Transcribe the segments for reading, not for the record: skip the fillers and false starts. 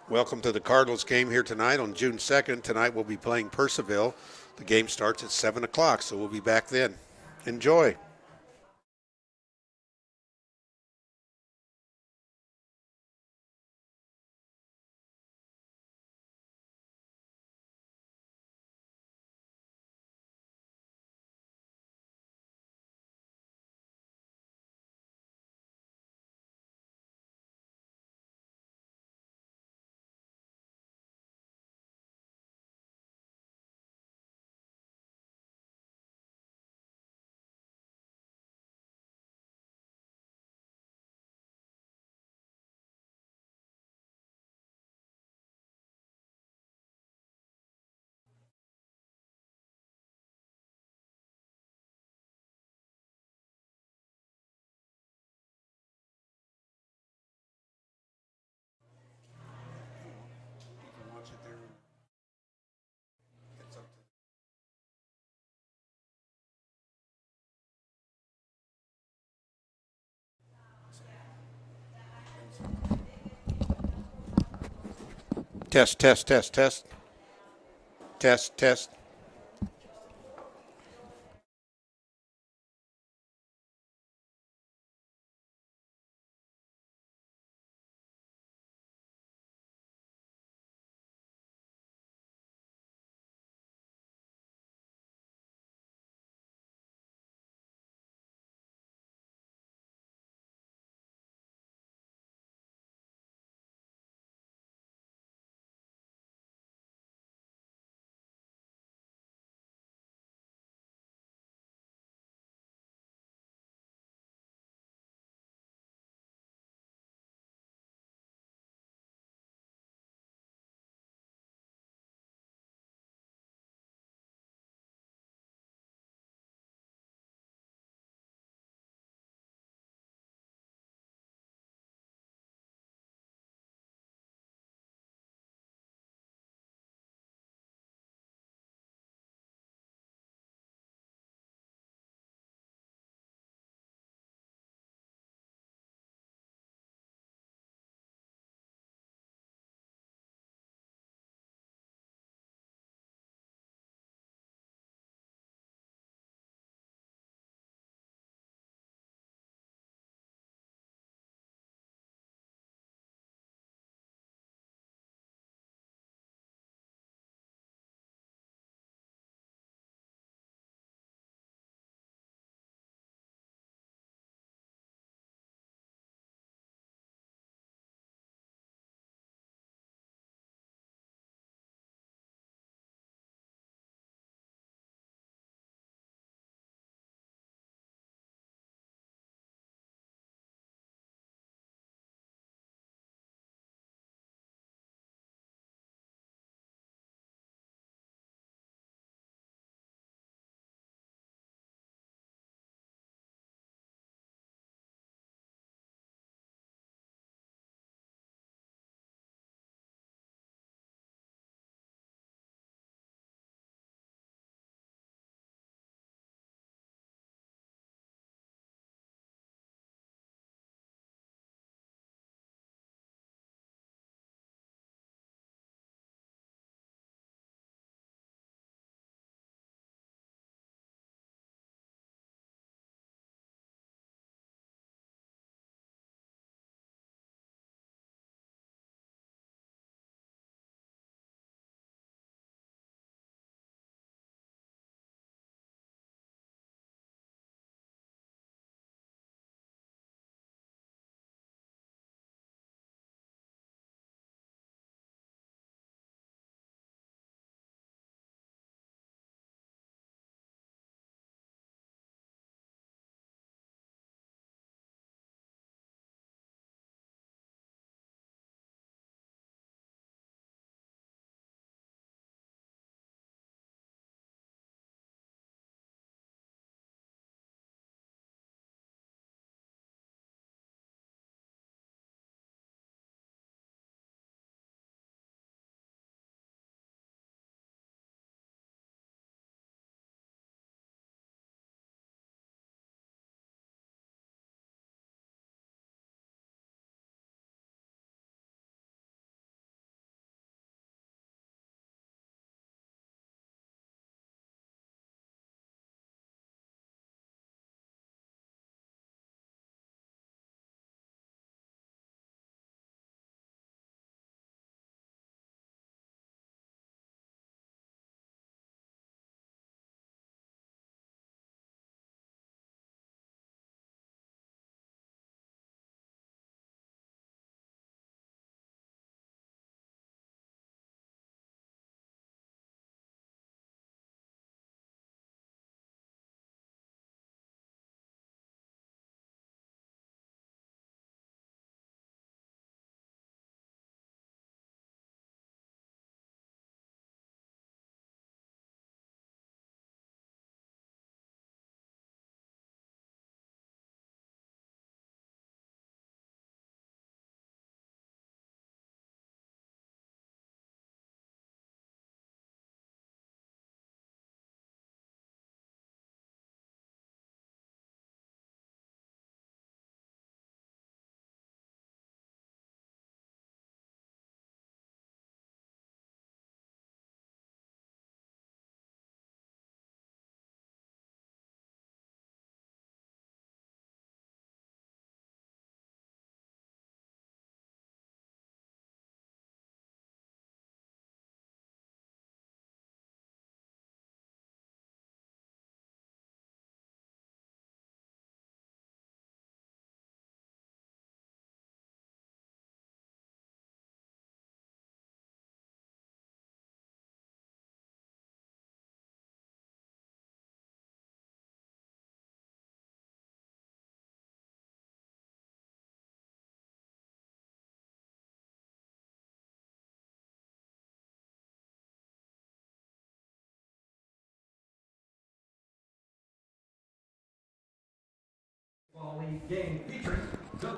Welcome to the Cardinals game here tonight on June 2nd. Tonight we'll be playing Purceville. The game starts at 7 o'clock, so we'll be back then. Enjoy. Test, test, test, test. Test, test.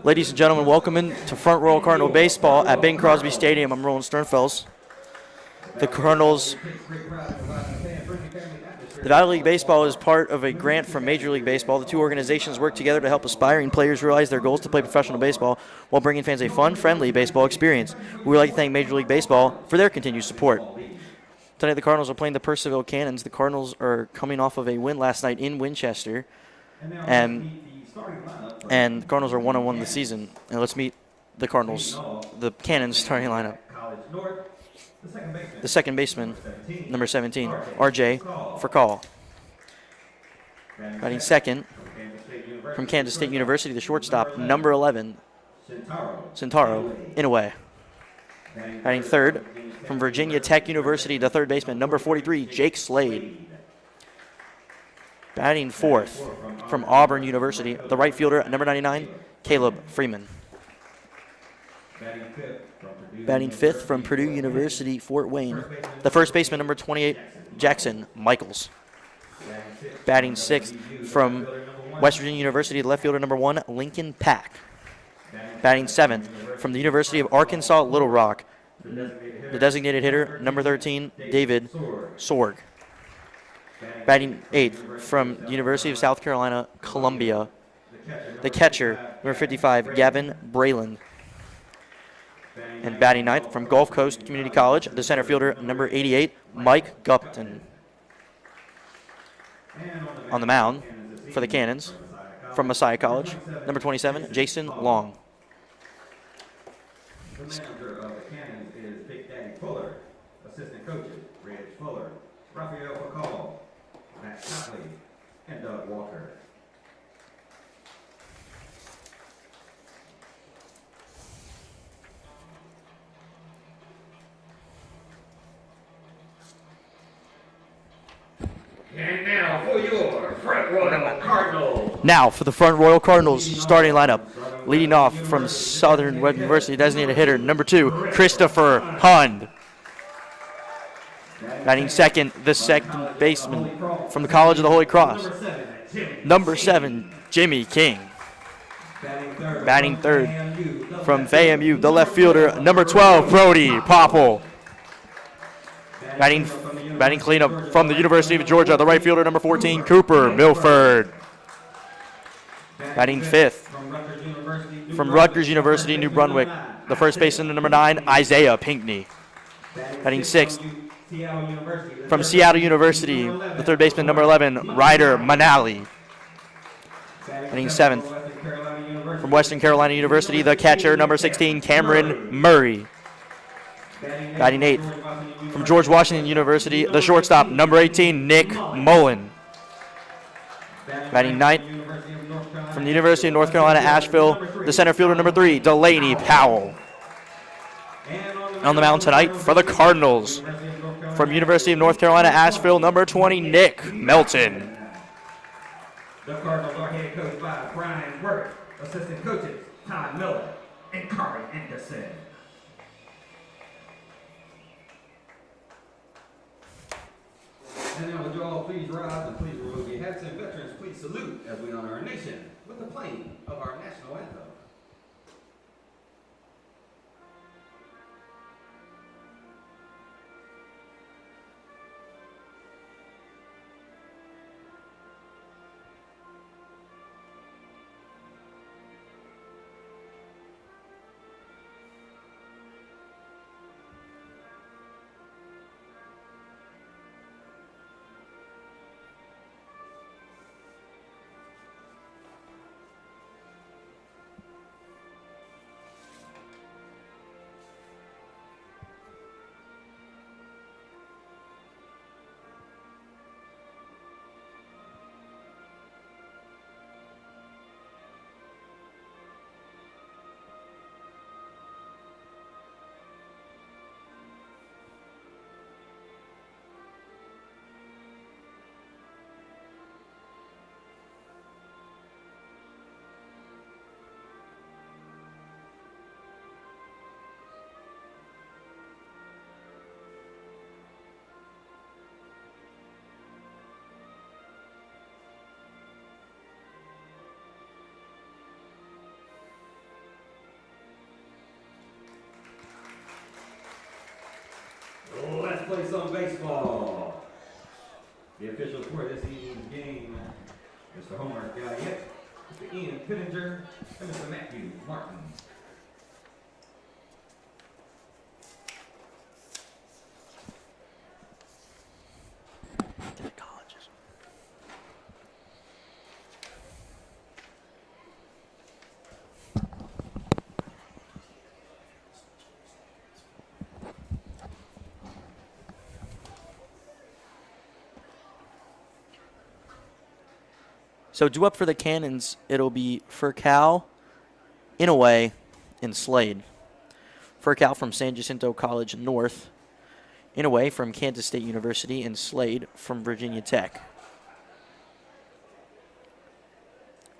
Ladies and gentlemen, welcome in to Front Royal Cardinal Baseball at Bing Crosby Stadium. I'm Roland Sternfels. The Cardinals. The Valley League Baseball is part of a grant from Major League Baseball. The two organizations work together to help aspiring players realize their goals to play professional baseball while bringing fans a fun, friendly baseball experience. We would like to thank Major League Baseball for their continued support. Tonight, the Cardinals are playing the Purceville Cannons. The Cardinals are coming off of a win last night in Winchester, and the Cardinals are 1-1 this season. And let's meet the Cardinals, the Cannons starting lineup. The second baseman, number 17, R.J. for call. Batting second from Kansas State University, the shortstop, number 11, Sentaro Inoue. Batting third from Virginia Tech University, the third baseman, number 43, Jake Slade. Batting fourth from Auburn University, the right fielder, number 99, Caleb Freeman. Batting fifth from Purdue University, Fort Wayne, the first baseman, number 28, Jackson Michaels. Batting sixth from West Virginia University, the left fielder, number 1, Lincoln Pack. Batting seventh from the University of Arkansas, Little Rock, the designated hitter, number 13, David Sorg. Batting eighth from the University of South Carolina, Columbia, the catcher, number 55, Gavin Brayland. And batting ninth from Gulf Coast Community College, the center fielder, number 88, Mike Gupton. On the mound for the Cannons from Messiah College, number 27, Jason Long. The manager of the Cannons is Big Daddy Fuller. Assistant coaches, Reg Fuller, Rafael McCall, Matt Copley, and Doug Walker. And now for your Front Royal Cardinals. Now for the Front Royal Cardinals starting lineup. Leading off from Southern West University, designated hitter, number 2, Christopher Hund. Batting second, the second baseman from the College of the Holy Cross, number 7, Jimmy King. Batting third from FAMU, the left fielder, number 12, Brody Popple. Batting cleanup from the University of Georgia, the right fielder, number 14, Cooper Milford. Batting fifth from Rutgers University, New Brunswick, the first baseman, number 9, Isaiah Pinckney. Batting sixth from Seattle University, the third baseman, number 11, Ryder Manali. Batting seventh from Western Carolina University, the catcher, number 16, Cameron Murray. Batting eighth from George Washington University, the shortstop, number 18, Nick Mullen. Batting ninth from the University of North Carolina, Asheville, the center fielder, number 3, Delaney Powell. On the mound tonight for the Cardinals, from University of North Carolina, Asheville, number 20, Nick Melton. The Cardinals are head coached by Brian Worth, assistant coaches Todd Miller and Carl Anderson. And now would you all please rise and please remove your hats, and veterans please salute as we honor our nation with the playing of our national anthem. play some baseball. The officials for this evening's game, Mr. Homer Galliette, Mr. Ian Pittenger, and Mr. Matthew Martin. To the colleges. So due up for the Cannons, it'll be Furcal, Inouye, and Slade. Furcal from San Jacinto College North, Inouye from Kansas State University, and Slade from Virginia Tech.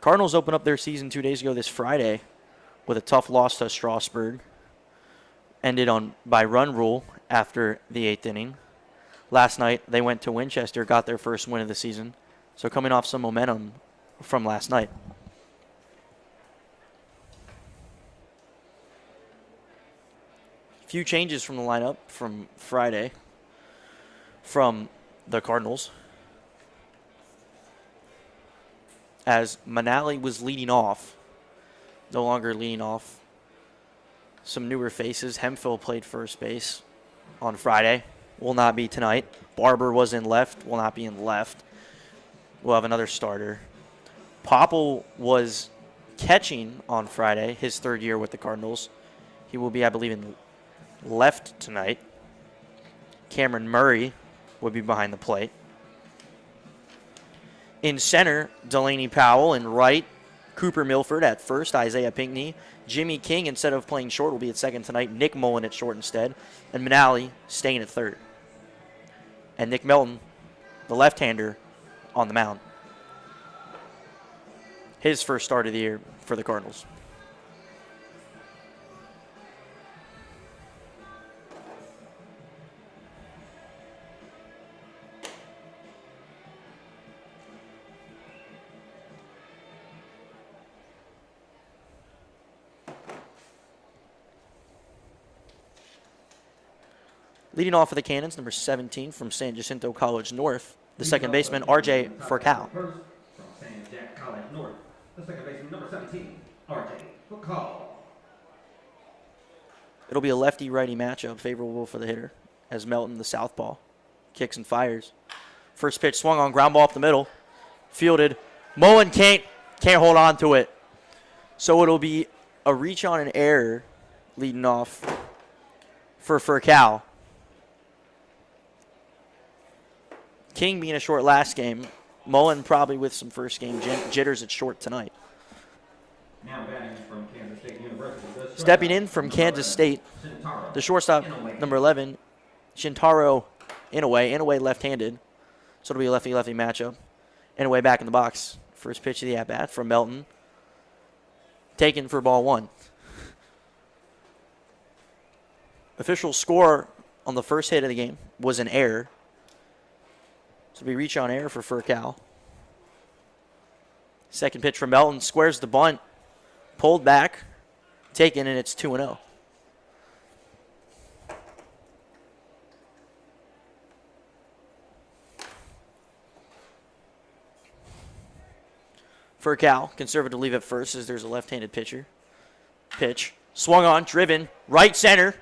Cardinals open up their season 2 days ago this Friday with a tough loss to Strasburg. Ended on by run rule after the 8th inning. Last night they went to Winchester, got their first win of the season. So coming off some momentum from last night. Few changes from the lineup from Friday from the Cardinals. As Manali was leading off, no longer leading off. Some newer faces. Hemphill played first base on Friday. Will not be tonight. Barber was in left. Will not be in left. We'll have another starter. Popple was catching on Friday, his third year with the Cardinals. He will be, I believe, in left tonight. Cameron Murray would be behind the plate. In center, Delaney Powell. In right, Cooper Milford at first, Isaiah Pinckney. Jimmy King, instead of playing short, will be at second tonight. Nick Mullen at short instead. And Manali staying at third. And Nick Melton, the left-hander, on the mound. His first start of the year for the Cardinals. Leading off for the Cannons, number 17 from San Jacinto College North, the second baseman, R.J. Furcal. First, from San Jac College North, the second baseman, number 17, R.J. Furcal. It'll be a lefty-righty matchup, favorable for the hitter, as Melton, the southpaw, kicks and fires. First pitch swung on, ground ball up the middle, fielded. Mullen can't hold on to it. So it'll be a reach on an error leading off for Furcal. King being a short last game. Mullen probably with some first game jitters at short tonight. Now batting from Kansas State University. Stepping in from Kansas State, the shortstop, number 11, Shintaro Inouye. Inouye left-handed, so it'll be a lefty-lefty matchup. Inouye back in the box. First pitch of the at-bat from Melton. Taken for ball one. Official score on the first hit of the game was an error. So we reach on air for Furcal. Second pitch from Melton. Squares the bunt. Pulled back. Taken, and it's 2-0. Furcal, conservative leave at first as there's a left-handed pitcher. Pitch. Swung on, driven. Right center.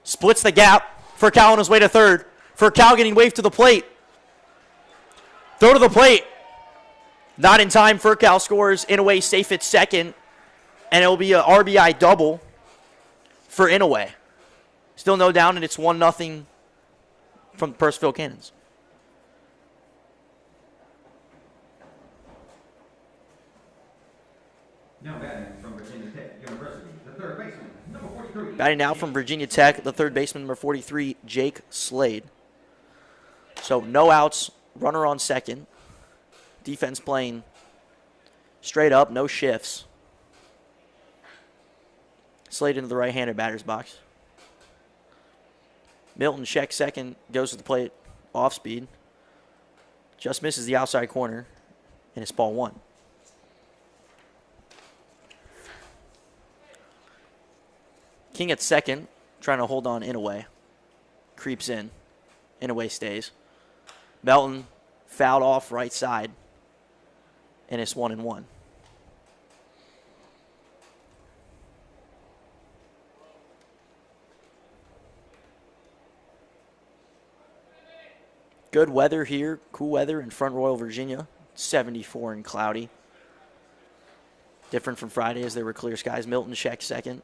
Splits the gap. Furcal on his way to third. Furcal getting waved to the plate. Throw to the plate. Not in time. Furcal scores. Inouye safe at second. And it will be an RBI double for Inouye. Still no down, and it's 1-0 from the Purceville Cannons. Now batting from Virginia Tech University, the third baseman, number 43. Batting now from Virginia Tech, the third baseman, number 43, Jake Slade. So no outs, runner on second. Defense playing straight up, no shifts. Slade into the right-handed batter's box. Milton checks second, goes to the plate, off speed. Just misses the outside corner, and it's ball one. King at second, trying to hold on Inouye. creeps in. Inaway stays. Melton fouled off right side. And it's 1-1. Good weather here. Cool weather in Front Royal, Virginia. 74 and cloudy. Different from Friday as there were clear skies. Milton checks second.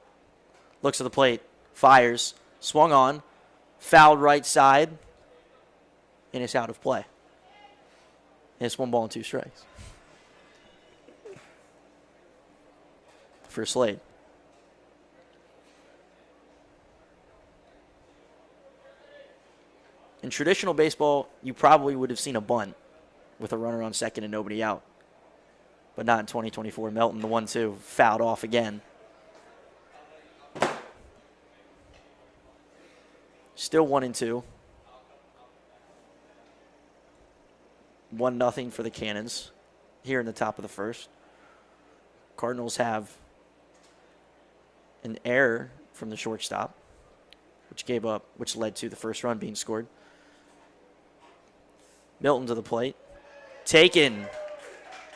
Looks at the plate. Fires. Swung on. Fouled right side. And it's out of play. And it's 1 ball and 2 strikes. For Slade. In traditional baseball, you probably would have seen a bunt with a runner on second and nobody out. But not in 2024. Melton, the 1-2, fouled off again. Still 1-2. 1-0 for the Cannons here in the top of the first. Cardinals have an error from the shortstop, which led to the first run being scored. Milton to the plate. Taken.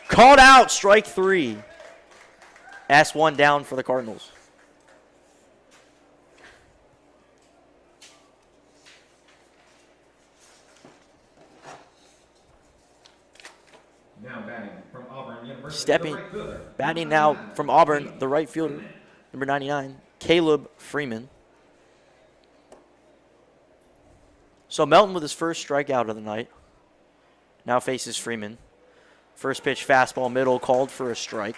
Called out. Strike 3. S1 down for the Cardinals. Now batting from Auburn University. Batting now from Auburn, the right fielder, number 99, Caleb Freeman. So Melton with his first strikeout of the night. Now faces Freeman. First pitch, fastball middle, called for a strike.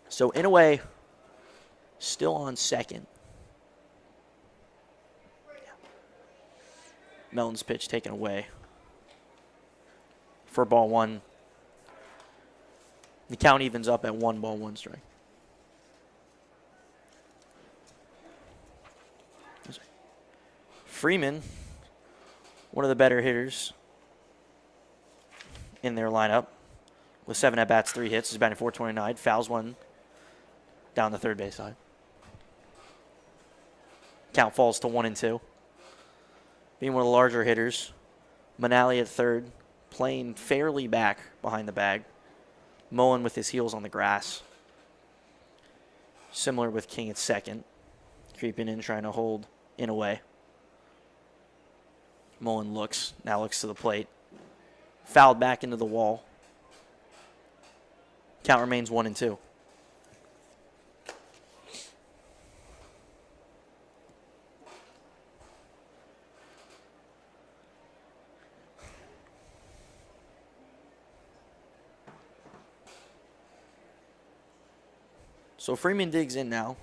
So Inaway still on second. Melton's pitch taken away for ball 1. The count evens up at 1 ball, 1 strike. Freeman, one of the better hitters in their lineup, with 7 at-bats, 3 hits. He's batting .429, fouls one down the third base side. Count falls to 1-2. Being one of the larger hitters, Manali at third, playing fairly back behind the bag. Mullen with his heels on the grass. Similar with King at second, creeping in, trying to hold Inaway. Mullen looks to the plate. Fouled back into the wall. Count remains 1-2. So Freeman digs in now.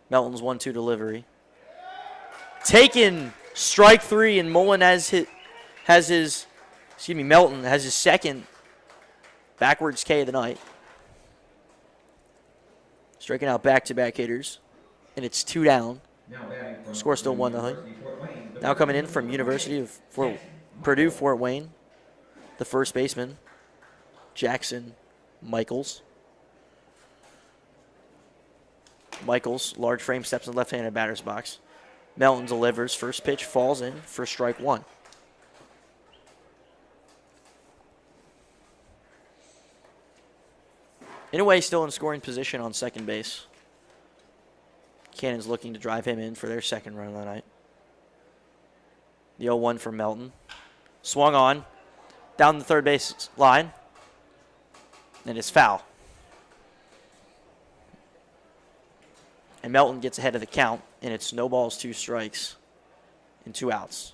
Melton's 1-2 delivery. Taken. Strike 3, and Mullen Melton has his second backwards K of the night. Striking out back-to-back hitters, and it's 2 down. Score still 1-0. Now coming in from University of Purdue Fort Wayne, the first baseman, Jackson Michaels. Michaels, large frame, steps in the left-handed batter's box. Melton delivers. First pitch falls in for strike 1. Inaway still in scoring position on second base. Cannon's looking to drive him in for their second run of the night. The 0-1 from Melton. Swung on. Down the third base line. And it's foul. And Melton gets ahead of the count, and it's no balls, 2 strikes, and 2 outs.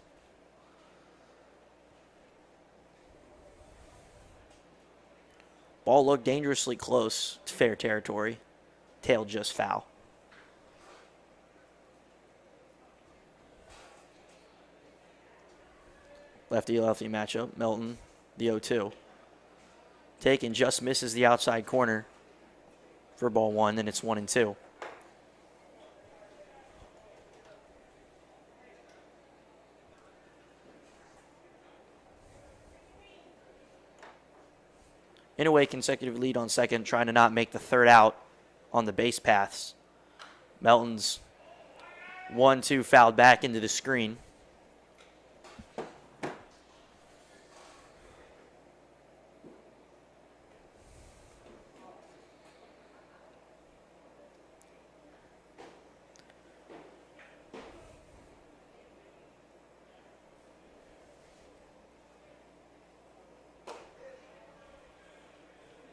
Ball looked dangerously close to fair territory. Tail just foul. Lefty-lefty matchup. Melton, the 0-2. Taken, just misses the outside corner for ball 1, and it's 1-2. in a way consecutive lead on second, trying to not make the third out on the base paths. Melton's 1-2 fouled back into the screen.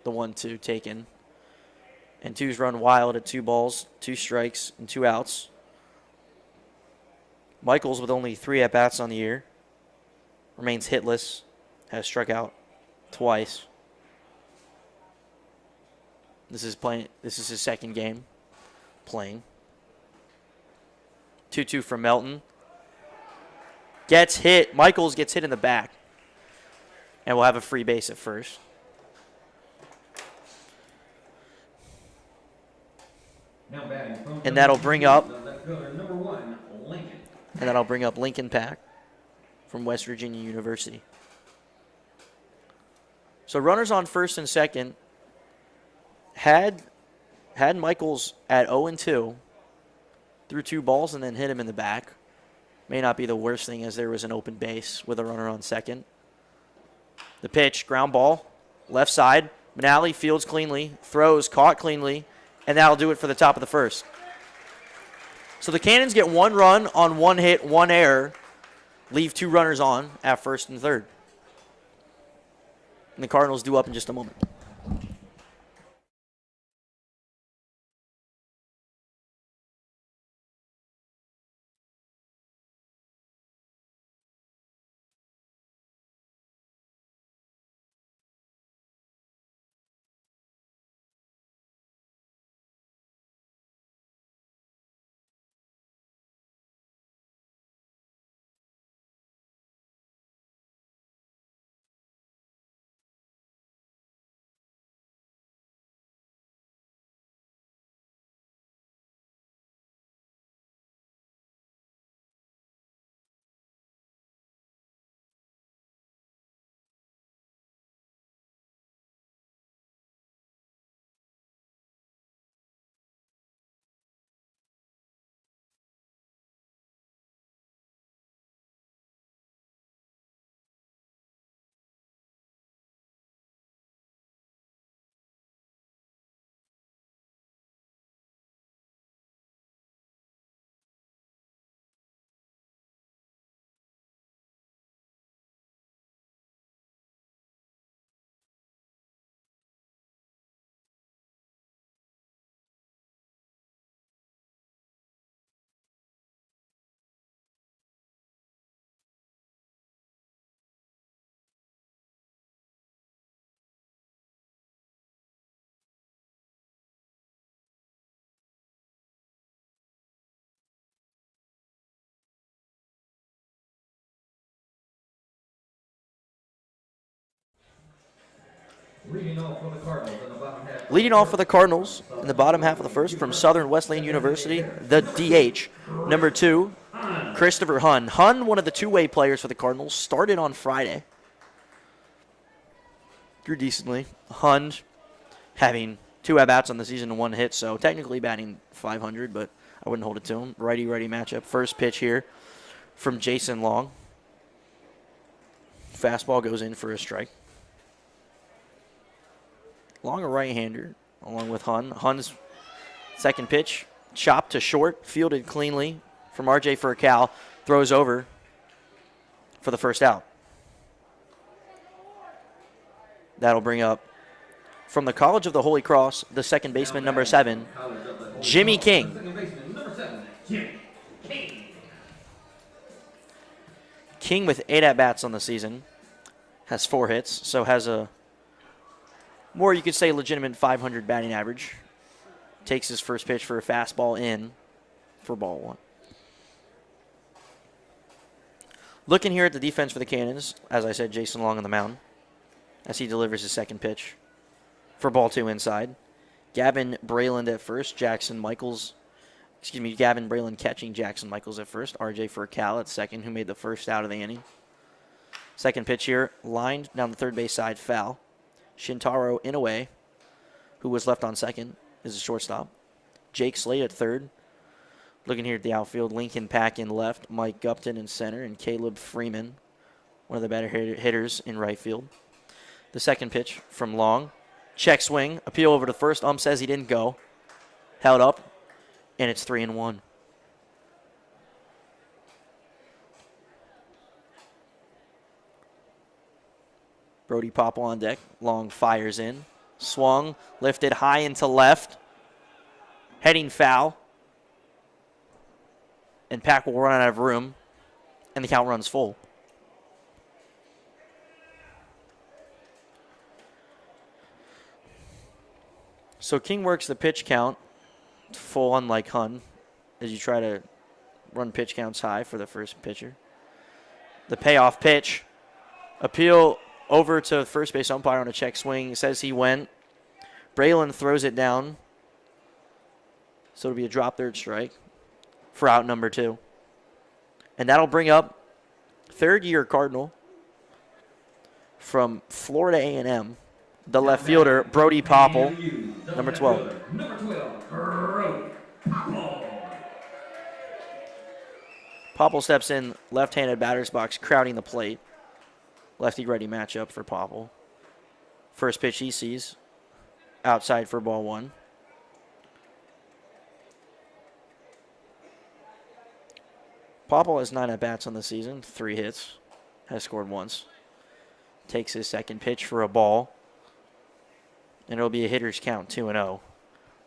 The 1-2 taken. And 2's run wild at 2 balls, 2 strikes, and 2 outs. Michaels, with only 3 at-bats on the year, remains hitless, has struck out twice. This is his second game playing. 2-2 from Melton. Gets hit. Michaels gets hit in the back. And we'll have a free base at first. And that'll bring up Lincoln Pack from West Virginia University. So runners on first and second had Michaels at 0-2 threw 2 balls and then hit him in the back. May not be the worst thing, as there was an open base with a runner on second. The pitch, ground ball, left side. Manali fields cleanly, throws, caught cleanly, and that'll do it for the top of the first. So the Cannons get 1 run on 1 hit, 1 error, leave 2 runners on at first and third. And the Cardinals due up in just a moment. Leading off for the Cardinals in the bottom half of the first from Southern Wesleyan University, the DH, number 2, Christopher Hunn. Hunn, one of the two-way players for the Cardinals, started on Friday. Grew decently. Hunn having 2 at-bats on the season and 1 hit, so technically batting .500, but I wouldn't hold it to him. Righty-righty matchup. First pitch here from Jason Long. Fastball goes in for a strike. Long, a right-hander, along with Hunn. Hunn's second pitch, chopped to short, fielded cleanly from RJ Furcal, throws over for the first out. That'll bring up, from the College of the Holy Cross, the second baseman, number 7, Jimmy King. King with 8 at-bats on the season, has 4 hits, so has a more, you could say, legitimate .500 batting average. Takes his first pitch for a fastball in for ball 1. Looking here at the defense for the Cannons, as I said, Jason Long on the mound as he delivers his second pitch for ball 2 inside. Gavin Brayland at first, Gavin Brayland catching Jackson Michaels at first, RJ Furcal at second, who made the first out of the inning. Second pitch here, lined down the third base side, foul. Shintaro Inoue, who was left on second, is a shortstop. Jake Slade at third. Looking here at the outfield, Lincoln Pack in left, Mike Gupton in center, and Caleb Freeman, one of the better hitters in right field. The second pitch from Long. Check swing, appeal over to first. Says he didn't go. Held up, and it's 3-1. Brody Popple on deck. Long fires in. Swung, lifted high into left. Heading foul. And Pack will run out of room, and the count runs full. So King works the pitch count full, unlike Hun, as you try to run pitch counts high for the first pitcher. The payoff pitch. Appeal over to first base umpire on a check swing. Says he went. Braylon throws it down. So it'll be a drop third strike for out number 2. And that'll bring up third-year Cardinal from Florida A&M, the left fielder, Brody Popple, number 12. Number 12, Brody Popple. Popple steps in, left-handed batter's box, crowding the plate. Lefty-righty matchup for Popple. First pitch he sees, outside for ball 1. Popple has 9 at-bats on the season, 3 hits, has scored once. Takes his second pitch for a ball, and it'll be a hitter's count, 2-0,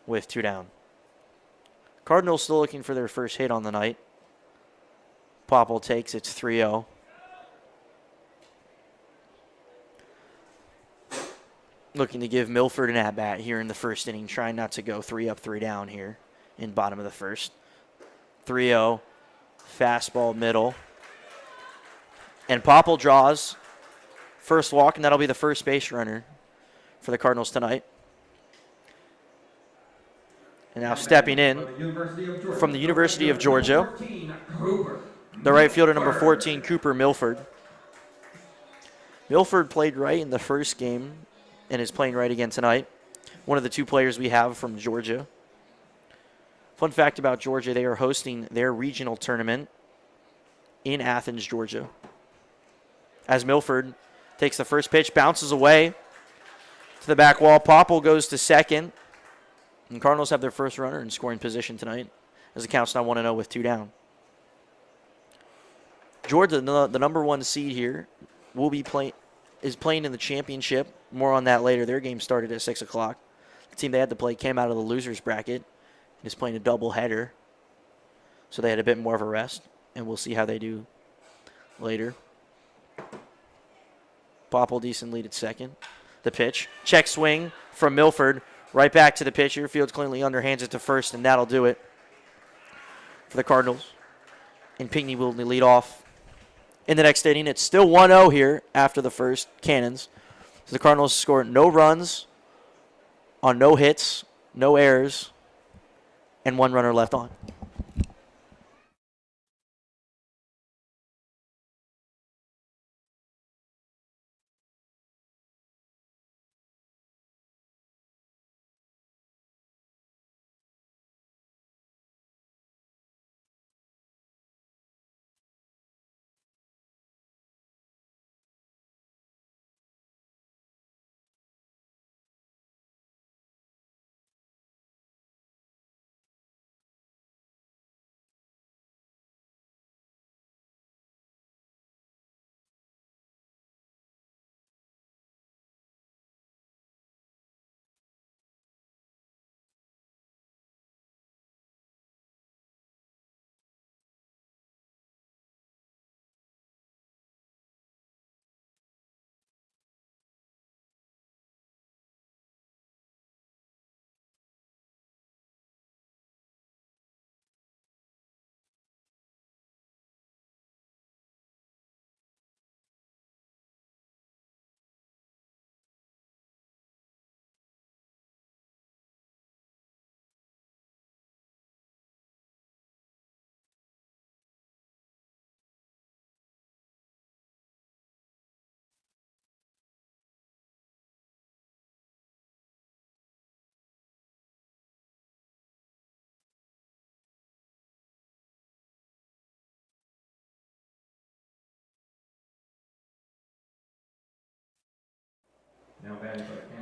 with 2 down. Cardinals still looking for their first hit on the night. Popple takes, it's 3-0. Looking to give Milford an at-bat here in the first inning, trying not to go 3 up, 3 down here in bottom of the first. 3-0. Fastball middle. And Popple draws first walk, and that'll be the first base runner for the Cardinals tonight. And now stepping in from the University of Georgia, the right fielder, number 14, Cooper Milford. Milford played right in the first game and is playing right again tonight. One of the 2 players we have from Georgia. Fun fact about Georgia, they are hosting their regional tournament in Athens, Georgia. As Milford takes the first pitch, bounces away to the back wall. Popple goes to second. And Cardinals have their first runner in scoring position tonight, as the count's now 1-0 with 2 down. Georgia, the number 1 seed here, is playing in the championship. More on that later. Their game started at 6 o'clock. The team they had to play came out of the loser's bracket. Is playing a doubleheader, so they had a bit more of a rest, and we'll see how they do later. Popple decent lead at second. The pitch, check swing from Milford, right back to the pitcher. Fields cleanly underhands it to first, and that'll do it for the Cardinals. And Pinckney will lead off in the next inning. It's still 1-0 here after the first Cannons. So the Cardinals scored no runs on no hits, no errors, and 1 runner left on.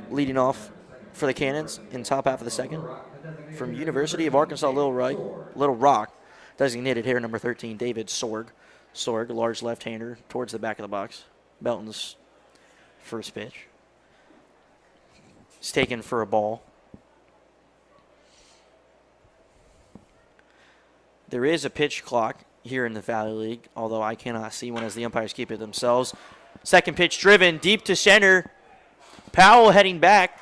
leading off for the Cannons in top half of the second. From University of Arkansas Little Rock, designated hitter number 13, David Sorg. Sorg, large left-hander, towards the back of the box. Melton's first pitch. It's taken for a ball. There is a pitch clock here in the Valley League, although I cannot see one as the umpires keep it themselves. Second pitch driven deep to center. Powell heading back.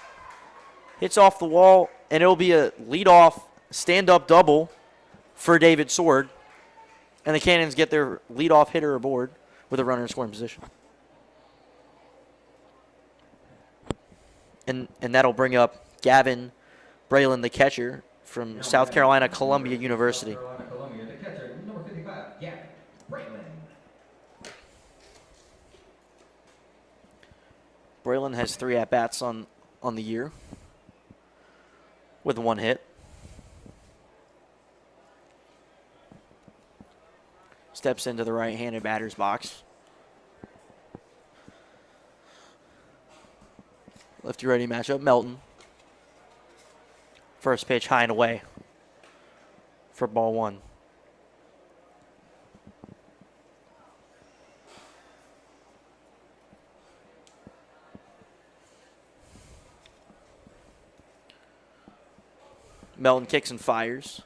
Hits off the wall, and it'll be a leadoff stand-up double for David Sorg. And the Cannons get their leadoff hitter aboard with a runner in scoring position. And that'll bring up Gavin Braylon, the catcher from South Carolina Columbia University. The catcher, number 55, Gavin Braylon. Braylon has 3 at-bats on the year with 1 hit. Steps into the right-handed batter's box. Lefty-righty matchup, Melton. First pitch high and away for ball 1. Melton kicks and fires.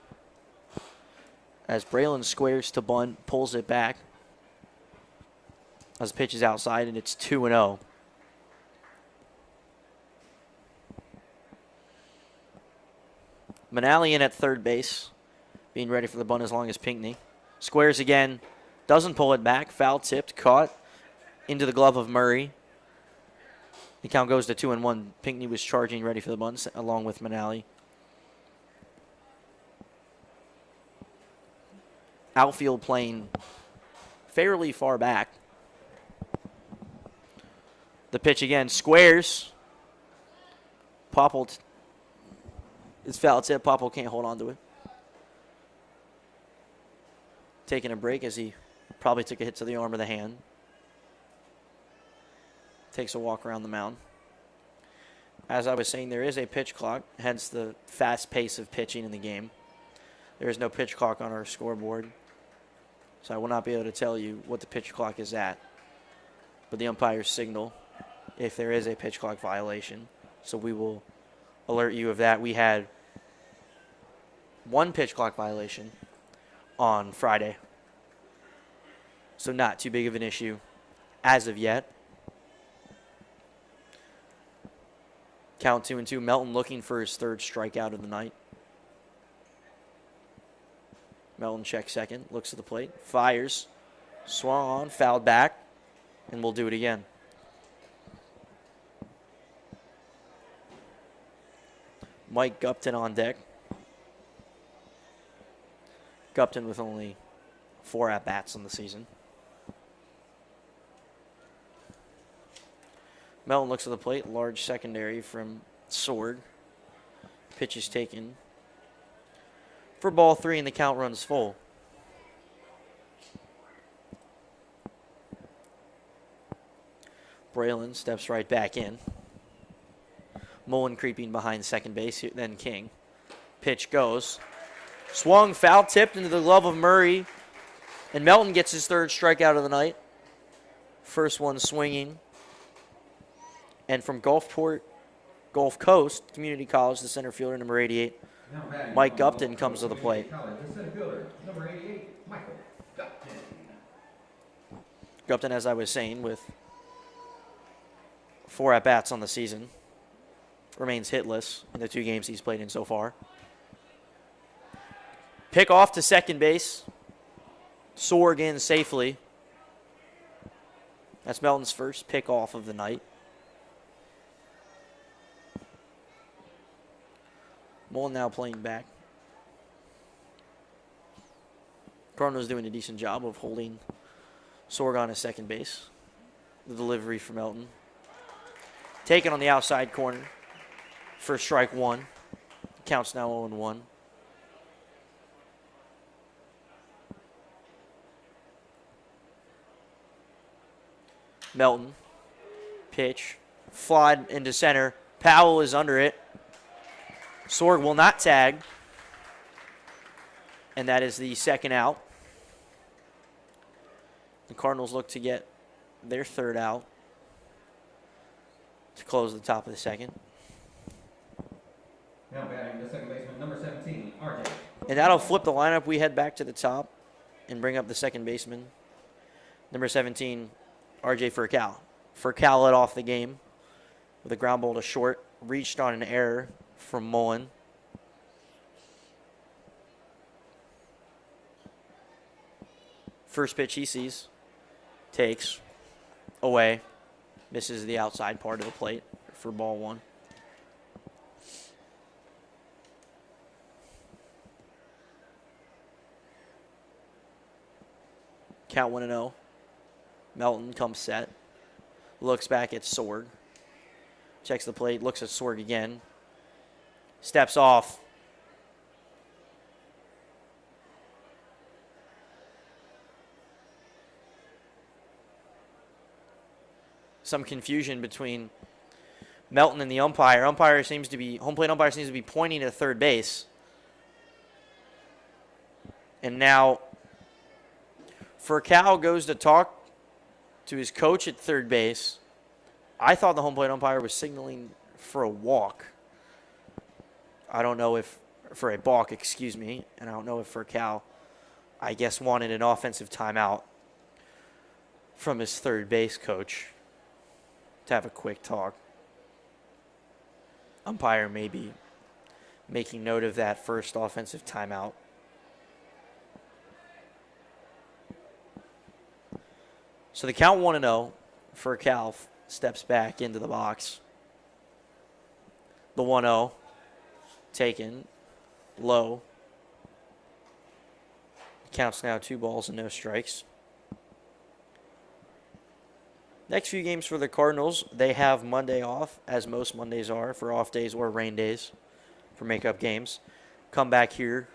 As Braylon squares to bunt, pulls it back. As the pitch is outside, and it's 2-0. Manali in at third base, being ready for the bunt as long as Pinckney. Squares again, doesn't pull it back. Foul tipped, caught into the glove of Murray. The count goes to 2-1. Pinckney was charging, ready for the bunt, along with Manali. Outfield playing fairly far back. The pitch again, squares. Popple is foul tip. Popple can't hold on to it. Taking a break as he probably took a hit to the arm or the hand. Takes a walk around the mound. As I was saying, there is a pitch clock, hence the fast pace of pitching in the game. There is no pitch clock on our scoreboard, so I will not be able to tell you what the pitch clock is at. But the umpires signal if there is a pitch clock violation, so we will alert you of that. We had 1 pitch clock violation on Friday, so not too big of an issue as of yet. Count 2-2. Melton looking for his 3rd strikeout of the night. Melton checks second, looks at the plate, fires, swung on, fouled back, and we'll do it again. Mike Gupton on deck. Gupton with only 4 at-bats on the season. Melton looks at the plate, large secondary from Sorg. Pitch is taken for ball 3, and the count runs full. Braylon steps right back in. Mullen creeping behind second base, then King. Pitch goes. Swung, foul tipped into the glove of Murray. And Melton gets his 3rd strikeout of the night. First one swinging. And from Gulf Coast Community College, the center fielder, number 88, Mike Gupton comes to the plate. Gupton, as I was saying, with 4 at-bats on the season, remains hitless in the 2 games he's played in so far. Pick off to second base. Sorg in safely. That's Melton's first pick off of the night. Mullen now playing back. Cardinals doing a decent job of holding Sorg on at second base. The delivery for Melton. Taken on the outside corner for strike 1. Count's now 0-1. Melton. Pitch. Flied into center. Powell is under it. Sorg will not tag. And that is the second out. The Cardinals look to get their third out to close the top of the second. Now batting the second baseman, number 17, RJ. And that'll flip the lineup. We head back to the top and bring up the second baseman. Number 17, RJ Furcal. Furcal led off the game with a ground ball to short. Reached on an error from Mullen. First pitch he sees. Takes. Away. Misses the outside part of the plate for ball one. Count 1-0. Melton comes set. Looks back at Sorg. Checks the plate. Looks at Sorg again. Steps off. Some confusion between Melton and the umpire. Home plate umpire seems to be pointing to third base. And now Furcal goes to talk to his coach at third base. I thought the home plate umpire was signaling for a walk. I don't know if, for a balk, excuse me. And I don't know if Furcal, I guess, wanted an offensive timeout from his third base coach to have a quick talk. Umpire may be making note of that first offensive timeout. So the count 1-0 for Cal steps back into the box. The 1-0 taken low. Counts now 2 balls and no strikes. Next few games for the Cardinals, they have Monday off, as most Mondays are, for off days or rain days for makeup games. Come back here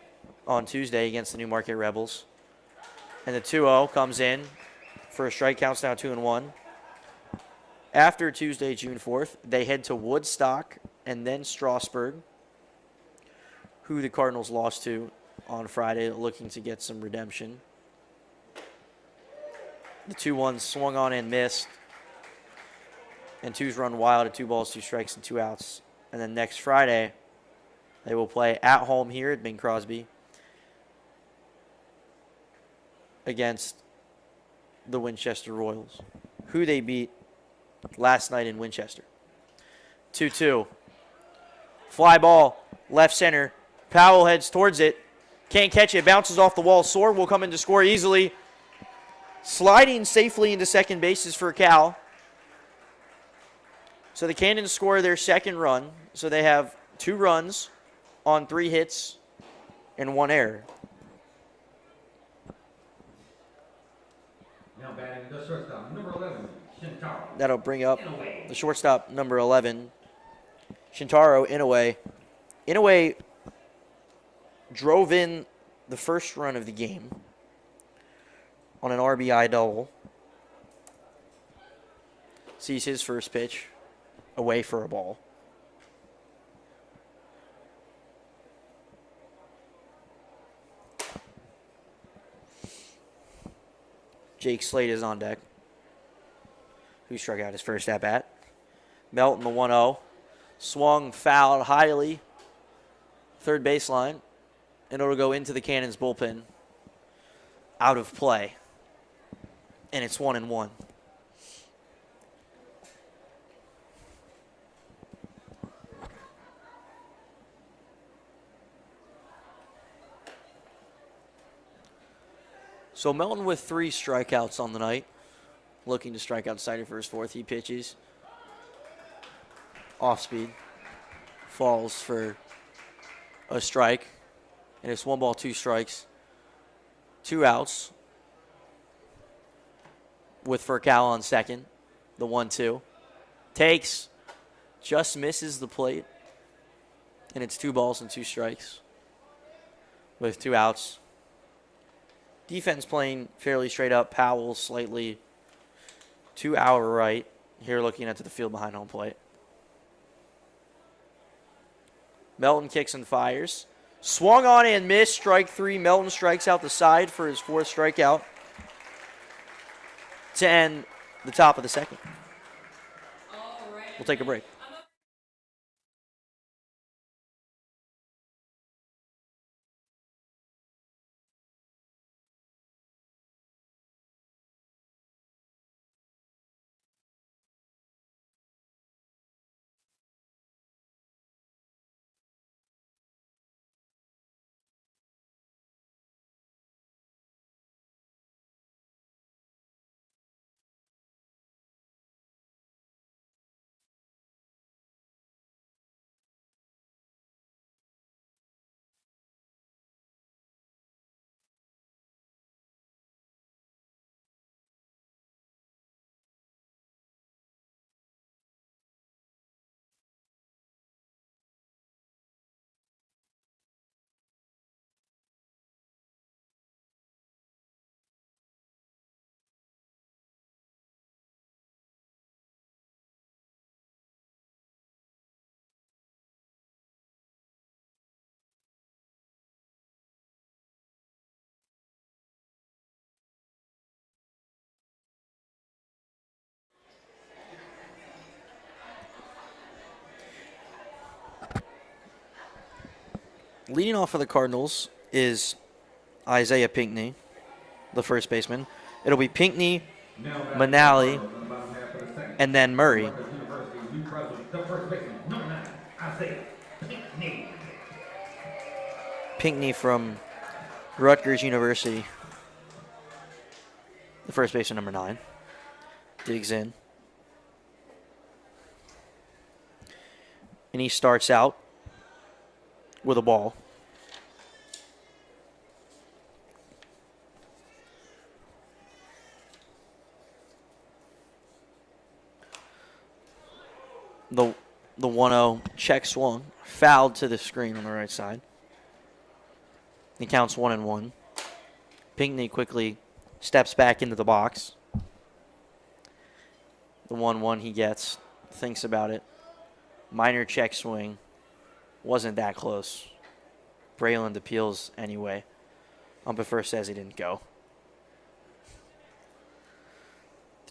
on Tuesday against the Newmarket Rebels. And the 2-0 comes in for a strike, counts now 2-1. After Tuesday, June 4th, they head to Woodstock and then Strasburg, who the Cardinals lost to on Friday, looking to get some redemption. The 2-1 swung on and missed. And 2's run wild at 2 balls, 2 strikes, and 2 outs. And then next Friday, they will play at home here at Bing Crosby against the Winchester Royals, who they beat last night in Winchester. 2-2. Fly ball, left center. Powell heads towards it. Can't catch it. Bounces off the wall. Sorg will come in to score easily. Sliding safely into second base is for Cal. So the Cannons score their second run. So they have 2 runs on 3 hits and 1 error. Now batting the shortstop, number 11, Shintaro. That'll bring up the shortstop, number 11, Shintaro Inouye. Inouye drove in the first run of the game on an RBI double. Sees his first pitch away for a ball. Jake Slade is on deck, who struck out his first at-bat. Melton, the 1-0. Swung, fouled highly. Third baseline. And it'll go into the Cannons bullpen. Out of play. And it's 1-1. So Melton with 3 strikeouts on the night. Looking to strike outside for his 4th. He pitches. Off speed. Falls for a strike. And it's 1 ball, 2 strikes. 2 outs. With Furcal on second. The 1-2. Takes. Just misses the plate. And it's 2 balls and 2 strikes. With 2 outs. Defense playing fairly straight up. Powell slightly to our right. Here looking at the field behind home plate. Melton kicks and fires. Swung on and missed. Strike 3. Melton strikes out the side for his 4th strikeout to end the top of the 2nd. We'll take a break. Leading off for the Cardinals is Isaiah Pinckney, the first baseman. It'll be Pinckney, Manali, and then Murray. Pinckney from Rutgers University, the first baseman, number 9. Digs in. And he starts out with a ball. The 1-0 check swung, fouled to the screen on the right side. He counts 1-1. Pinckney quickly steps back into the box. The 1-1 he gets, thinks about it. Minor check swing. Wasn't that close. Braylon appeals anyway. Umpire first says he didn't go.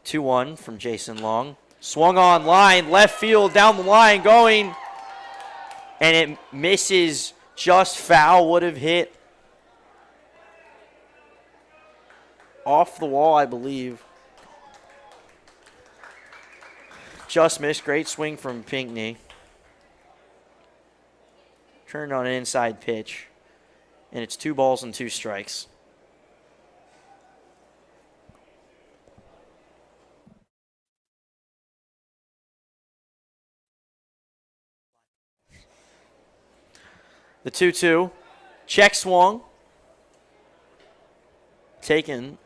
2-1 from Jason Long. Swung on line, left field, down the line, going. And it misses, just foul, would have hit off the wall, I believe. Just missed, great swing from Pinckney. Turned on an inside pitch, and it's 2 balls and 2 strikes. The 2-2, check swung, taken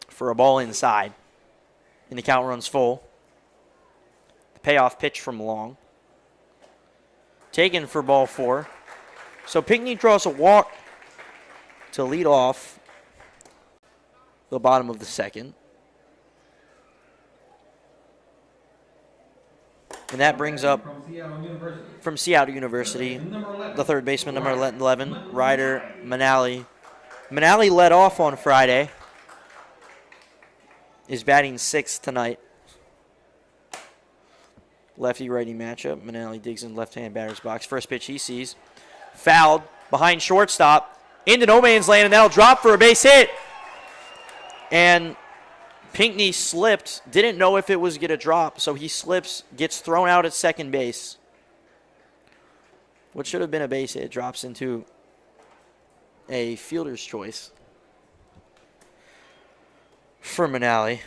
for a ball inside, and the count runs full. The payoff pitch from Long. Taken for ball 4. So Pinckney draws a walk to lead off the bottom of the 2nd. And that brings up from Seattle University, the third baseman, number 11, Ryder Manali. Manali led off on Friday. Is batting 6th tonight. Lefty-righty matchup. Manali digs in left-hand batter's box. First pitch he sees. Fouled behind shortstop. Into no man's land, and that'll drop for a base hit. And Pinckney slipped. Didn't know if it was going to drop, so he slips, gets thrown out at second base. What should have been a base hit drops into a fielder's choice for Manali.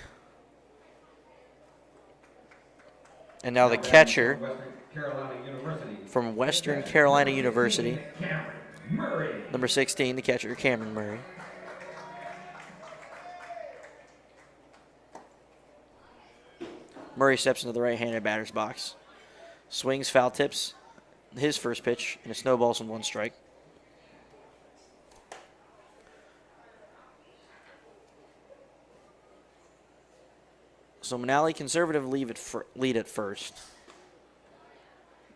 And now the catcher from Western Carolina University, number 16, the catcher, Cameron Murray. Murray steps into the right-handed batter's box. Swings, foul tips his first pitch, and it snowballs on 1 strike. So Manali conservative lead at first.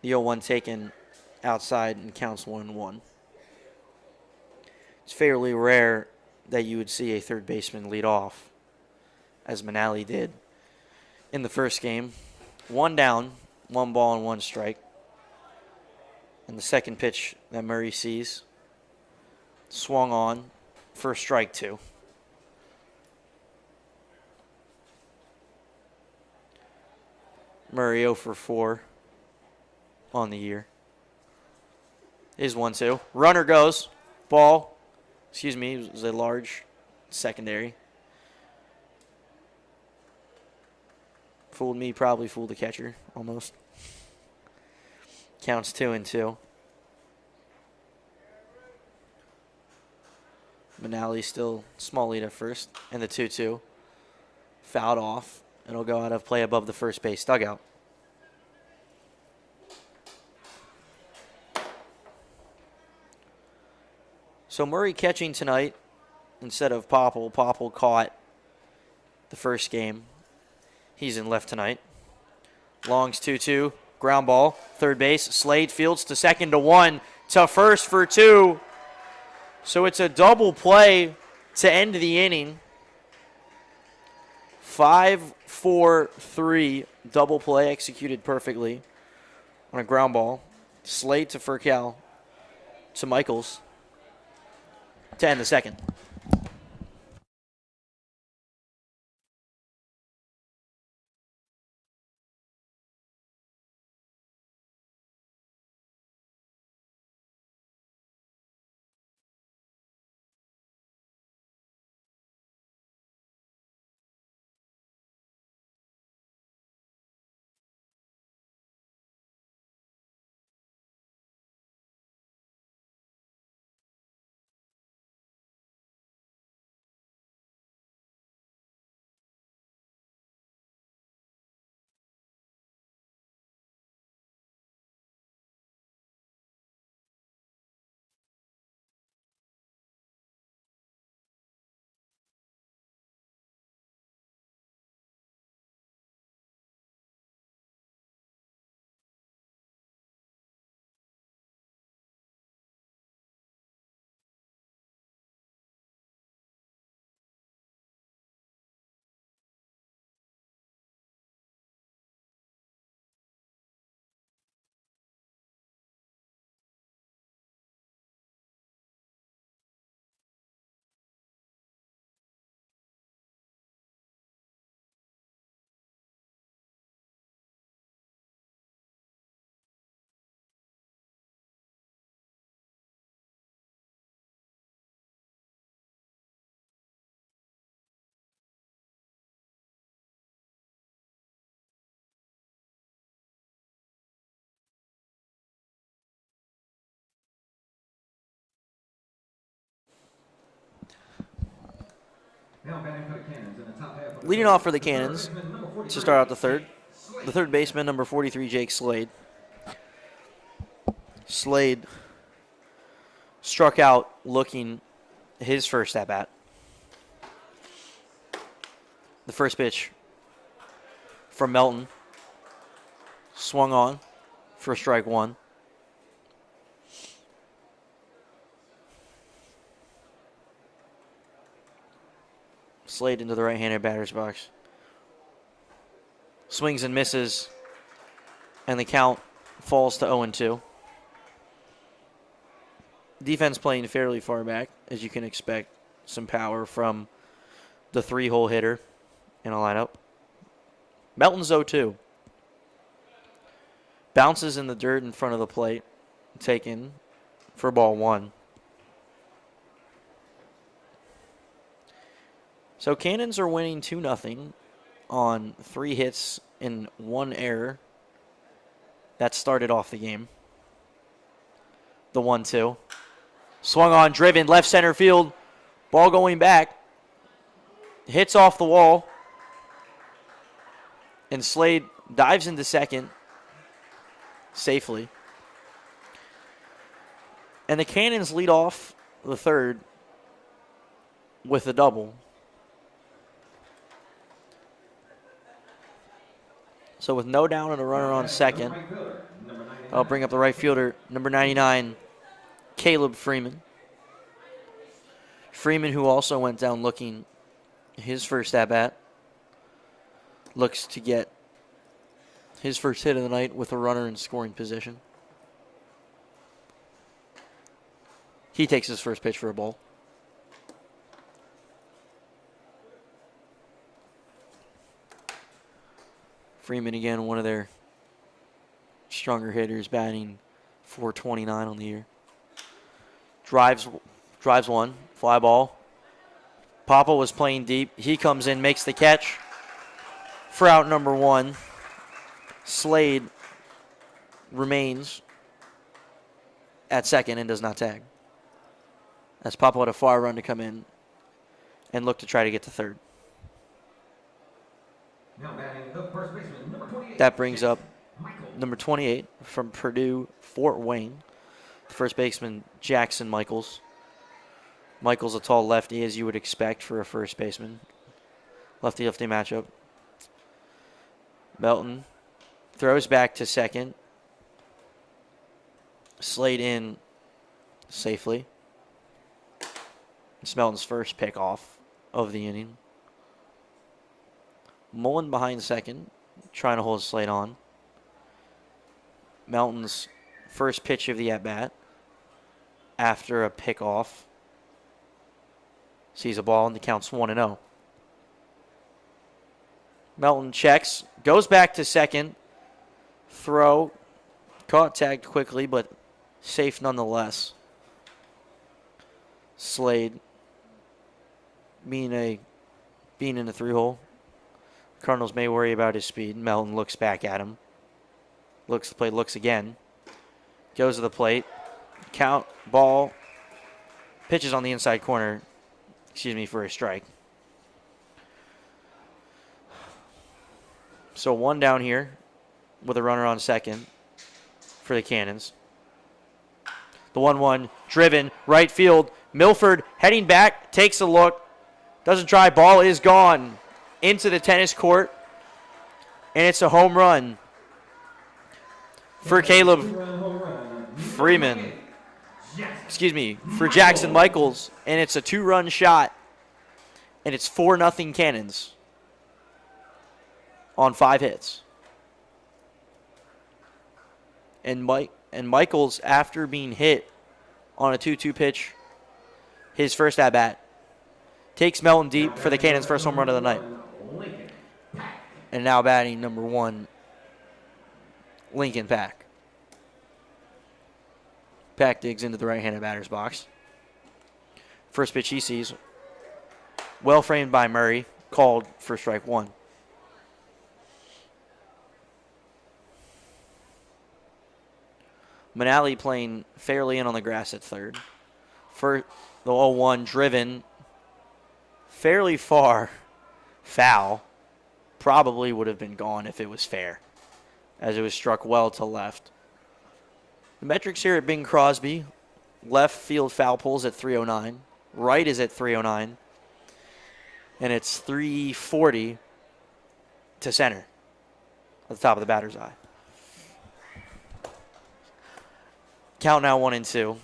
The 0-1 taken outside and counts 1-1. It's fairly rare that you would see a third baseman lead off, as Manali did in the first game. 1 down, 1 ball and 1 strike. And the second pitch that Murray sees, swung on for strike 2. Murray 0 for 4 on the year. Is 1-2. Runner goes. Ball. Excuse me, it was a large secondary. Fooled me, probably fooled the catcher, almost. Counts 2-2. Manali still small lead at first. And the 2-2. Fouled off. It'll go out of play above the first base dugout. So Murray catching tonight instead of Popple. Popple caught the first game. He's in left tonight. Long's 2-2. Ground ball. Third base. Slade fields to second to 1. To first for 2. So it's a double play to end the inning. 5-4-3 double play executed perfectly on a ground ball. Slade to Furcal to Michaels to end the second. Leading off for the Cannons to start out the third baseman, number 43, Jake Slade. Slade struck out looking his first at-bat. The first pitch from Melton. Swung on for strike 1. Slade into the right-handed batter's box. Swings and misses, and the count falls to 0-2. Defense playing fairly far back, as you can expect. Some power from the 3-hole hitter in a lineup. Melton's 0-2. Bounces in the dirt in front of the plate. Taken for ball 1. So Cannons are winning 2-0 on 3 hits and 1 error. That started off the game. The 1-2. Swung on, driven, left center field. Ball going back. Hits off the wall. And Slade dives into second safely. And the Cannons lead off the third with a double. So with no down and a runner on second, I'll bring up the right fielder, number 99, Caleb Freeman. Freeman, who also went down looking his first at-bat, looks to get his first hit of the night with a runner in scoring position. He takes his first pitch for a ball. Freeman again, one of their stronger hitters, batting .429 on the year. Drives one, fly ball. Papa was playing deep. He comes in, makes the catch for out number 1. Slade remains at second and does not tag, as Papa had a far run to come in and look to try to get to third. Now batting the first baseman, number 28. That brings up number 28 from Purdue, Fort Wayne, the first baseman, Jackson Michaels. Michaels, a tall lefty, as you would expect for a first baseman. Lefty-lefty matchup. Melton throws back to second. Slade in safely. It's Melton's first pick off of the inning. Mullen behind second, trying to hold Slade on. Melton's first pitch of the at-bat after a pick-off. Sees a ball and the count's 1-0. Melton checks, goes back to second. Throw, caught, tagged quickly, but safe nonetheless. Slade being in the 3-hole. Cardinals may worry about his speed. Melton looks back at him. Looks at the plate, looks again. Goes to the plate. Count, ball. Pitches on the inside corner. For a strike. So 1 down here with a runner on second for the Cannons. The 1-1 driven, right field. Milford heading back, takes a look. Doesn't try, ball is gone into the tennis court. And it's a home run for Caleb Freeman. For Jackson Michaels. And it's a 2-run shot. And it's 4-0 Cannons on 5 hits. And Michaels, after being hit on a 2-2 pitch, his first at-bat, takes Melton deep for the Cannons' first home run of the night. And now batting number 1, Lincoln Pack. Pack digs into the right-handed batter's box. First pitch he sees, well framed by Murray, called for strike 1. Manali playing fairly in on the grass at third. For the 0-1 driven fairly far, foul. Probably would have been gone if it was fair, as it was struck well to left. The metrics here at Bing Crosby, left field foul poles at 309, right is at 309, and it's 340 to center at the top of the batter's eye. Count now 1-2.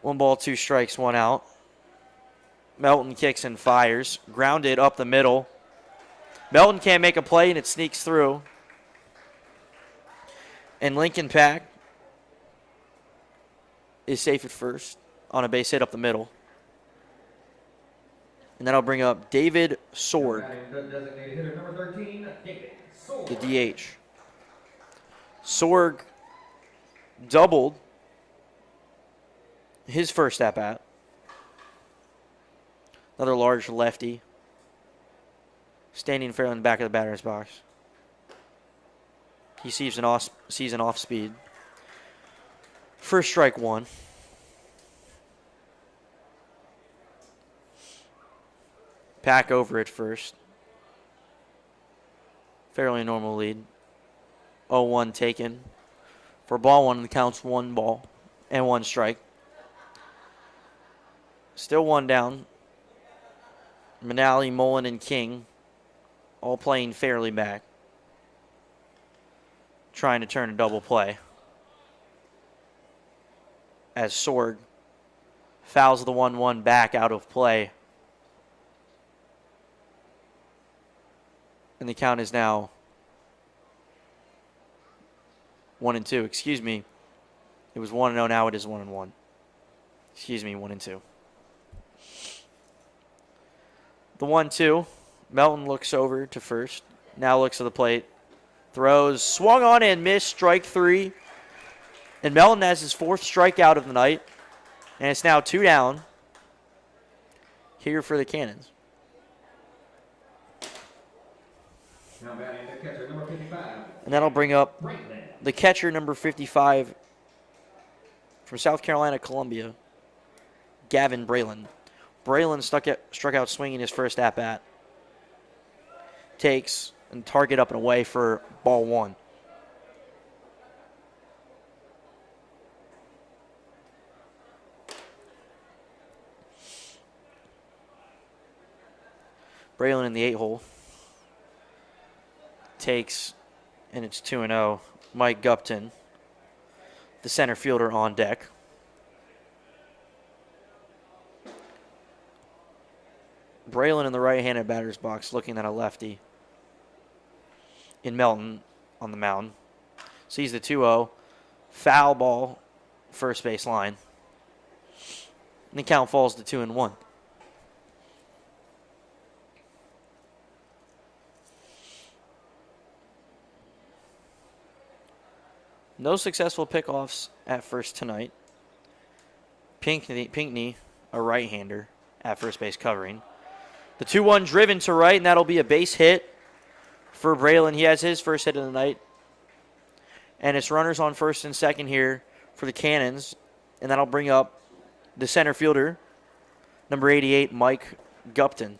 One ball, 2 strikes, 1 out. Melton kicks and fires. Grounded up the middle. Melton can't make a play, and it sneaks through. And Lincoln Pack is safe at first on a base hit up the middle. And then I'll bring up David Sorg, the DH. Sorg doubled his first at-bat. Another large lefty, standing fairly in the back of the batter's box. He sees an off speed. First strike 1. Pack over at first. Fairly normal lead. 0-1 taken. For ball 1, the count's 1 ball and 1 strike. Still 1 down. Manali, Mullen, and King all playing fairly back, trying to turn a double play. As Sorg fouls the 1-1 back out of play. And the count is now 1-2. Excuse me. It was 1-0. Now it is 1-1. Excuse me, 1-2. The 1-2. Melton looks over to first. Now looks to the plate. Throws. Swung on and missed. Strike 3. And Melton has his 4th strikeout of the night. And it's now 2 down here for the Cannons. Now batting the catcher, number 55. And that'll bring up the catcher, number 55, from South Carolina, Columbia, Gavin Braylon. Braylon struck out swinging his first at-bat. Takes and target up and away for ball 1. Braylon in the 8-hole. Takes, and it's 2-0. Mike Gupton, the center fielder, on deck. Braylon in the right-handed batter's box looking at a lefty. In Melton on the mound. Sees the 2-0. Foul ball, first base line. And the count falls to 2-1. No successful pickoffs at first tonight. Pinckney, a right-hander, at first base covering. The 2-1 driven to right, and that'll be a base hit for Braylon. He has his first hit of the night. And it's runners on first and second here for the Cannons. And that'll bring up the center fielder, number 88, Mike Gupton.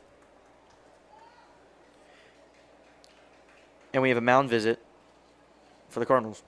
And we have a mound visit for the Cardinals.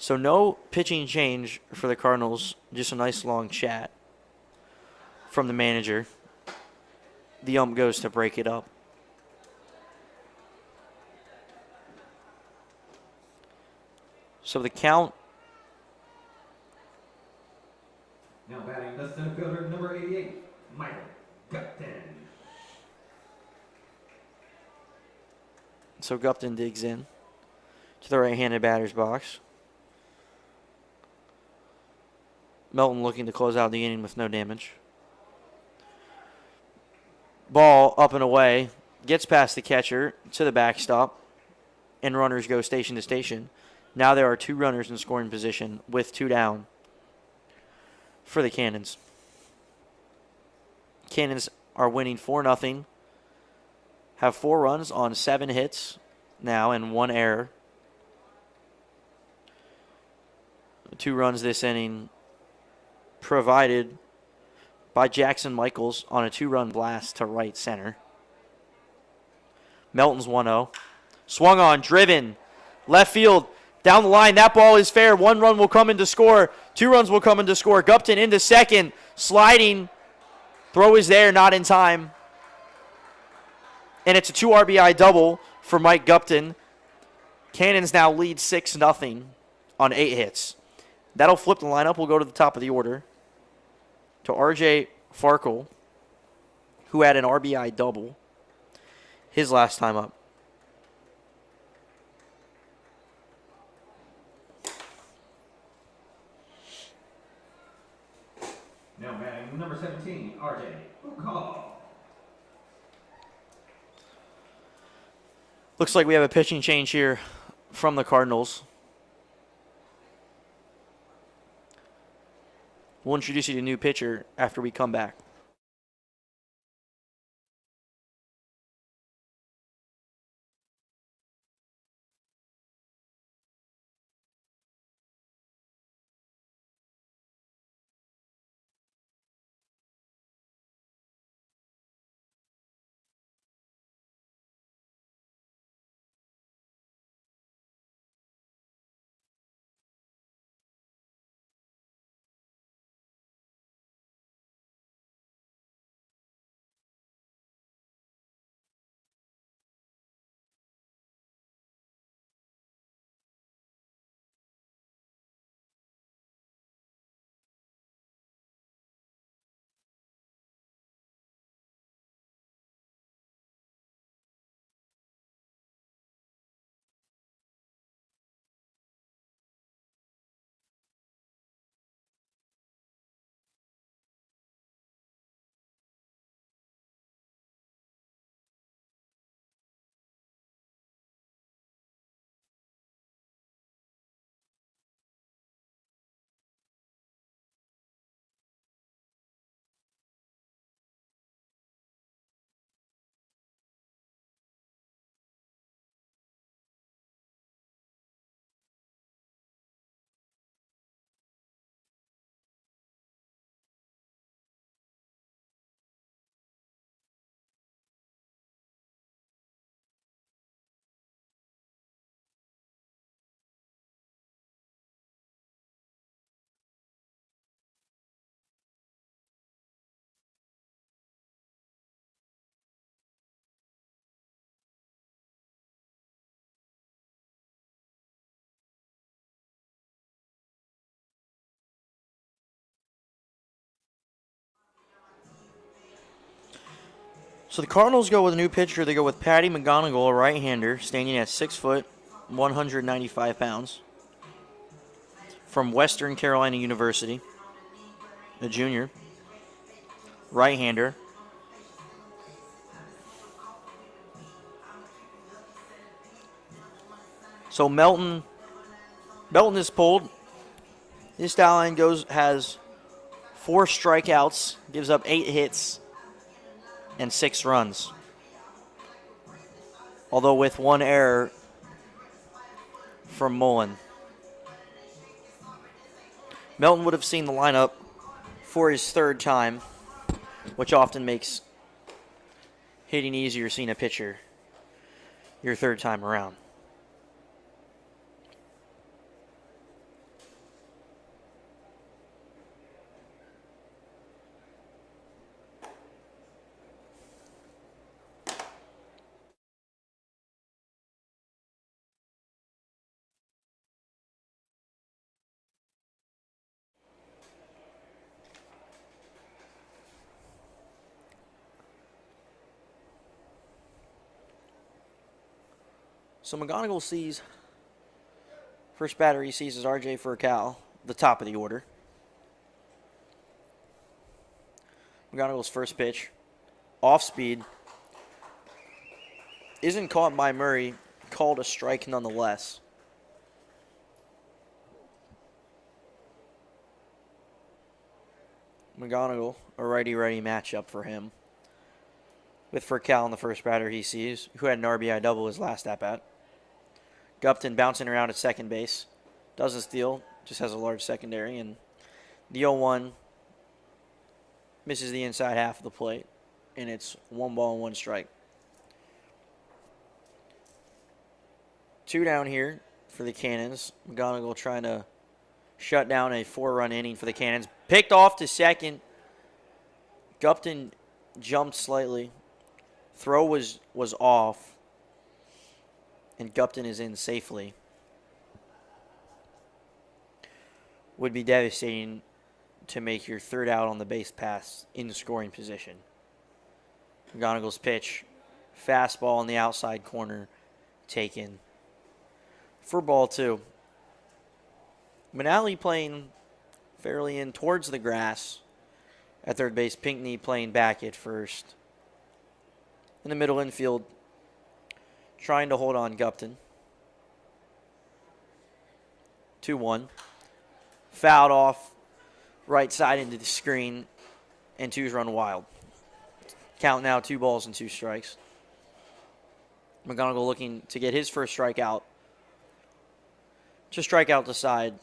So no pitching change for the Cardinals, just a nice long chat from the manager. The ump goes to break it up. So the count. Now batting the center fielder, number 88, Michael Gupton. So Gupton digs in to the right-handed batter's box. Melton looking to close out the inning with no damage. Ball up and away. Gets past the catcher to the backstop. And runners go station to station. Now there are 2 runners in scoring position with 2 down for the Cannons. Cannons are winning 4-0. Have 4 runs on 7 hits now and 1 error. 2 runs this inning provided by Jackson Michaels on a 2-run blast to right center. Melton's 1-0. Swung on, driven, left field, down the line. That ball is fair. 1 run will come in to score. 2 runs will come in to score. Gupton into second, sliding. Throw is there, not in time. And it's a 2 RBI double for Mike Gupton. Cannons now lead 6-0 on 8 hits. That'll flip the lineup. We'll go to the top of the order to R.J. Farkle, who had an RBI double his last time up. Now batting number 17, R.J. Farkle. Looks like we have a pitching change here from the Cardinals. We'll introduce you to a new pitcher after we come back. So the Cardinals go with a new pitcher. They go with Patty McGonigal, a right-hander, standing at 6 foot, 195 pounds, from Western Carolina University, a junior, right-hander. So Melton is pulled. This stallion has 4 strikeouts, gives up 8 hits, and 6 runs. Although with 1 error from Mullen. Melton would have seen the lineup for his 3rd time, which often makes hitting easier seeing a pitcher your 3rd time around. So McGonigal sees, first batter he sees is R.J. Furcal, the top of the order. McGonigal's first pitch, off speed, isn't caught by Murray, called a strike nonetheless. McGonigal, a righty-righty matchup for him. With Furcal in the first batter he sees, who had an RBI double his last at-bat. Gupton bouncing around at second base. Doesn't steal, just has a large secondary. And the 0-1 misses the inside half of the plate. And it's 1 ball and 1 strike. 2 down here for the Cannons. McGonigal trying to shut down a 4-run inning for the Cannons. Picked off to second. Gupton jumped slightly. Throw was off. And Gupton is in safely. Would be devastating to make your 3rd out on the base pass in scoring position. McGonigal's pitch, fastball in the outside corner, taken for ball 2. Manali playing fairly in towards the grass at third base. Pinckney playing back at first. In the middle infield, trying to hold on Gupton. 2-1. Fouled off right side into the screen, and 2's run wild. Count now 2 balls and 2 strikes. McGonigal looking to get his first strikeout. Just strike out the side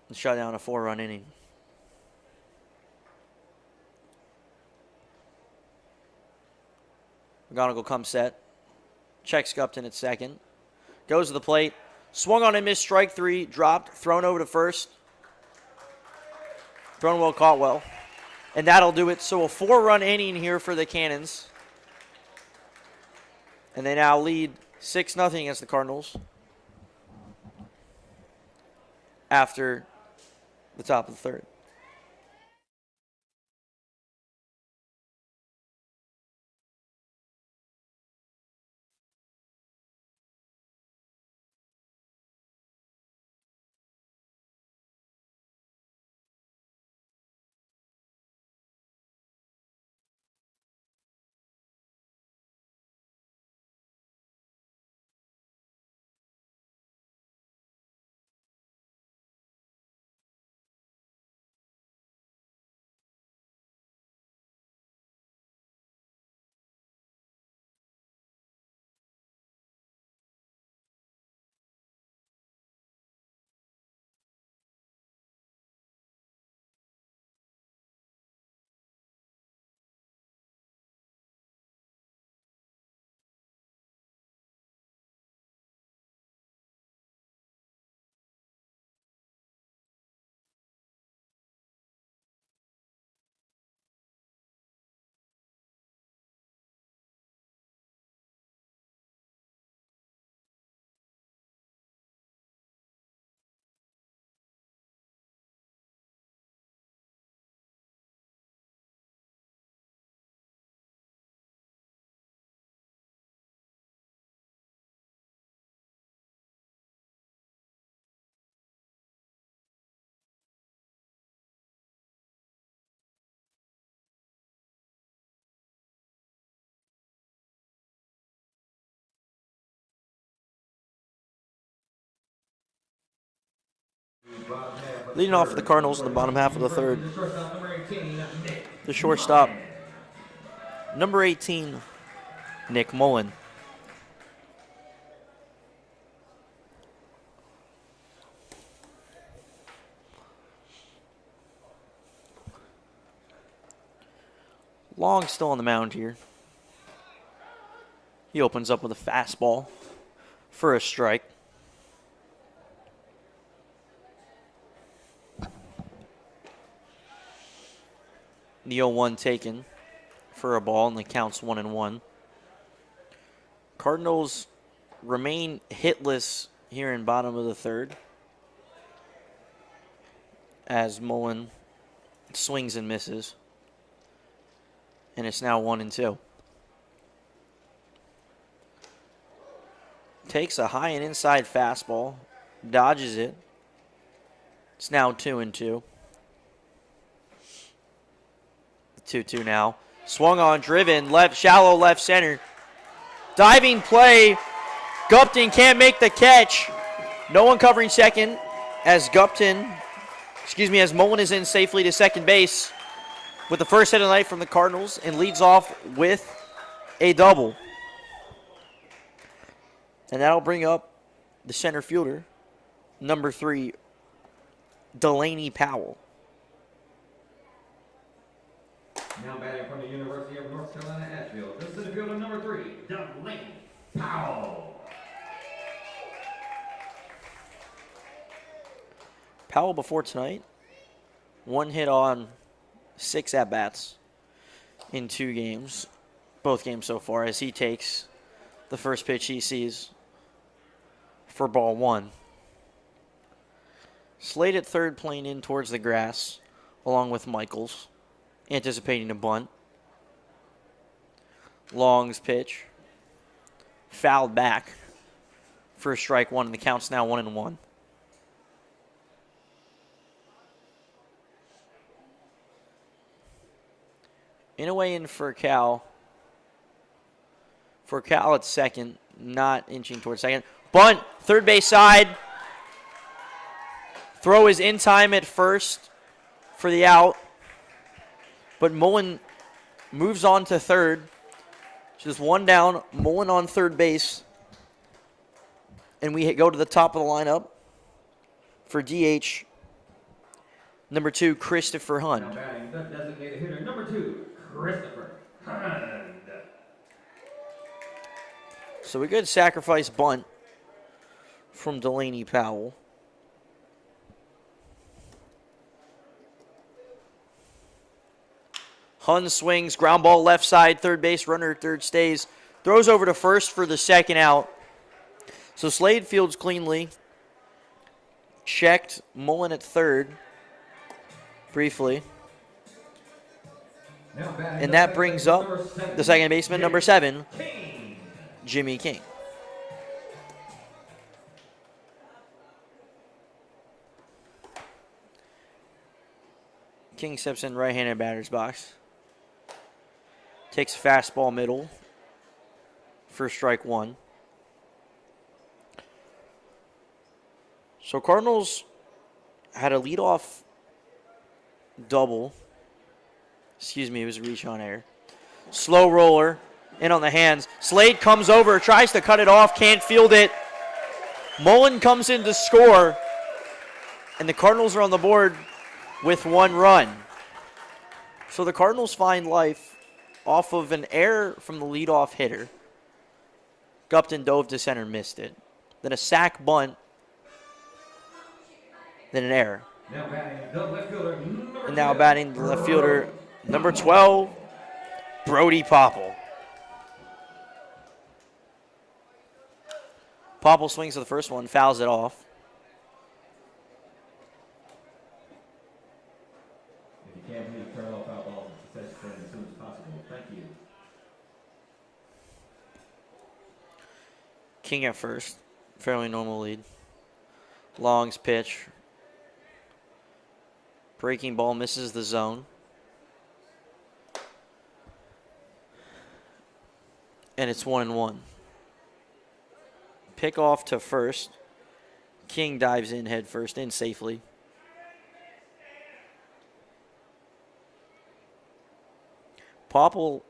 and shut down a 4-run inning. McGonigal comes set. Checks Gupton at second. Goes to the plate. Swung on and missed. Strike 3. Dropped. Thrown over to first. Thrown well, caught well. And that'll do it. So a 4-run inning here for the Cannons. And they now lead 6-0 against the Cardinals after the top of the third. Leading off for the Cardinals in the bottom half of the third. The shortstop, number 18, Nick Mullen. Long still on the mound here. He opens up with a fastball for a strike. The 0-1 taken for a ball, and the count's 1-1. Cardinals remain hitless here in bottom of the third as Mullen swings and misses. And it's now 1-2. Takes a high and inside fastball, dodges it. It's now 2-2. 2-2 now. Swung on, driven, left, shallow left center. Diving play. Gupton can't make the catch. No one covering second as as Mullen is in safely to second base with the first hit of the night from the Cardinals and leads off with a double. And that'll bring up the center fielder, number 3, Delaney Powell. Now batting from the University of North Carolina, Asheville, the center fielder number 3, Delaney Powell. Powell before tonight, 1 hit on 6 at-bats in 2 games, both games so far, as he takes the first pitch he sees for ball 1. Slade at third, playing in towards the grass, along with Michaels, anticipating a bunt. Long's pitch, fouled back for strike 1, and the count's now 1-1. In a way in for Cal. For Cal at second, not inching towards second. Bunt, third base side. Throw is in time at first for the out. But Mullen moves on to third. Just one down. Mullen on third base. And we go to the top of the lineup for DH. Number 2, Christopher Hund. Now batting the designated hitter, number 2, Christopher Hund. So a good sacrifice bunt from Delaney Powell. Hund swings, ground ball left side, third base, runner at third stays. Throws over to first for the second out. So Slade fields cleanly. Checked Mullen at third briefly. And that brings up the second baseman, number 7, Jimmy King. King steps in right-handed batter's box. Takes a fastball middle for strike 1. So Cardinals had a leadoff double. Excuse me, it was a reach on air. Slow roller in on the hands. Slade comes over, tries to cut it off, can't field it. Mullen comes in to score, and the Cardinals are on the board with 1 run. So the Cardinals find life off of an error from the leadoff hitter. Gupton dove to center, missed it. Then a sac bunt. Then an error. Now batting the left fielder, And now batting the left fielder, number 12, Brody Popple. Popple swings to the first one, fouls it off. If you can't please turn off foul balls, success as soon as possible. Thank you. King at first, fairly normal lead. Long's pitch. Breaking ball misses the zone. And it's 1-1. Pick off to first. King dives in head first, in safely. Popple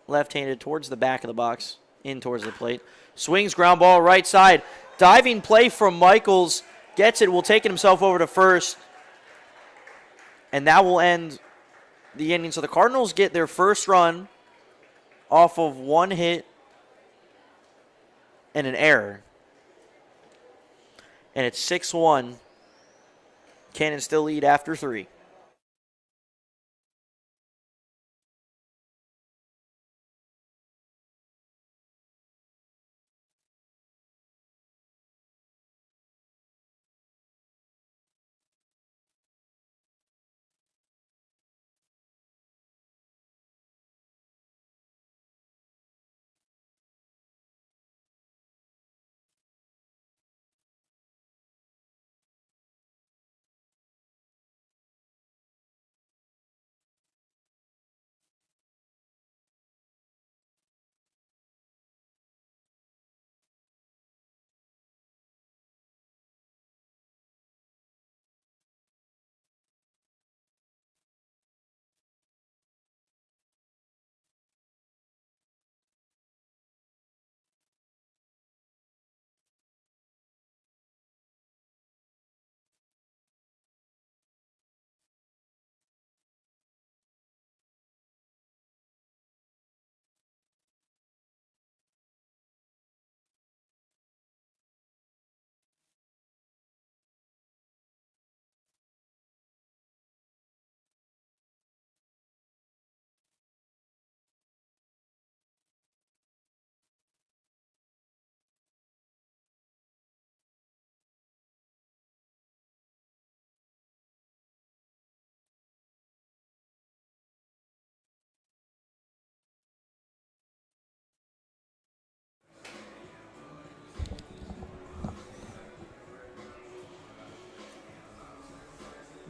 left-handed towards the back of the box, in towards the plate. Swings, ground ball, right side. Diving play from Michaels. Gets it, will take it himself over to first. And that will end the inning. So the Cardinals get their first run off of 1 hit and an error. And it's 6-1. Cannons still lead after 3.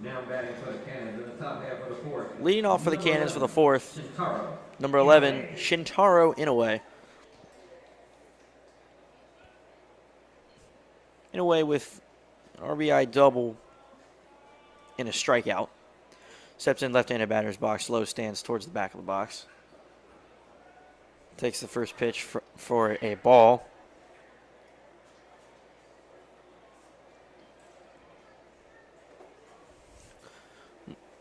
Now batting for the Cannons in the top half of the 4th. Leading off for the Cannons for the 4th, Shintaro number 11, Shintaro Inoue. in a way with an RBI double and a strikeout. Steps in left-handed batter's box, low stance towards the back of the box. Takes the first pitch for a ball.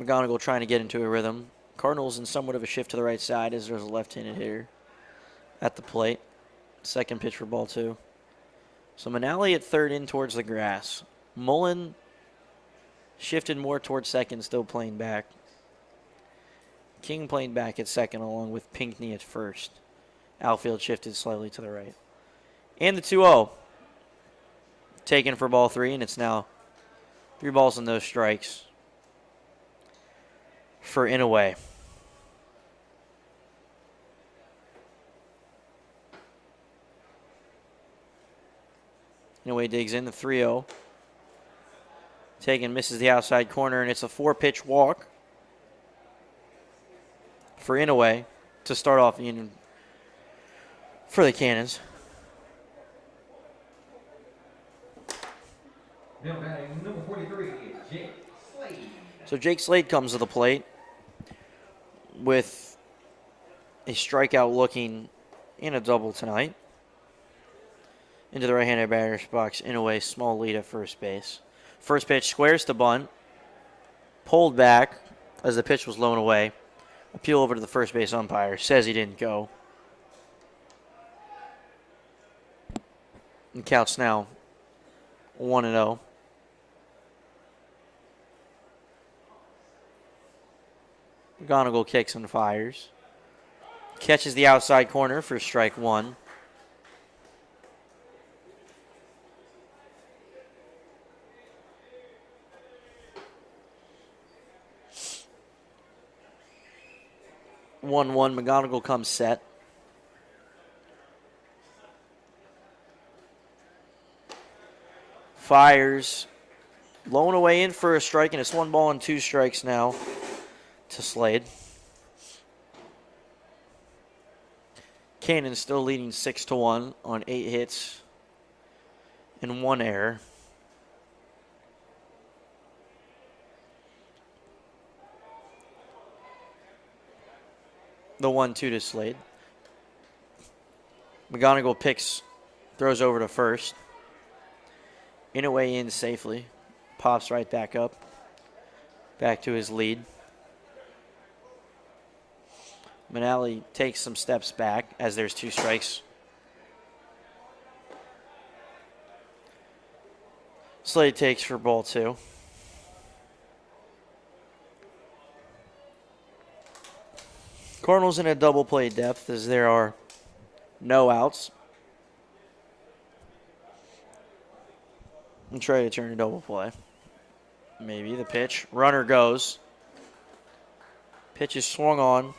McGonigal trying to get into a rhythm. Cardinals in somewhat of a shift to the right side as there's a left-handed hitter at the plate. Second pitch for ball 2. So Manali at third in towards the grass. Mullen shifted more towards second, still playing back. King playing back at second along with Pinckney at first. Outfield shifted slightly to the right. And the 2-0. Taken for ball 3, and it's now 3 balls and no strikes for Inouye. Inouye digs in the 3-0. Taken, misses the outside corner, and it's a 4-pitch walk for Inouye to start off the inning for the Cannons. Now batting number 43 is Jake Slade. So Jake Slade comes to the plate with a strikeout looking in a double tonight. Into the right-handed batter's box, Inouye, small lead at first base. First pitch squares to bunt. Pulled back as the pitch was low and away. Appeal over to the first base umpire. Says he didn't go. And counts now 1-0. McGonigal kicks and fires. Catches the outside corner for strike 1. McGonigal comes set. Fires. Low and away in for a strike, and it's 1 ball and 2 strikes now to Slade. Cannon still leading 6-1 on 8 hits and 1 error. The 1-2 to Slade. McGonigal picks, throws over to first. Inouye in safely. Pops right back up. Back to his lead. Manali takes some steps back as there's 2 strikes. Slade takes for ball 2. Cardinals in a double play depth as there are no outs. And try to turn a double play. Maybe the pitch. Runner goes. Pitch is swung on.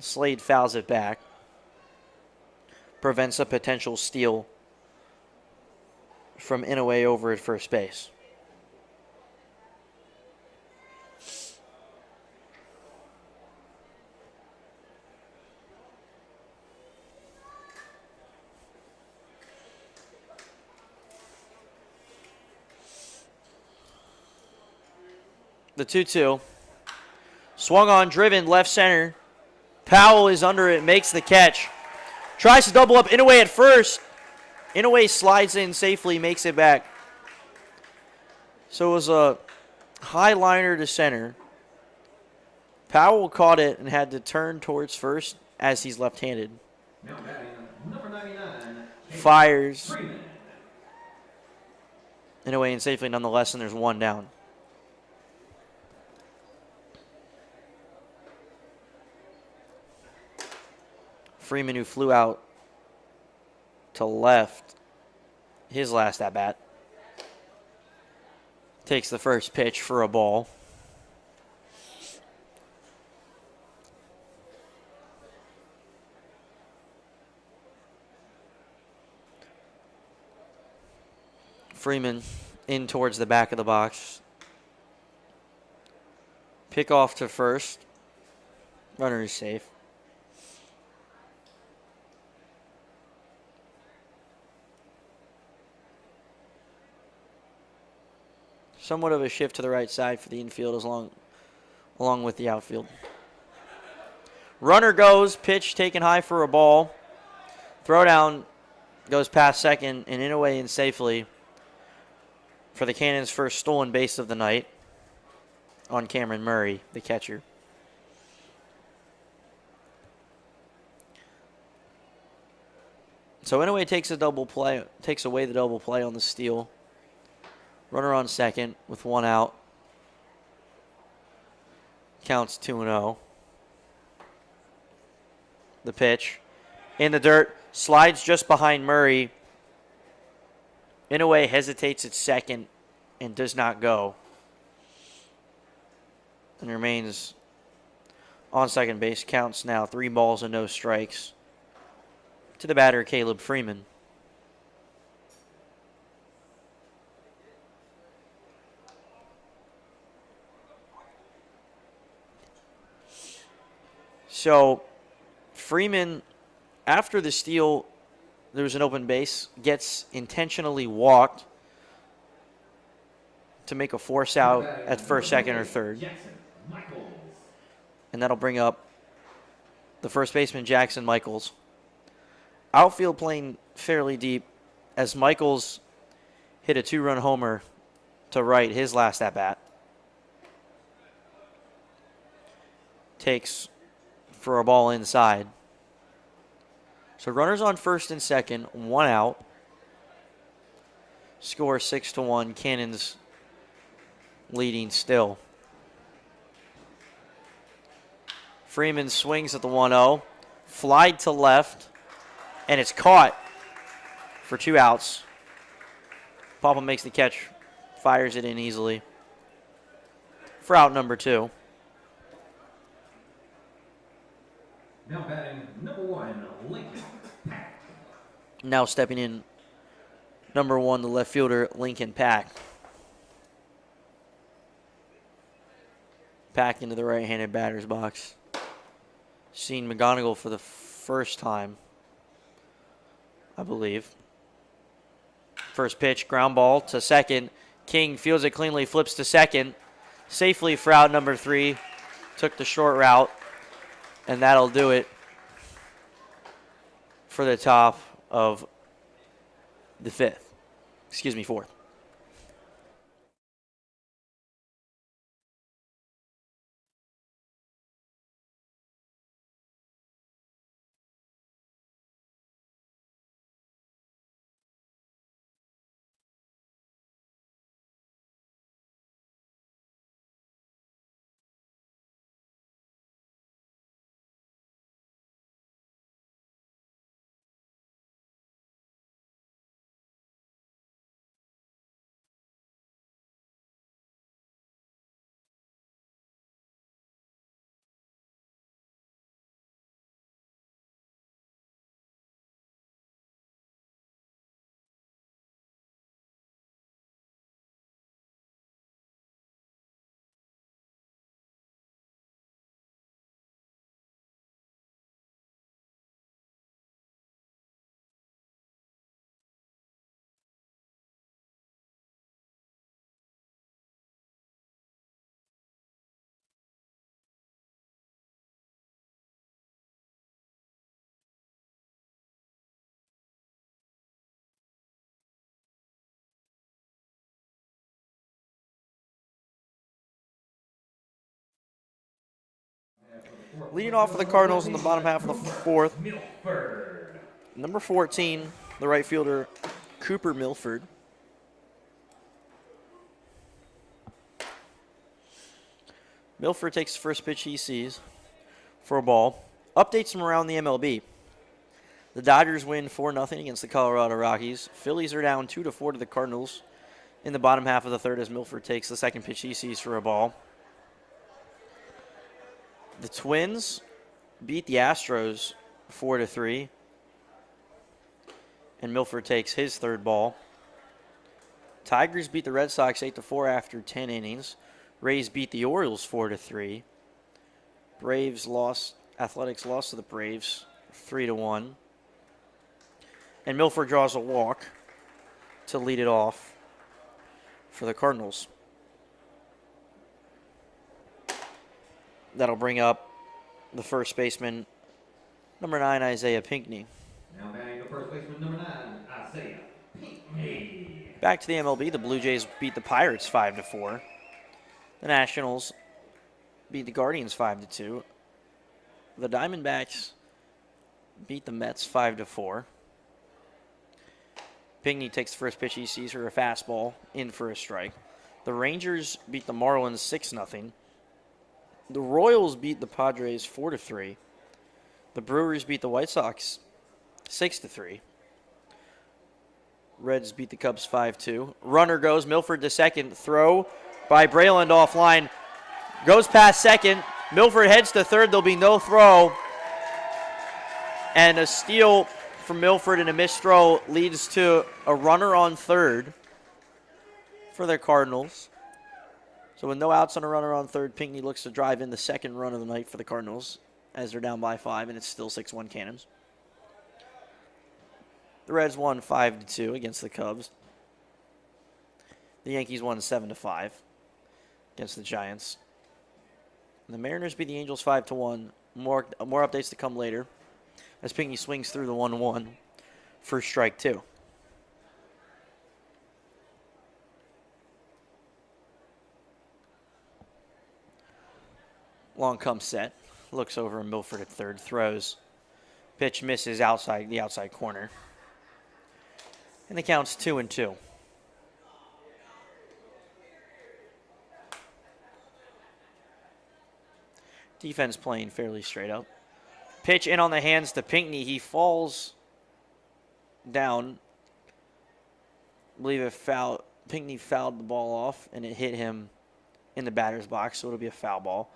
Slade fouls it back. Prevents a potential steal from Inouye over at first base. The 2-2. Swung on, driven, left center. Powell is under it, makes the catch. Tries to double up Inouye at first. Inouye slides in safely, makes it back. So it was a high liner to center. Powell caught it and had to turn towards first as he's left-handed. Now batting number 99. Fires. Freeman. Inouye in safely nonetheless, and there's 1 down. Freeman, who flew out to left his last at-bat, takes the first pitch for a ball. Freeman in towards the back of the box. Pick off to first. Runner is safe. somewhat of a shift to the right side for the infield along with the outfield. Runner goes, pitch taken high for a ball. Throw down goes past second and in away and safely for the Cannons' first stolen base of the night on Cameron Murray, the catcher. So Inouye takes away the double play on the steal. Runner on second with one out. Counts 2-0. The pitch. In the dirt. Slides just behind Murray. Inouye hesitates at second and does not go. And remains on second base. Counts now 3 balls and no strikes to the batter, Caleb Freeman. So Freeman, after the steal, there was an open base, gets intentionally walked to make a force out at first, second, or third. And that'll bring up the first baseman, Jackson Michaels. Outfield playing fairly deep as Michaels hit a 2-run homer to right his last at-bat. Takes for a ball inside. So runners on first and second, 1 out. Score 6-1. Cannons leading still. Freeman swings at the 1-0. Flied to left. And it's caught for 2 outs. Papa makes the catch. Fires it in easily. For out number 2. Now batting number 1, Lincoln Pack. Now stepping in number 1, the left fielder, Lincoln Pack. Pack into the right-handed batter's box. Seen McGonigal for the first time, I believe. First pitch, ground ball to second. King fields it cleanly, flips to second. Safely for out number 3. Took the short route. And that'll do it for the top of the 4th. Leading off for the Cardinals in the bottom half of the 4th. Number 14, the right fielder, Cooper Milford. Milford takes the first pitch he sees for a ball. Updates from around the MLB. The Dodgers win 4-0 against the Colorado Rockies. Phillies are down 2-4 to the Cardinals in the bottom half of the 3rd as Milford takes the second pitch he sees for a ball. The Twins beat the Astros 4-3. And Milford takes his 3rd ball. Tigers beat the Red Sox 8-4 after 10 innings. Rays beat the Orioles 4-3. Athletics lost to the Braves 3-1. And Milford draws a walk to lead it off for the Cardinals. That'll bring up the first baseman, number 9, Isaiah Pinckney. Now batting the first baseman, number 9, Isaiah Pinckney. Back to the MLB, the Blue Jays beat the Pirates 5-4. The Nationals beat the Guardians 5-2. The Diamondbacks beat the Mets 5-4. Pinckney takes the first pitch. He sees her a fastball in for a strike. The Rangers beat the Marlins 6-0. The Royals beat the Padres 4-3. The Brewers beat the White Sox 6-3. Reds beat the Cubs 5-2. Runner goes, Milford to second. Throw by Brayland offline. Goes past second. Milford heads to third. There'll be no throw. And a steal from Milford and a missed throw leads to a runner on third for the Cardinals. So with no outs on a runner on third, Pinckney looks to drive in the second run of the night for the Cardinals as they're down by 5, and it's still 6-1 Cannons. The Reds won 5-2 against the Cubs. The Yankees won 7-5 against the Giants. And the Mariners beat the Angels 5-1. More updates to come later as Pinckney swings through the 1-1 for strike 2. Long comes set. Looks over at Milford at third. Throws. Pitch misses the outside corner. And the count's 2-2. Defense playing fairly straight up. Pitch in on the hands to Pinckney. He falls down. I believe Pinckney fouled the ball off, and it hit him in the batter's box, so it'll be a foul ball.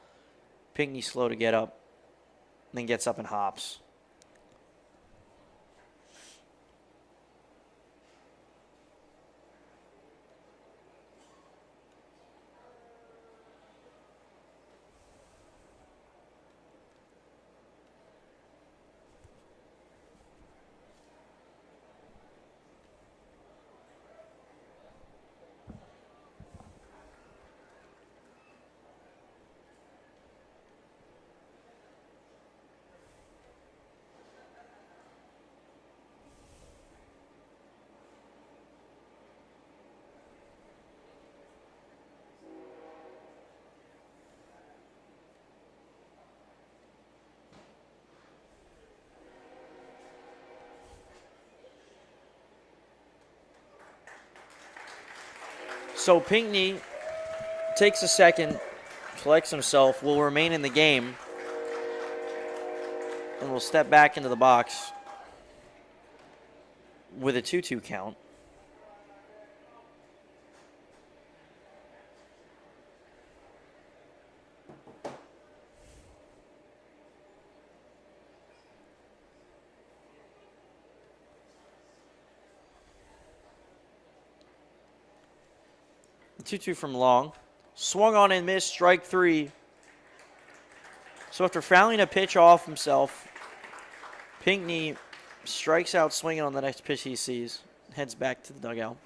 Pinckney slow to get up, then gets up and hops. So Pinckney takes a second, collects himself, will remain in the game, and will step back into the box with a 2-2 count. The 2-2 from Long. Swung on and missed, strike 3. So after fouling a pitch off himself, Pinckney strikes out swinging on the next pitch he sees. Heads back to the dugout,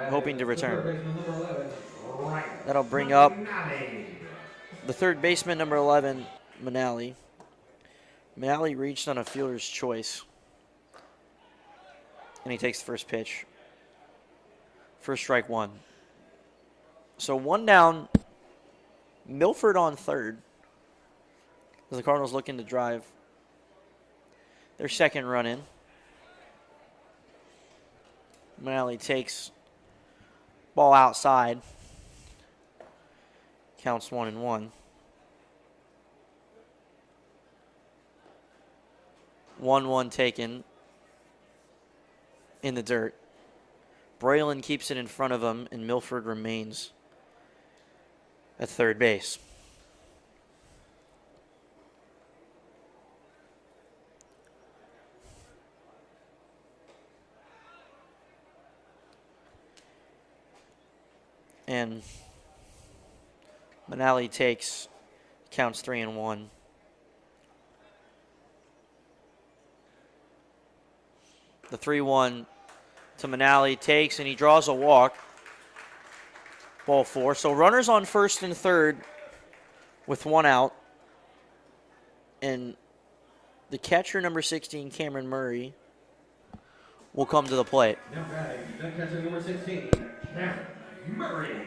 hoping to return. That'll bring up the third baseman, number 11, Manali. Manali reached on a fielder's choice, and he takes the first pitch. First strike 1. So 1 down, Milford on third, as the Cardinals looking to drive their second run in. Manali takes ball outside. Counts 1-1. 1-1 taken in the dirt. Brayland keeps it in front of him, and Milford remains at third base. And Manali counts 3-1. The 3-1 to Manali takes, and he draws a walk. Ball 4. So runners on first and third with 1 out. And the catcher, number 16, Cameron Murray, will come to the plate. Now batting, the catcher number 16, Cameron Murray.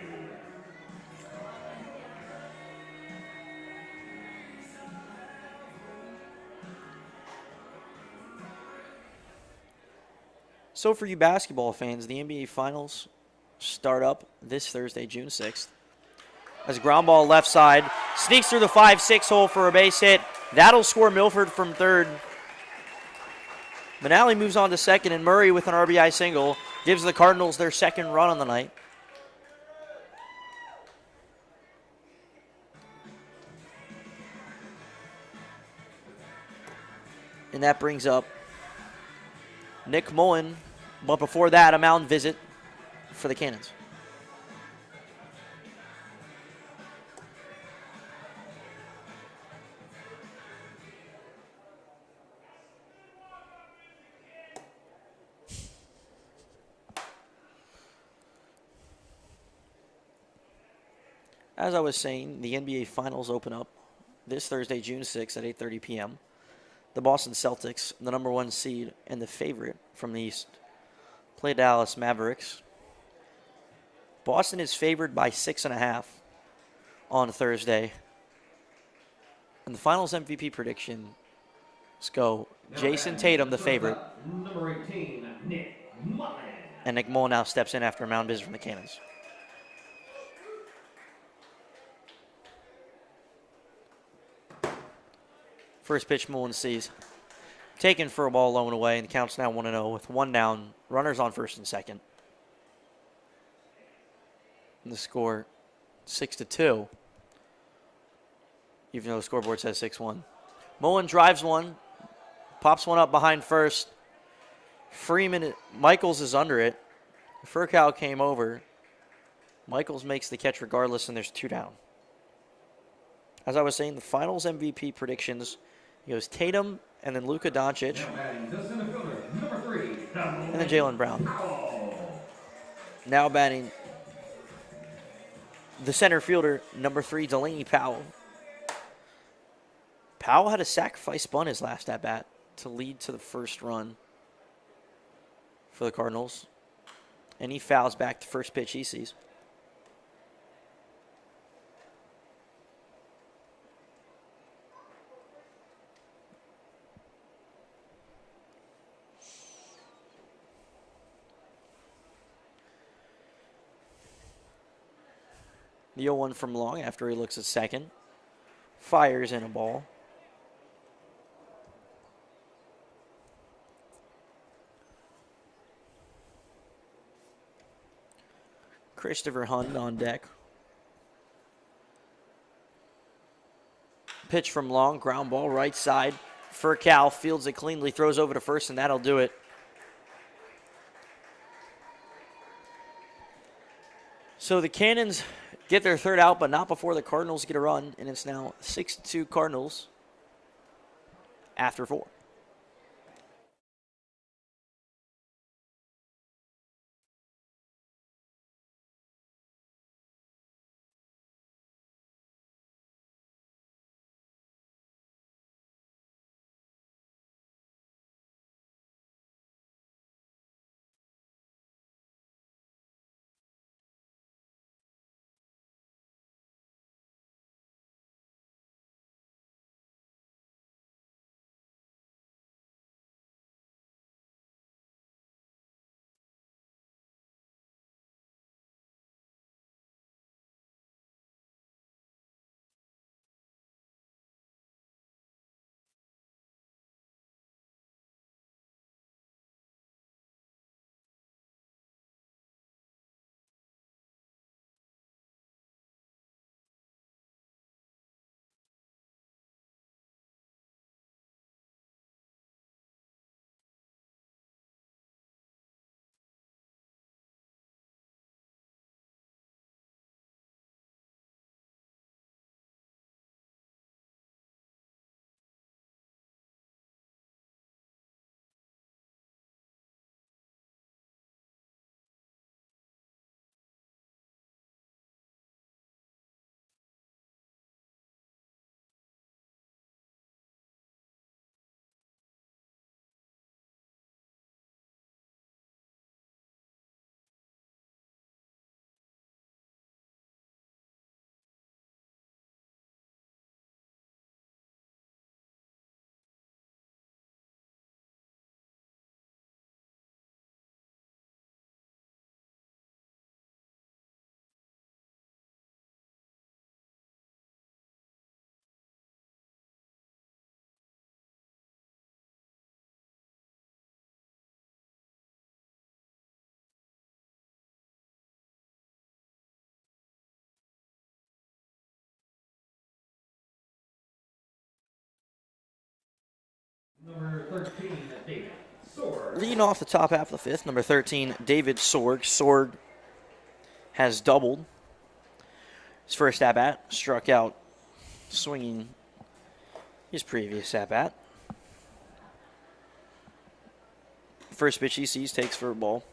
So for you basketball fans, the NBA Finals start up this Thursday, June 6th. As ground ball left side, sneaks through the 5-6 hole for a base hit. That'll score Milford from third. Manali moves on to second, and Murray with an RBI single gives the Cardinals their second run on the night. And that brings up Nick Mullen. But before that, a mound visit for the Cannons. As I was saying, the NBA Finals open up this Thursday, June 6th at 8:30 p.m. The Boston Celtics, the number 1 seed and the favorite from the East, play Dallas Mavericks. Boston is favored by 6.5 on Thursday. And the Finals MVP predictions go Jason Tatum, the favorite. Number 18, Nick Mullen. And Nick Mullen now steps in after a mound visit from the Cannons. First pitch, Mullen sees. Taken for a ball low and away, and the count's now 1-0 with 1 down. Runners on first and second. And the score, 6-2. Even though the scoreboard says 6-1. Mullen drives one, pops one up behind first. Michaels is under it. Furcal came over. Michaels makes the catch regardless, and there's 2 down. As I was saying, the Finals MVP predictions, it goes Tatum, and then Luka Doncic, and then Jaylen Brown. Now batting the center fielder, number 3, Delaney Powell. Powell had a sacrifice bunt his last at-bat to lead to the first run for the Cardinals. And he fouls back the first pitch he sees. The 0-1 from Long after he looks at second. Fires in a ball. Christopher Hunt on deck. Pitch from Long, ground ball right side. Furcal fields it cleanly, throws over to first, and that'll do it. So the Cannons get their third out, but not before the Cardinals get a run, and it's now 6-2 Cardinals after 4. 13, David Sorg. Leading off the top half of the fifth, number 13, David Sorg. Sorg has doubled his first at-bat, struck out swinging his previous at-bat. First pitch he sees, takes for a ball.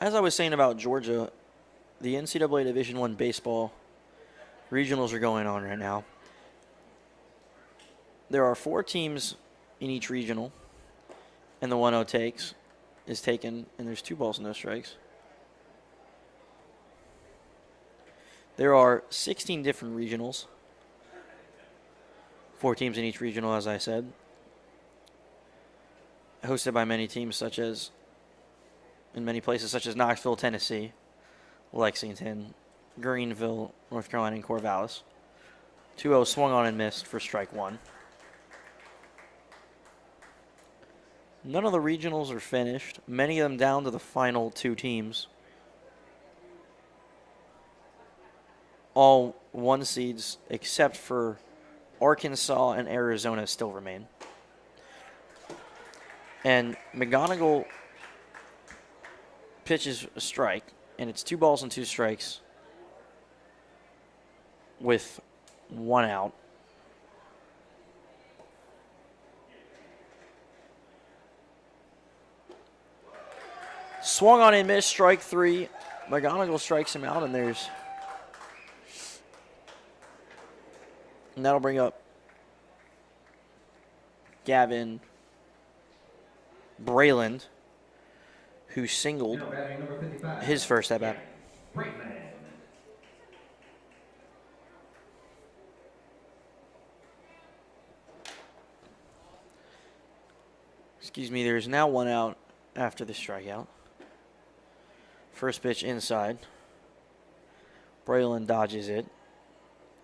As I was saying about Georgia, the NCAA Division I baseball regionals are going on right now. There are 4 teams in each regional, and the 1-0 is taken, and there's 2 balls and no strikes. There are 16 different regionals, 4 teams in each regional, as I said, hosted by many teams in many places such as Knoxville, Tennessee, Lexington, Greenville, North Carolina, and Corvallis. 2-0 swung on and missed for strike 1. None of the regionals are finished, many of them down to the final 2 teams. All 1 seeds except for Arkansas and Arizona still remain. And McGonigal pitches a strike, and it's 2 balls and 2 strikes with 1 out. Swung on and missed, strike 3. McGonigal strikes him out, and that'll bring up Gavin Brayland, who singled his first at-bat. Excuse me, there's now 1 out after the strikeout. First pitch inside. Brayland dodges it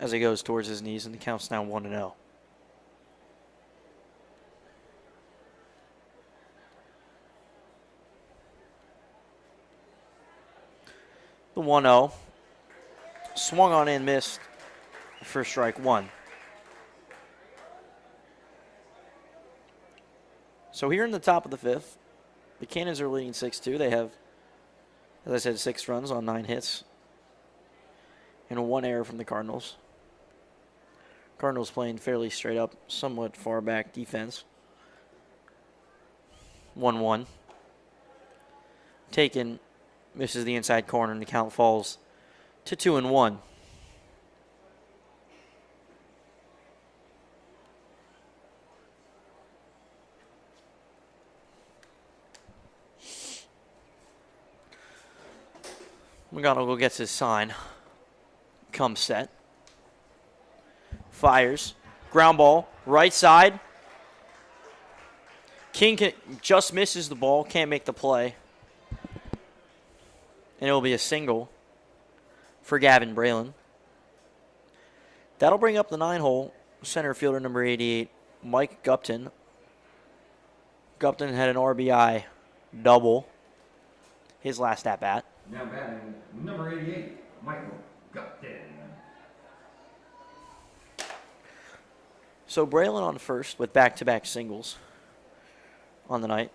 as he goes towards his knees, and the count's now 1-0. The 1-0. Swung on and missed for strike 1. So here in the top of the fifth, the Cannons are leading 6-2. They have, as I said, 6 runs on 9 hits and 1 error from the Cardinals. Cardinals playing fairly straight up, somewhat far back defense. 1-1. Taken, misses the inside corner, and the count falls to 2-1. McGonigal gets his sign. Comes set. Fires. Ground ball. Right side. King just misses the ball. Can't make the play. And it will be a single for Gavin Brayland. That'll bring up the 9-hole. Center fielder number 88, Mike Gupton. Gupton had an RBI double his last at-bat. Now batting number 88, Michael Gupton. So Brayland on first with back-to-back singles on the night.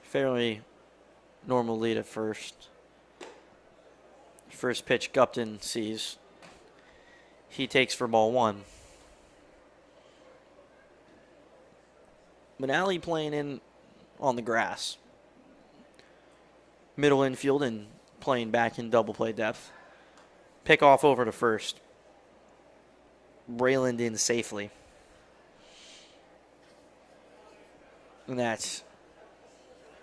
Fairly normal lead at first. First pitch Gupton sees. He takes for ball 1. Manali playing in on the grass. Middle infield and playing back in double play depth. Pick off over to first. Brayland in safely. And that's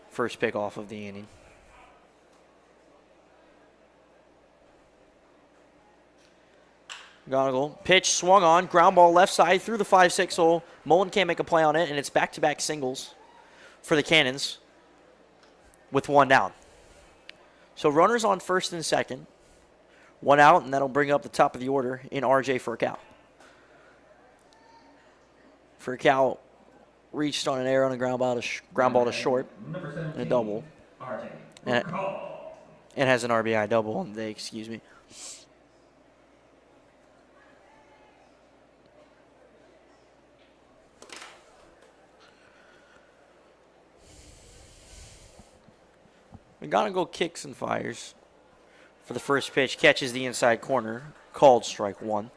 first pick off of the inning. McGonigal, pitch swung on, ground ball left side through the 5-6 hole. Mullen can't make a play on it, and it's back-to-back singles for the Cannons with 1 down. So runners on first and second, 1 out, and that'll bring up the top of the order in R.J. Furcal. Furcal reached on an error on a ground ball to short and a double. And it has an RBI double on the day, excuse me. McGonigal kicks and fires for the first pitch. Catches the inside corner. Called strike one.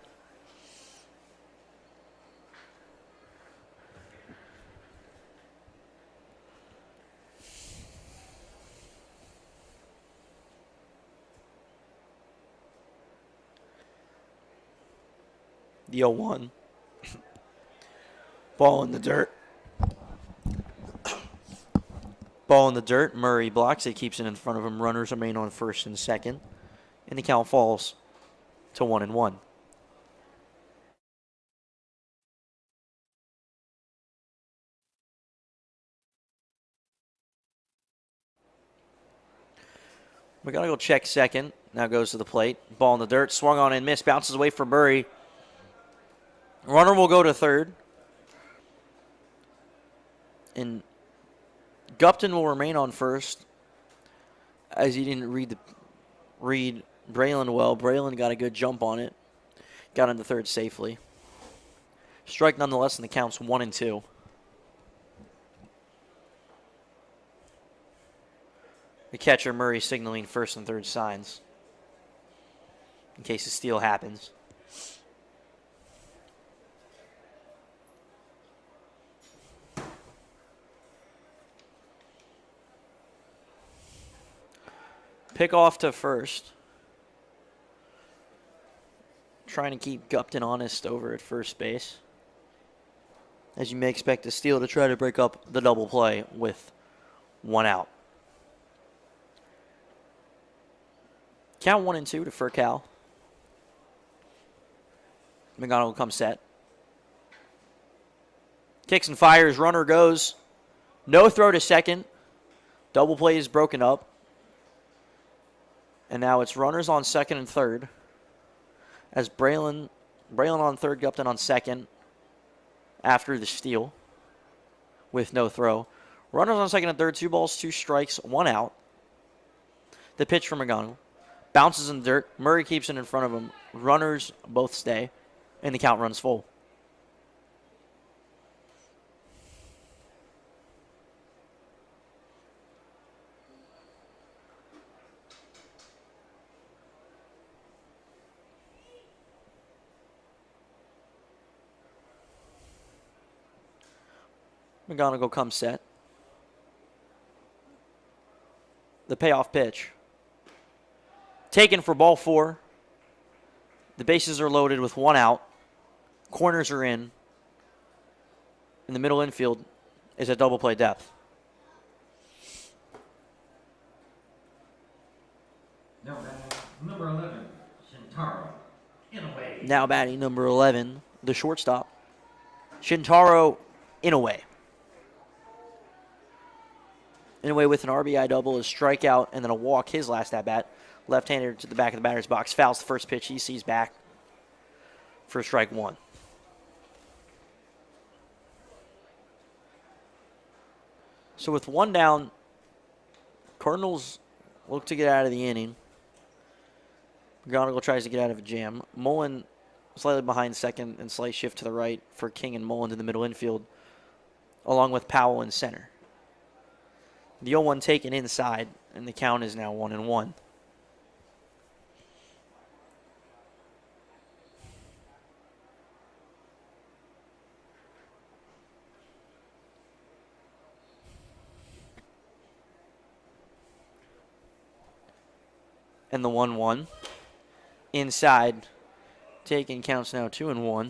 The 0-1. Ball in the dirt. Ball in the dirt. Murray blocks it, keeps it in front of him. Runners remain on first and second. And the count falls to 1-1. We got to go check second. Now goes to the plate. Ball in the dirt. Swung on and missed. Bounces away for Murray. Runner will go to third. And Gupton will remain on first, as he didn't read Braylon well. Braylon got a good jump on it. Got into third safely. Strike nonetheless, and the count's 1-2. The catcher, Murray, signaling first and third signs in case a steal happens. Pick off to first. Trying to keep Gupton honest over at first base, as you may expect a steal to try to break up the double play with one out. Count 1-2 to Furcal. McGonigal comes set. Kicks and fires. Runner goes. No throw to second. Double play is broken up. And now it's runners on second and third. As Braylon on third, Gupton on second after the steal with no throw. Runners on second and third, 2 balls, 2 strikes, 1 out. The pitch from McGonigal. Bounces in the dirt. Murray keeps it in front of him. Runners both stay. And the count runs full. McGonigal comes set. The payoff pitch. Taken for ball 4. The bases are loaded with 1 out. Corners are in. In the middle infield is a double play depth. Number 11, Shintaro Inouye. Now batting number 11, the shortstop, Shintaro Inouye. Inouye with an RBI double, a strikeout, and then a walk his last at-bat. Left-hander to the back of the batter's box. Fouls the first pitch. He sees back for strike 1. So with 1 down, Cardinals look to get out of the inning. McGonigal tries to get out of a jam. Mullen slightly behind second and slight shift to the right for King and Mullen in the middle infield, along with Powell in center. The 0-1 taken inside, and the count is now 1-1. And the 1-1 inside, taken, counts now 2-1.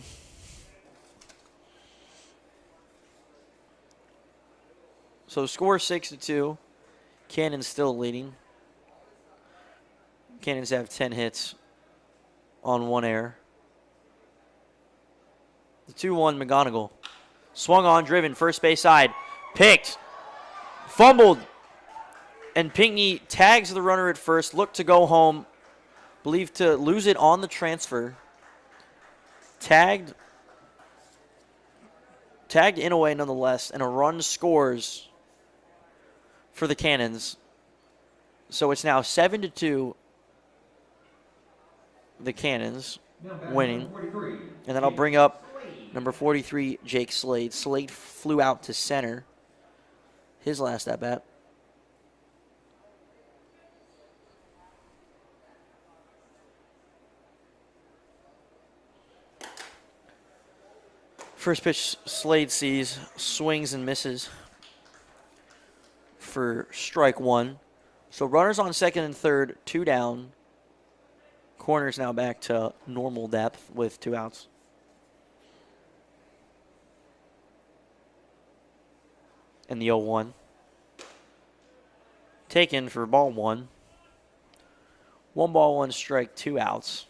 So score 6-2. Cannon's still leading. Cannons have 10 hits on 1 error. The 2-1 McGonigal. Swung on, driven, first base side. Picked. Fumbled. And Pinckney tags the runner at first. Looked to go home. Believed to lose it on the transfer. Tagged Inouye nonetheless. And a run scores for the Cannons. So it's now 7-2. The Cannons winning. And then I'll bring up number 43, Jake Slade. Slade flew out to center his last at-bat. First pitch, Slade sees, swings and misses for strike one. So runners on second and third, 2 down. Corners now back to normal depth with 2 outs. And the 0-1. Taken for ball 1. 1 ball, 1 strike, 2 outs.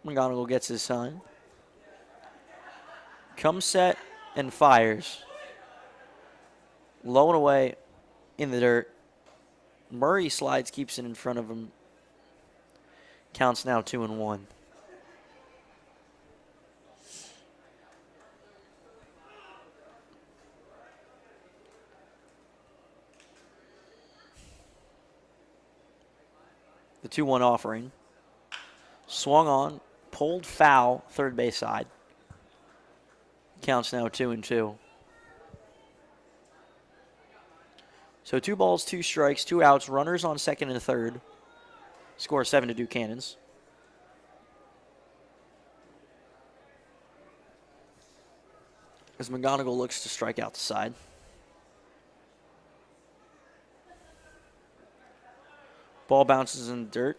McGonigal gets his sign. Comes set and fires. Low and away in the dirt. Murray slides, keeps it in front of him. Counts now 2-1. The 2-1 offering. Swung on, pulled foul, third base side. Counts now 2-2. So 2 balls, 2 strikes, 2 outs, runners on second and third. Score 7-2 Cannons. As McGonigal looks to strike out the side. Ball bounces in the dirt.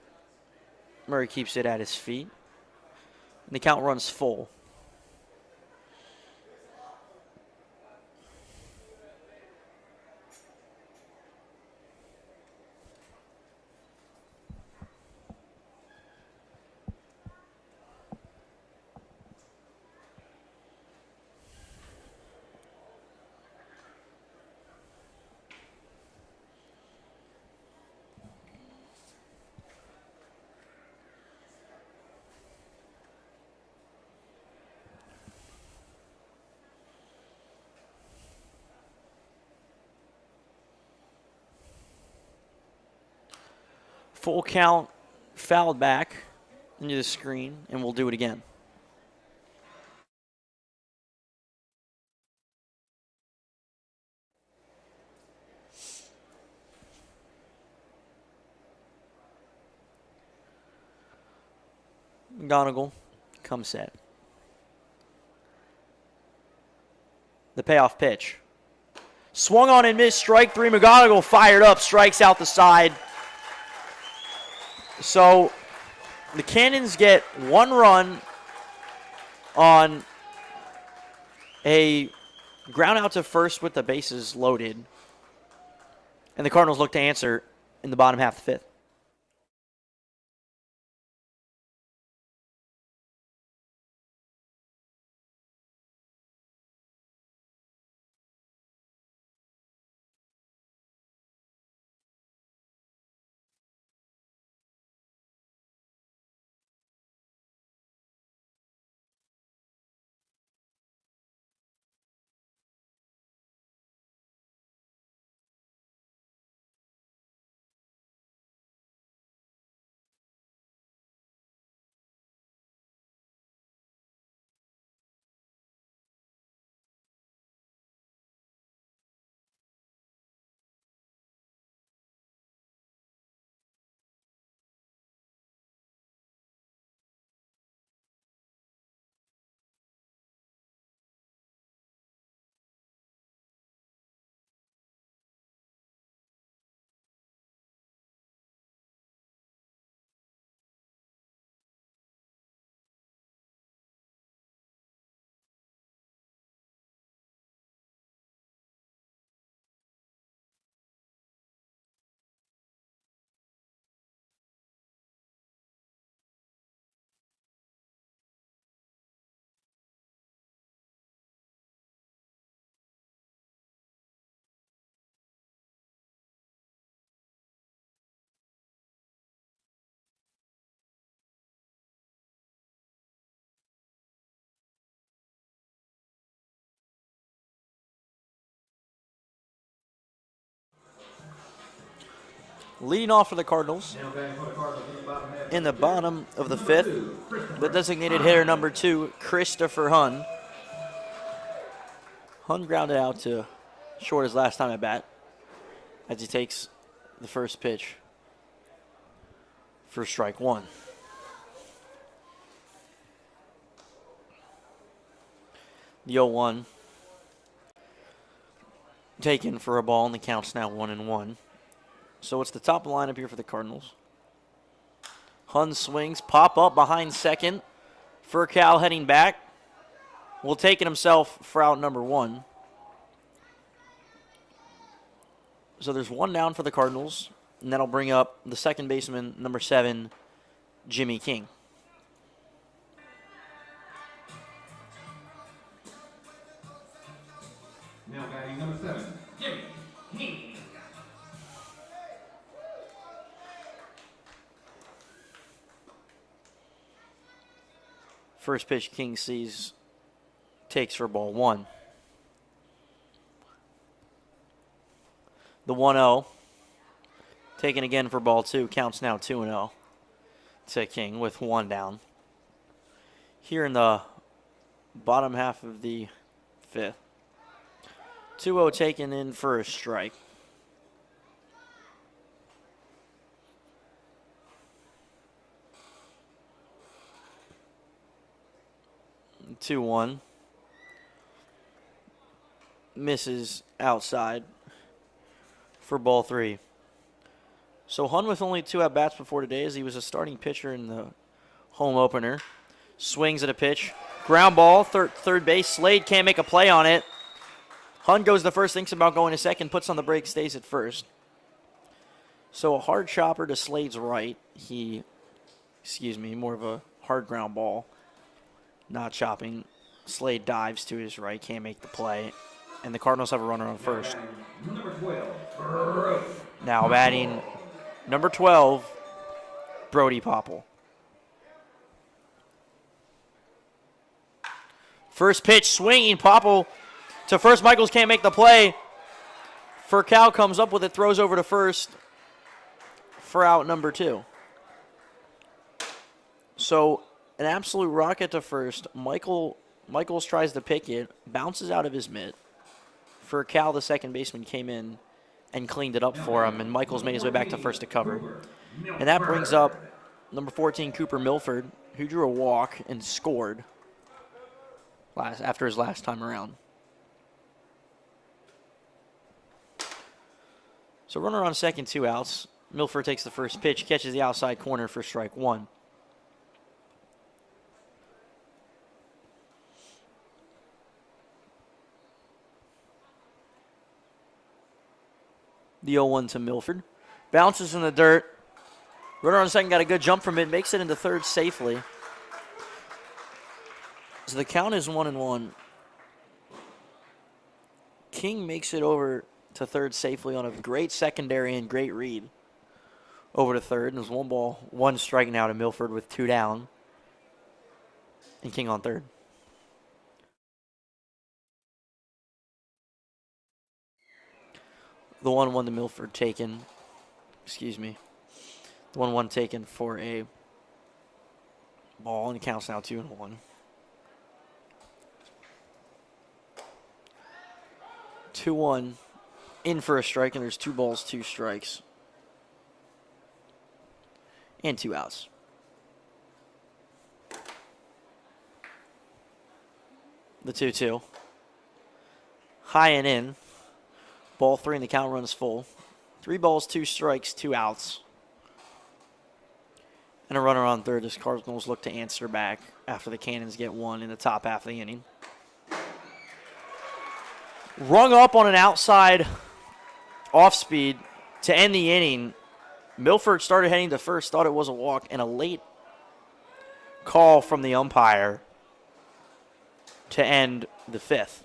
Murray keeps it at his feet. And the count runs full. Full count, fouled back into the screen, and we'll do it again. McGonigal comes set. The payoff pitch. Swung on and missed, strike 3. McGonigal fired up, strikes out the side. So the Cannons get 1 run on a ground out to first with the bases loaded. And the Cardinals look to answer in the bottom half of the 5th. Leading off for the Cardinals in the bottom of the 5th, the designated hitter number 2, Christopher Hunn. Hunn grounded out to short his last time at bat as he takes the first pitch. for strike one. The 0-1 taken for a ball, and the count's now 1-1. So it's the top of the lineup here for the Cardinals. Hun swings, pop up behind second. Furcal heading back. Will take it himself for out number one. So there's one down for the Cardinals, and that'll bring up the second baseman, number 7, Jimmy King. Now batting number 7, Jimmy King. First pitch King sees, takes for ball 1. The 1-0, taken again for ball 2, counts now 2-0 to King with 1 down. Here in the bottom half of the 5th. 2-0 taken in for a strike. Two one. Misses outside for ball 3. So Hun with only 2 at-bats before today, as he was a starting pitcher in the home opener. Swings at a pitch. Ground ball, third base. Slade can't make a play on it. Hun goes to first, thinks about going to second, puts on the brake, stays at first. So a hard chopper to Slade's right. More of a hard ground ball. Not chopping. Slade dives to his right, can't make the play. And the Cardinals have a runner on first. Number 12, Now batting number 12, Brody Popple. First pitch swinging, Popple to first. Michaels can't make the play. Furcal comes up with it, throws over to first for out number 2. So an absolute rocket to first. Michaels tries to pick it, bounces out of his mitt. Furcal, the second baseman, came in and cleaned it up for him, and Michaels made his way back to first to cover. And that brings up number 14, Cooper Milford, who drew a walk and scored after his last time around. So runner on second, 2 outs. Milford takes the first pitch, catches the outside corner for strike 1. The 0-1 to Milford. Bounces in the dirt. Runner on second got a good jump from it. Makes it into third safely. So the count is 1-1. King makes it over to third safely on a great secondary and great read. Over to third. And there's 1 ball, 1 strike now to Milford with 2 down. And King on third. The 1-1 to Milford taken. The 1-1 taken for a ball, and it counts now 2-1. 2-1 in for a strike, and there's 2 balls, 2 strikes. And 2 outs. The 2-2. High and in. Ball 3 and the count runs full. 3 balls, 2 strikes, 2 outs. And a runner on third as Cardinals look to answer back after the Cannons get 1 in the top half of the inning. Rung up on an outside off speed to end the inning. Milford started heading to first, thought it was a walk, and a late call from the umpire to end the 5th.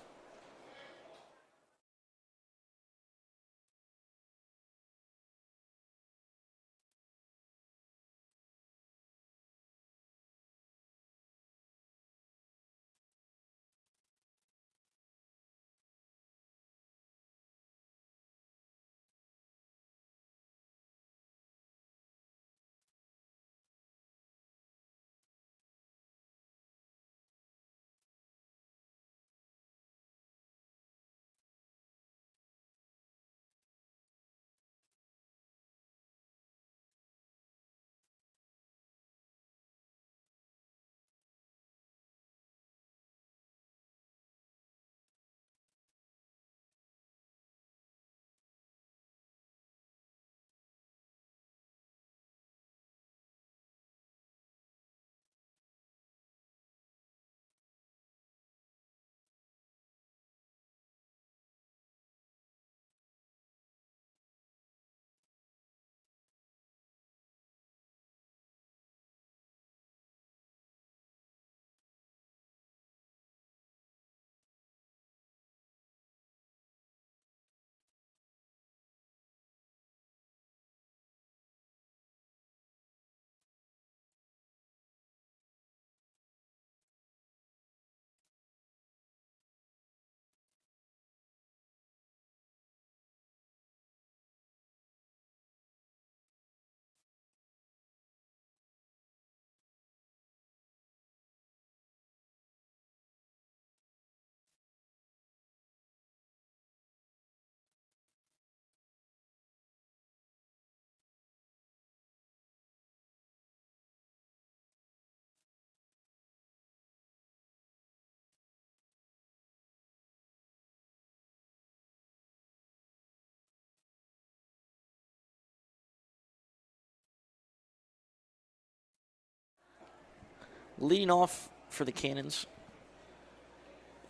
Leading off for the Cannons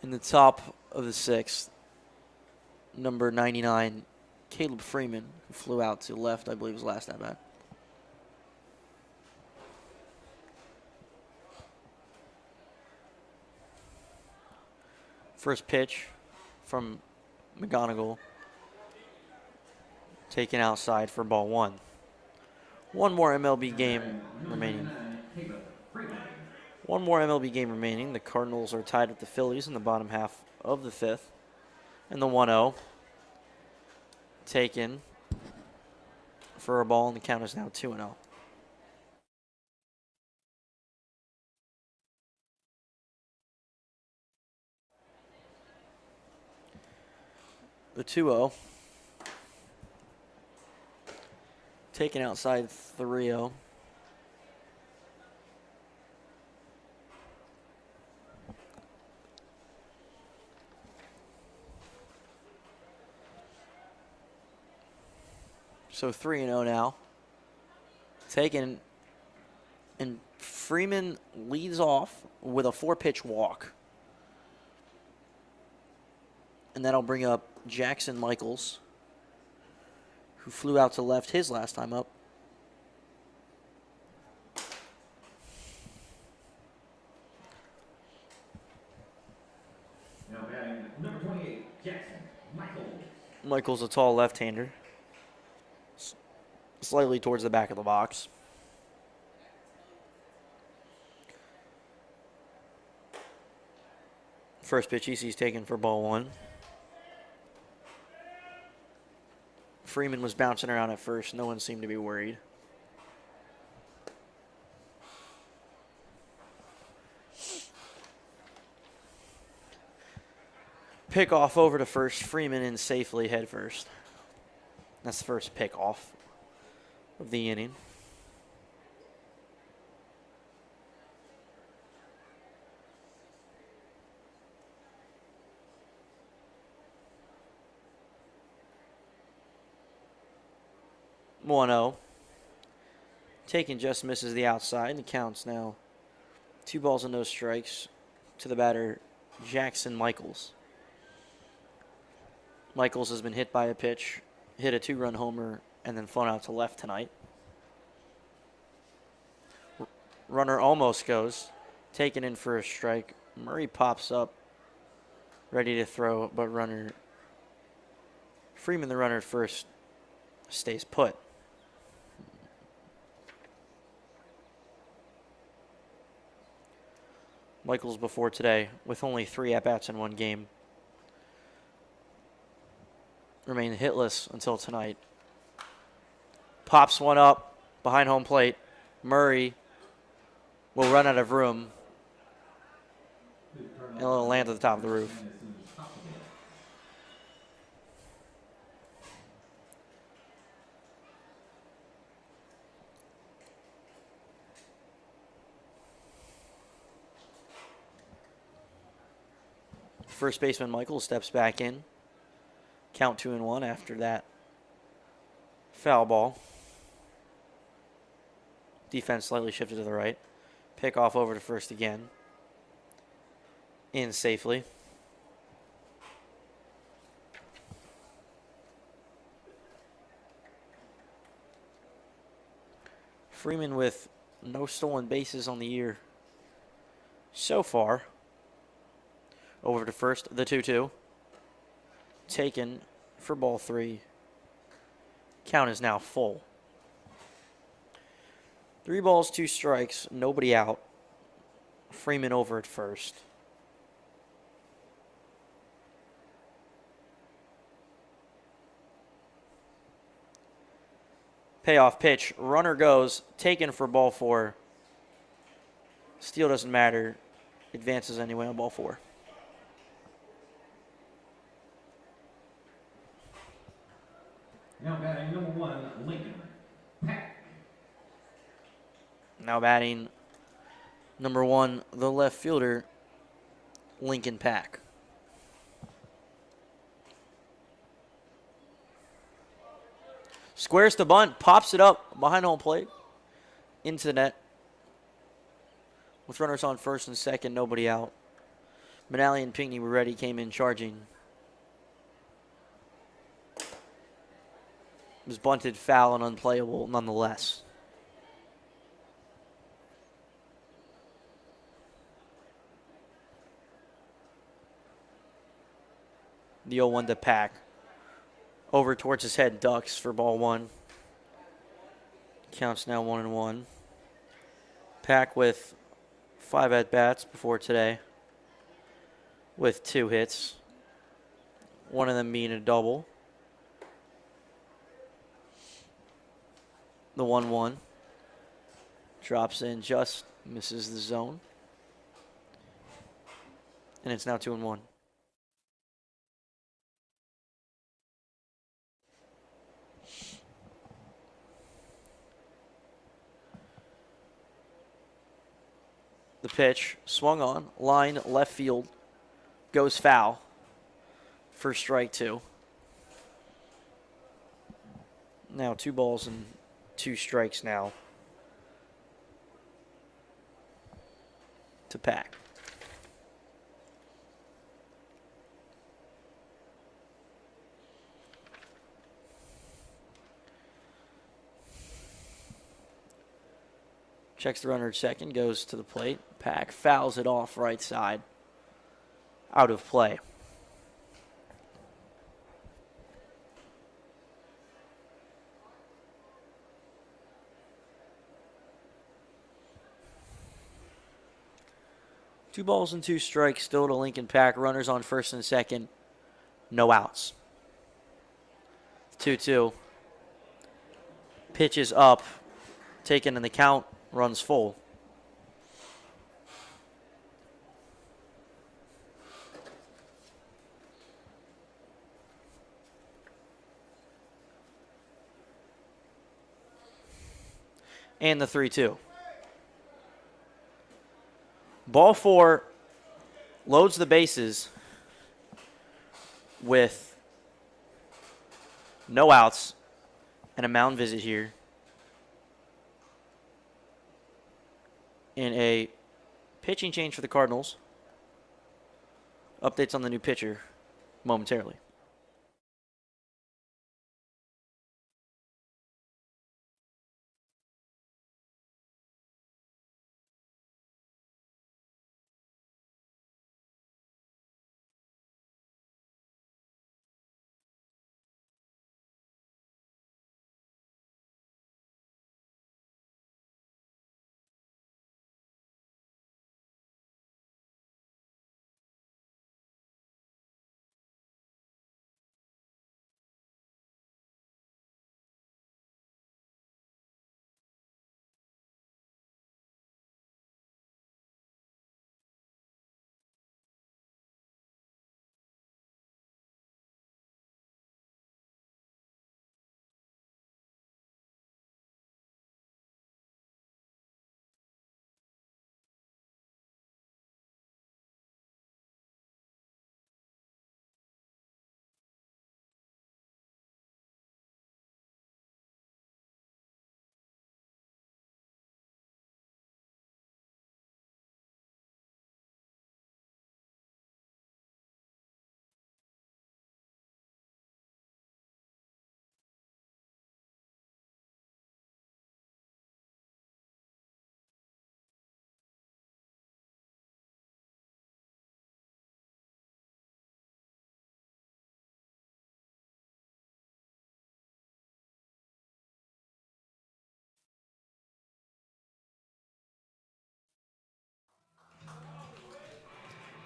in the top of the 6th, number 99, Caleb Freeman, who flew out to left, I believe was last at bat. First pitch from McGonigal, taken outside for ball 1. One more MLB game remaining. One more MLB game remaining. The Cardinals are tied with the Phillies in the bottom half of the 5th. And the 1-0 taken for a ball, and the count is now 2-0. The 2-0 taken outside 3-0. So 3-0 now. Taken, and Freeman leads off with a 4-pitch walk. And that'll bring up Jackson Michaels, who flew out to left his last time up. Now batting number 28, Jackson Michaels. Michaels, a tall left-hander, slightly towards the back of the box. First pitch he sees taken for ball 1. Freeman was bouncing around at first. No one seemed to be worried. Pick off over to first. Freeman in safely head first. That's the first pick off of the inning. Taken just misses the outside, and the count's now 2 balls and no strikes to the batter, Jackson Michaels. Michaels has been hit by a pitch, hit a 2-run homer, and then flown out to left tonight. Runner almost goes, taken in for a strike. Murray pops up, ready to throw, but Freeman, the runner at first, stays put. Michaels before today, with only 3 at-bats in 1 game, remained hitless until tonight. Pops one up behind home plate. Murray will run out of room, and it'll land at the top of the roof. First baseman Michael steps back in. Count 2-1 after that foul ball. Defense slightly shifted to the right. Pick off over to first again. In safely. Freeman with no stolen bases on the year so far. Over to first, the 2-2. Taken for ball 3. Count is now full. 3 balls, 2 strikes, nobody out. Freeman over at first. Payoff pitch. Runner goes. Taken for ball 4. Steal doesn't matter. Advances anyway on ball 4. Now batting number 1, Lincoln Pack. Now batting number 1, the left fielder, Lincoln Pack. Squares to bunt, pops it up behind home plate, into the net. With runners on first and second, nobody out. Manali and Pinckney were ready, came in charging. It was bunted, foul, and unplayable nonetheless. The 0-1 to Pack. Over towards his head, ducks for ball one. Counts now 1-1. Pack with 5 at-bats before today, with 2 hits. One of them being a double. The 1-1 drops in, just misses the zone. And it's now 2-1. The pitch swung on, line left field, goes foul for strike 2. Now 2 balls and 2 strikes now to Pack. Checks the runner at second, goes to the plate. Pack fouls it off right side. Out of play. Two balls and 2 strikes still to Lincoln Pack. Runners on first and second. No outs. 2-2. Pitch is up. Taken in the count. Runs full. And the 3-2. Ball 4 loads the bases with no outs and a mound visit here. In a pitching change for the Cardinals. Updates on the new pitcher momentarily.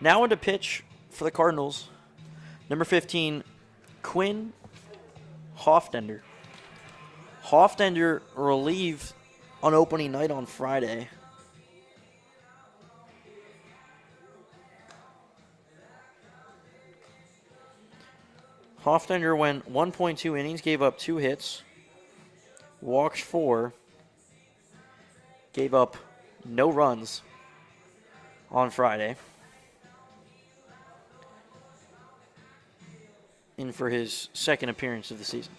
Now into pitch for the Cardinals. Number 15, Quinn Hoftender. Hoftender relieved on opening night on Friday. Hoftender went 1.2 innings, gave up 2 hits, walked 4, gave up no runs on Friday. In for his second appearance of the season.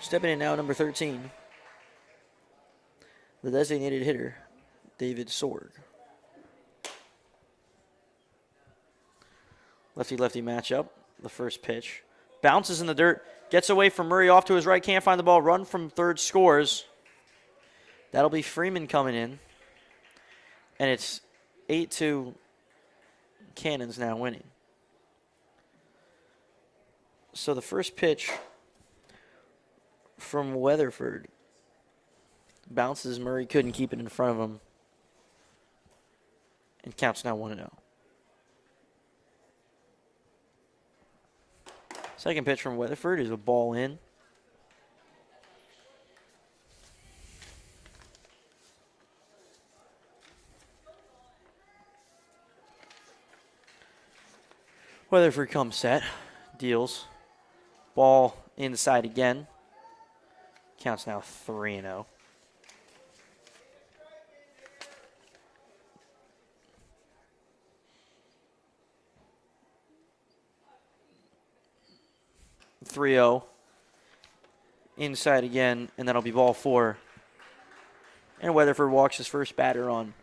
Stepping in now, number 13, the designated hitter, David Sorg. Lefty-lefty matchup. The first pitch. Bounces in the dirt. Gets away from Murray off to his right. Can't find the ball. Run from third. Scores. That'll be Freeman coming in. And it's 8-2. Cannons now winning. So the first pitch from Weatherford bounces. Murray couldn't keep it in front of him. And counts now 1-0. Second pitch from Weatherford is a ball in. Weatherford comes set, deals. Ball inside again. Counts now 3-0. Inside again, and that'll be ball 4. And Weatherford walks his first batter on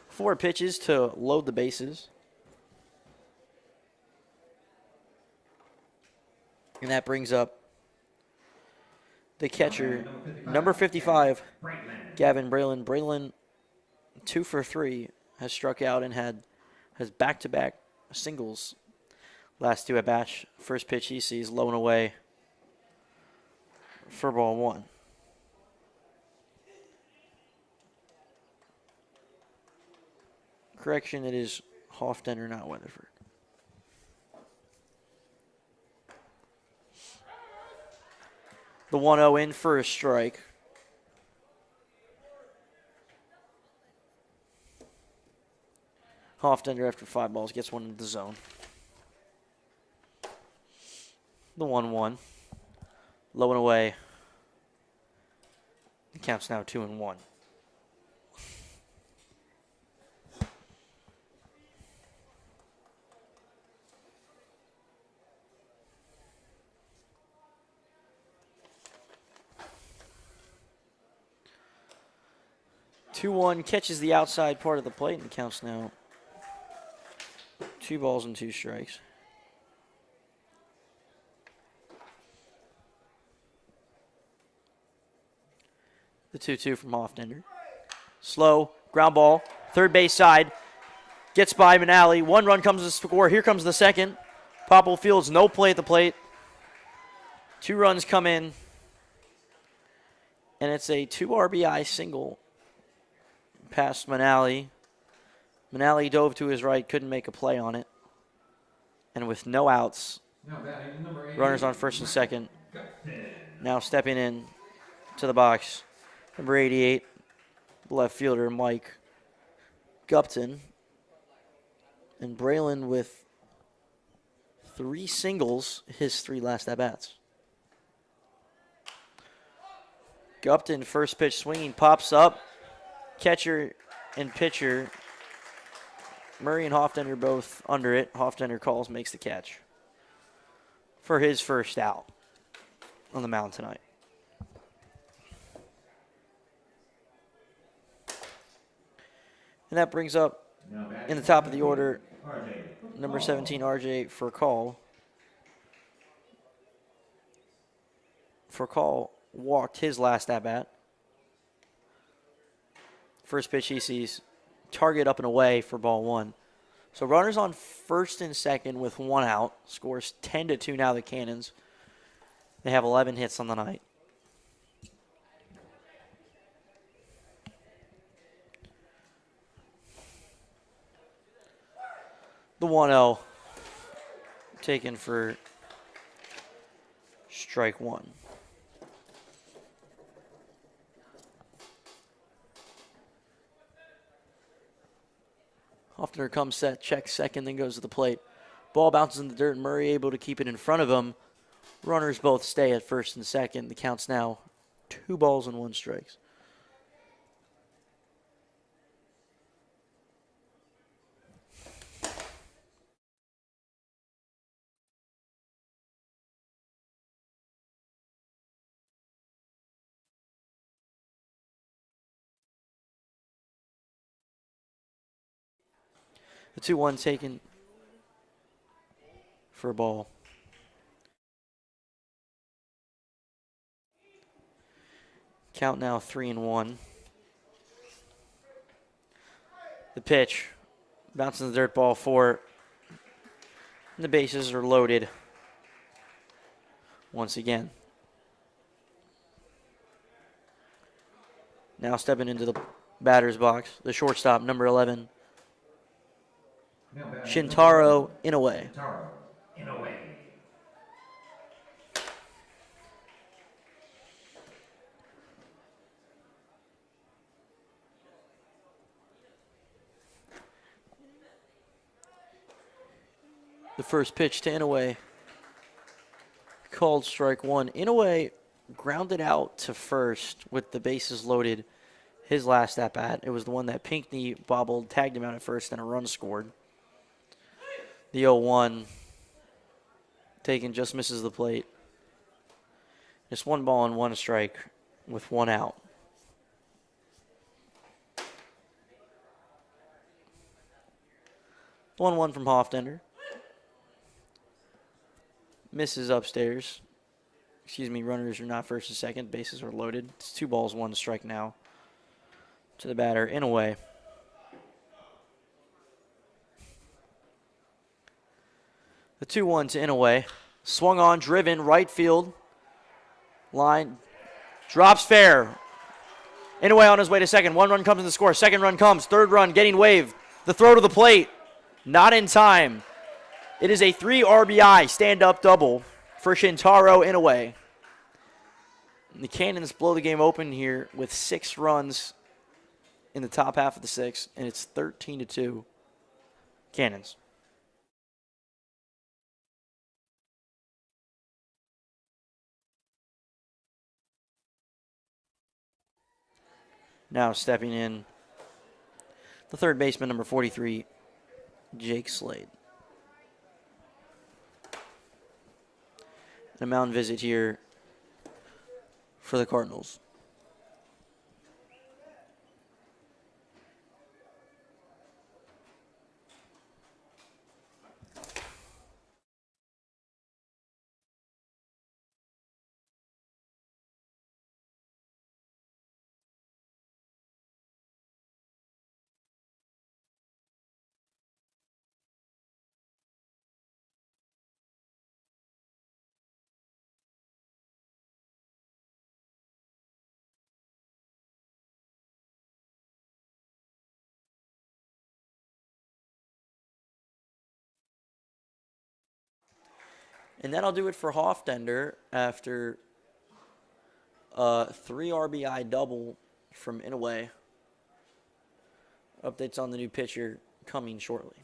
4 pitches to load the bases. And that brings up the catcher, number 55, Gavin Braylon. Braylon, 2 for 3, has struck out and has back-to-back singles. Last 2 at bats. First pitch he sees low and away for ball 1. Correction, it is Hofstadter, not Weatherford. The 1-0 in for a strike. Hofstadter, after 5 balls, gets one into the zone. The 1-1. Low and away. The count's now 2-1. Catches the outside part of the plate and counts now 2 balls and 2 strikes. The 2-2 from Hofstadter. Slow, ground ball, third base side. Gets by Manali. 1 run comes to score. Here comes the second. Popple Fields, no play at the plate. 2 runs come in. And it's a 2 RBI single past Manali. Manali dove to his right, couldn't make a play on it. And with no outs, runners on first and second. Now stepping in to the box, number 88, left fielder Mike Gupton. And Braylon with 3 singles, his 3 last at-bats. Gupton, first pitch swinging, pops up. Catcher and pitcher, Murray and Hofstadter both under it. Hofstadter calls, makes the catch for his first out on the mound tonight. And that brings up in the top of the order, number 17, RJ Furcall. Furcall walked his last at-bat. First pitch he sees, target up and away for ball 1. So runners on first and second with 1 out. Scores 10-2 now, the Cannons. They have 11 hits on the night. The 1-0 taken for strike 1. Hofstadter comes set, checks second, then goes to the plate. Ball bounces in the dirt, Murray able to keep it in front of him. Runners both stay at first and second. The count's now 2 balls and 1 strike. The 2-1 taken for a ball. Count now 3-1. The pitch. Bouncing the dirt ball 4. And the bases are loaded once again. Now stepping into the batter's box, the shortstop, number 11, Shintaro Inoue. The first pitch to Inoue, called strike 1. Inoue grounded out to first with the bases loaded his last at-bat. It was the one that Pinckney bobbled, tagged him out at first, and a run scored. The 0-1 taken just misses the plate. Just 1 ball and 1 strike with 1 out. The 1-1 from Hofstender. Misses upstairs. Excuse me, runners are not first and second. Bases are loaded. It's 2 balls, 1 strike now to the batter, Inoue. The 2-1 to Inoue. Swung on, driven, right field. Line. Drops fair. Inoue on his way to second. 1 run comes in the score. Second run comes. Third run getting waved. The throw to the plate. Not in time. It is a 3 RBI stand-up double for Shintaro Inoue. The Cannons blow the game open here with 6 runs in the top half of the 6th, and it's 13-2 Cannons. Now stepping in, the third baseman, number 43, Jake Slade. A mound visit here for the Cardinals. And that'll do it for Hofstender after a 3 RBI double from Inoue. Updates on the new pitcher coming shortly.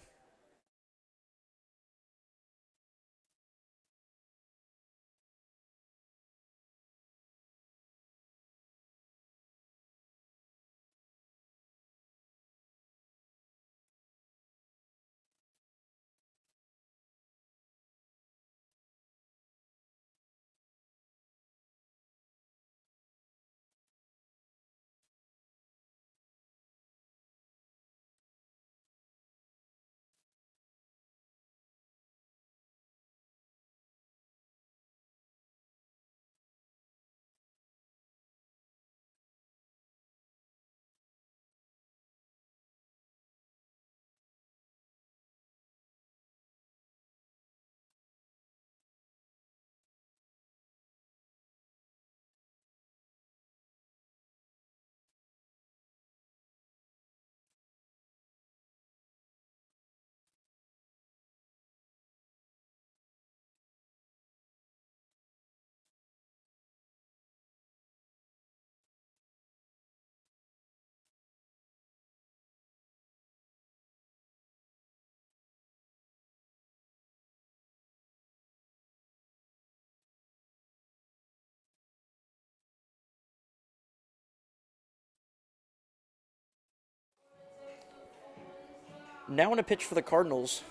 Now in a pitch for the Cardinals,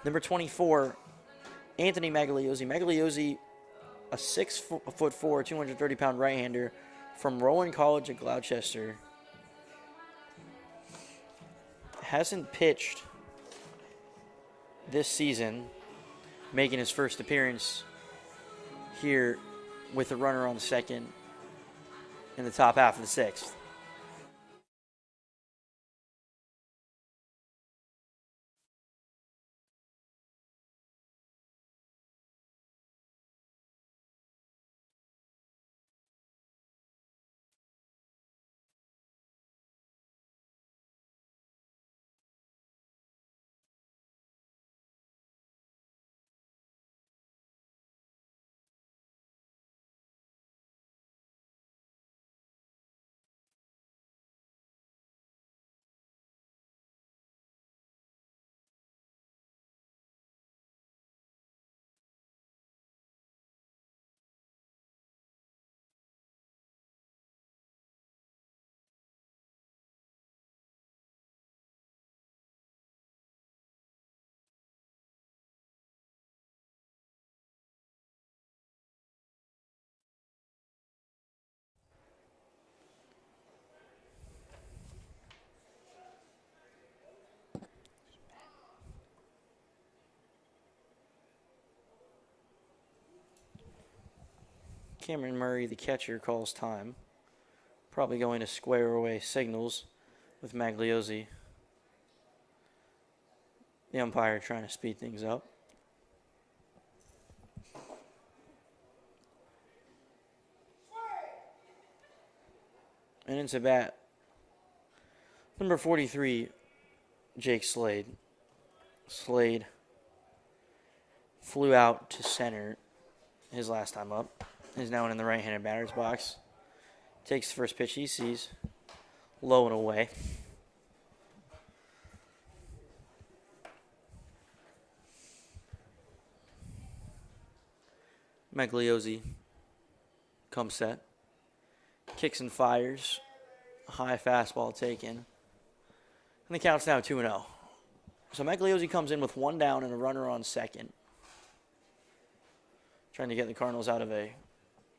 number 24, Anthony Magliozzi. Magliozzi, a 6'4", 230-pound right-hander from Rowan College at Gloucester. Hasn't pitched this season, making his first appearance here with a runner on second in the top half of the sixth. Cameron Murray, the catcher, calls time. Probably going to square away signals with Magliozzi. The umpire trying to speed things up. And into bat, number 43, Jake Slade. Slade flew out to center his last time up. He's now in the right-handed batter's box. Takes the first pitch he sees. Low and away. Magliozzi comes set. Kicks and fires. A high fastball taken. And the count's now 2-0. So Magliozzi comes in with one down and a runner on second. Trying to get the Cardinals out of a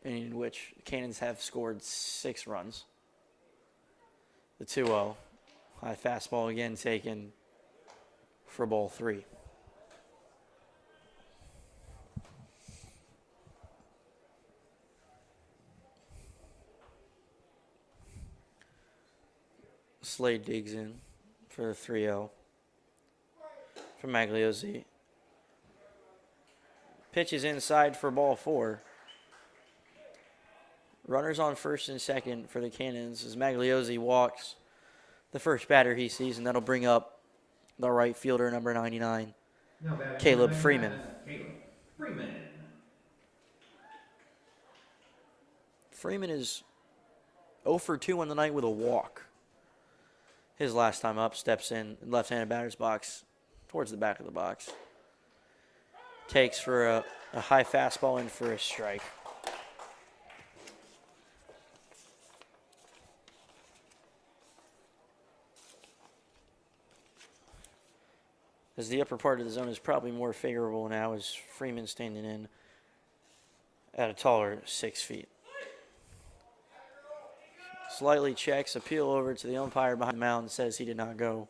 inning in which the Cannons have scored 6 runs. The 2-0. High fastball again taken for ball 3. Slade digs in for the 3-0 from Magliozzi. Pitches inside for ball 4. Runners on first and second for the Cannons as Magliozzi walks the first batter he sees, and that'll bring up the right fielder, number 99, Caleb Freeman. Freeman is 0 for 2 on the night with a walk. His last time up, steps in left-handed batter's box towards the back of the box. Takes for a high fastball in for a strike. As the upper part of the zone is probably more favorable now, as Freeman standing in at a taller 6 feet. Slightly checks, appeal over to the umpire behind the mound, says he did not go.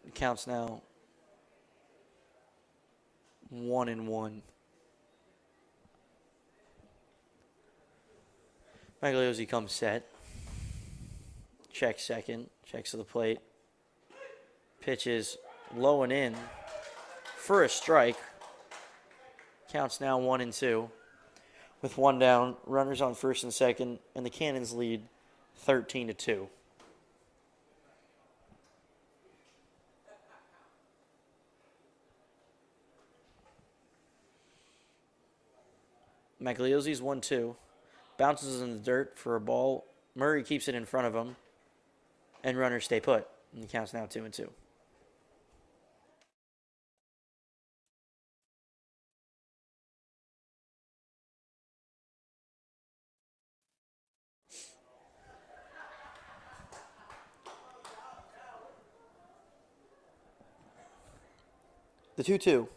It counts now 1-1. Magliozzi comes set. Checks second, checks to the plate. Pitches low and in for a strike. Counts now 1-2. With one down, runners on first and second, and the Cannons lead 13-2. Magliozzi's 1-2. Bounces in the dirt for a ball. Murray keeps it in front of him, and runners stay put. And the count's now 2-2. The 2-2.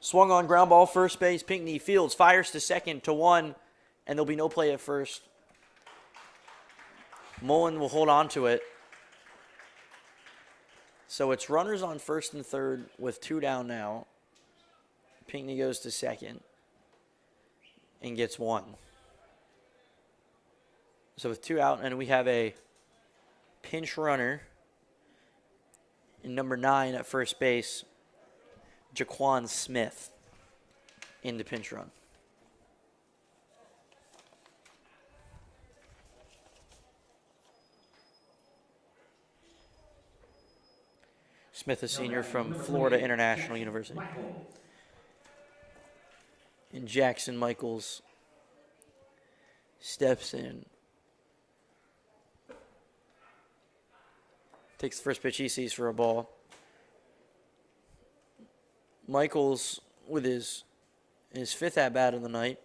Swung on ground ball, first base, Pinckney fields, fires to second to 1, and there'll be no play at first. Mullen will hold on to it. So it's runners on first and third with 2 down now. Pinckney goes to second and gets 1. So with 2 out, and we have a pinch runner in number 9 at first base, Jaquan Smith, in the pinch run. Smith, a senior from Florida International University. And Jackson Michaels steps in. Takes the first pitch he sees for a ball. Michaels, with his 5th at-bat of the night,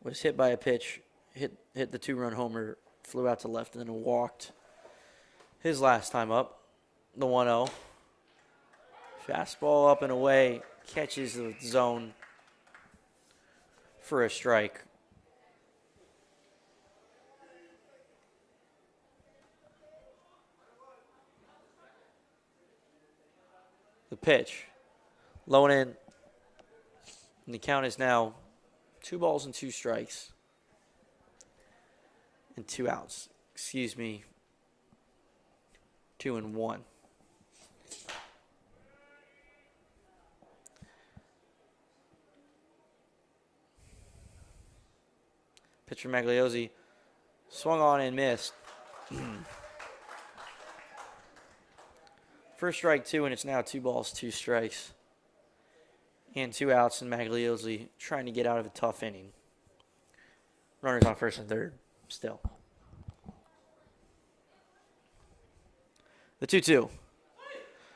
was hit by a pitch, hit the 2-run homer, flew out to left, and then walked his last time up. The 1-0. Fastball up and away, catches the zone for a strike. The pitch, low and in, and the count is now 2 balls and 2 strikes, and 2 outs. 2 and 1. Pitcher Magliozzi swung on and missed. First strike 2, and it's now 2 balls, 2 strikes, and 2 outs, and Magliozzi trying to get out of a tough inning. Runners on first and third still. The 2-2.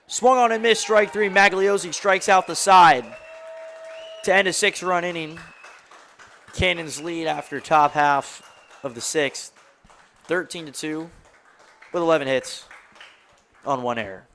Swung on and missed, strike 3. Magliozzi strikes out the side to end a 6-run inning. Cannons lead after top half of the 6th, 13-2, with 11 hits on 1 error.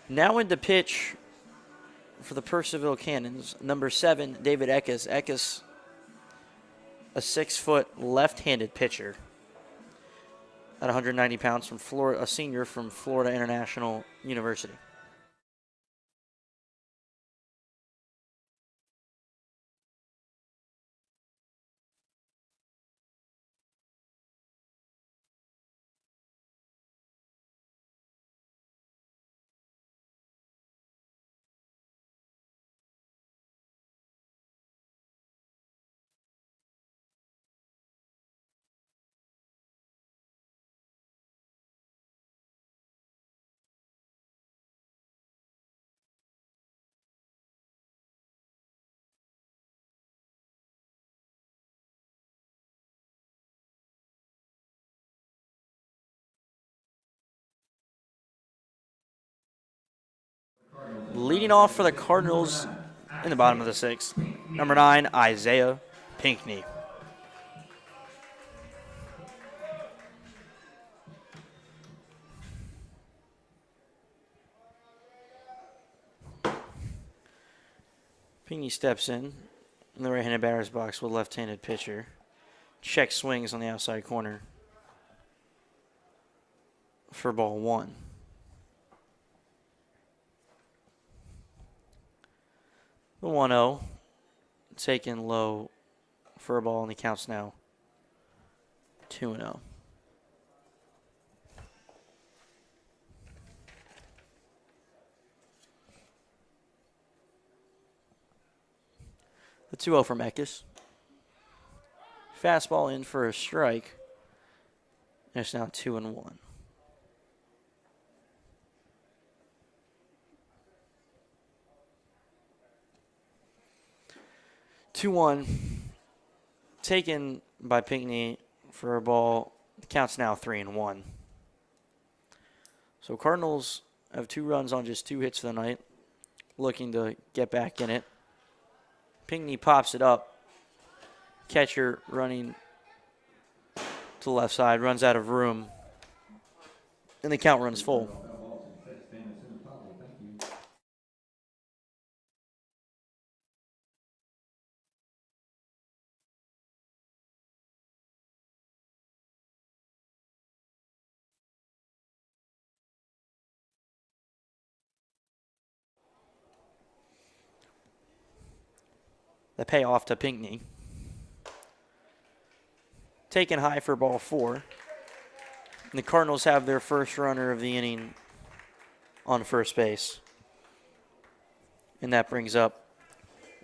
Now into pitch for the Purceville Cannons, number 7, David Eckes. Eckes, a 6-foot left-handed pitcher at 190 pounds from Florida, a senior from Florida International University. Leading off for the Cardinals in the bottom of the 6th, number 9, Isaiah Pinckney. Pinckney steps in the right-handed batter's box with left-handed pitcher. Check swings on the outside corner for ball 1. The 1-0 taken low for a ball, and the count's now 2-0. The 2-0 from Eckes. Fastball in for a strike. And it's now 2-1. 2-1 taken by Pinckney for a ball. The count's now 3-1. So Cardinals have 2 runs on just 2 hits for the night, looking to get back in it. Pinckney pops it up. Catcher running to the left side, runs out of room, and the count runs full. The payoff to Pinckney. Taken high for ball 4. And the Cardinals have their first runner of the inning on first base. And that brings up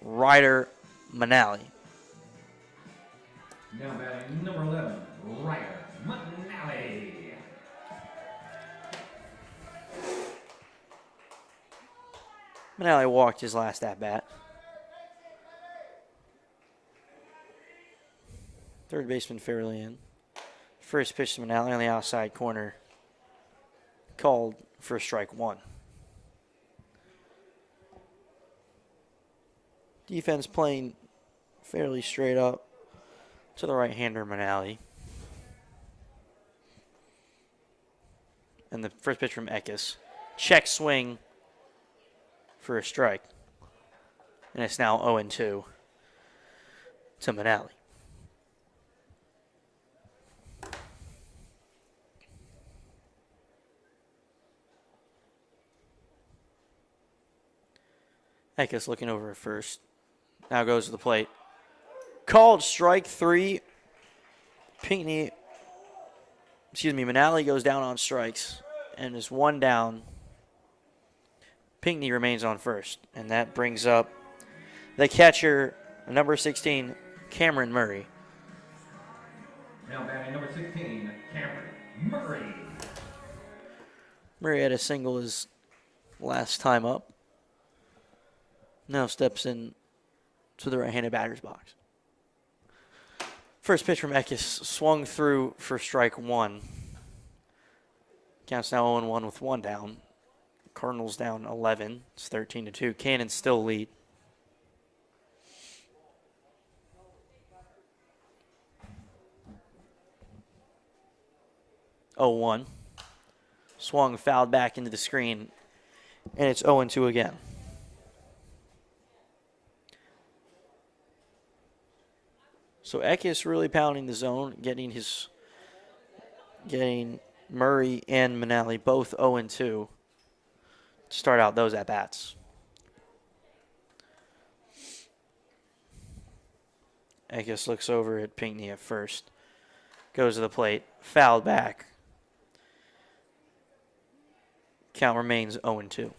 Ryder Manali. Now batting number 11, Ryder Manali. Manali walked his last at-bat. Third baseman fairly in. First pitch to Manali on the outside corner. Called for strike 1. Defense playing fairly straight up to the right-hander Manali. And the first pitch from Eckes. Check swing for a strike. And it's now 0-2 to Manali. Eckes looking over at first. Now goes to the plate. Called strike 3. Manali goes down on strikes and is 1 down. Pinckney remains on first, and that brings up the catcher, number 16, Cameron Murray. Now batting number 16, Cameron Murray. Murray had a single his last time up. Now steps in to the right-handed batter's box. First pitch from Eckes swung through for strike 1. Counts now 0-1 with 1 down. Cardinals down 11. It's 13-2. Cannons still lead. (0-1). Swung, fouled back into the screen, and it's 0-2 again. So Eckes really pounding the zone, getting Murray and Manali both 0-2 to start out those at-bats. Eckes looks over at Pinckney at first. Goes to the plate. Fouled back. Count remains 0-2.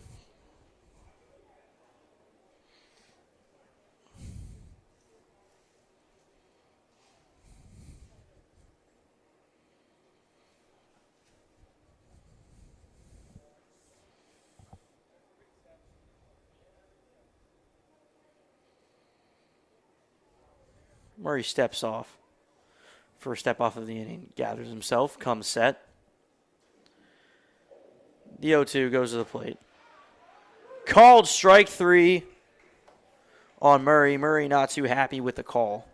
Murray steps off. First step off of the inning. Gathers himself. Comes set. The 0-2 goes to the plate. Called strike 3 on Murray. Murray not too happy with the call.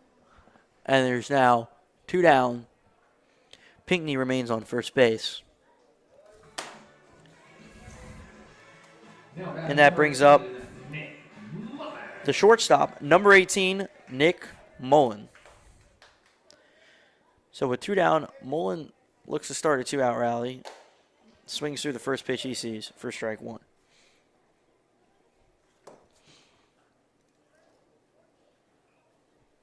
And there's now 2 down. Pinckney remains on first base. And that brings up the shortstop, number 18, Nick Mullen. So with 2 down, Mullen looks to start a 2-out rally. Swings through the first pitch he sees for strike 1.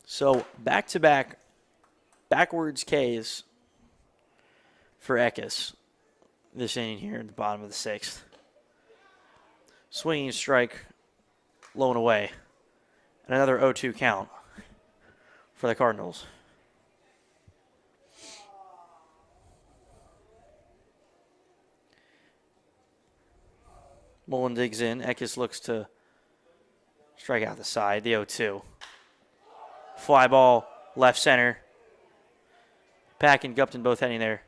So back-to-back backwards Ks for Eckes this inning here at the bottom of the 6th. Swinging strike, low and away. And another 0-2 count for the Cardinals. Mullen digs in. Eckes looks to strike out the side, the 0-2. Fly ball, left center. Pack and Gupton both heading there.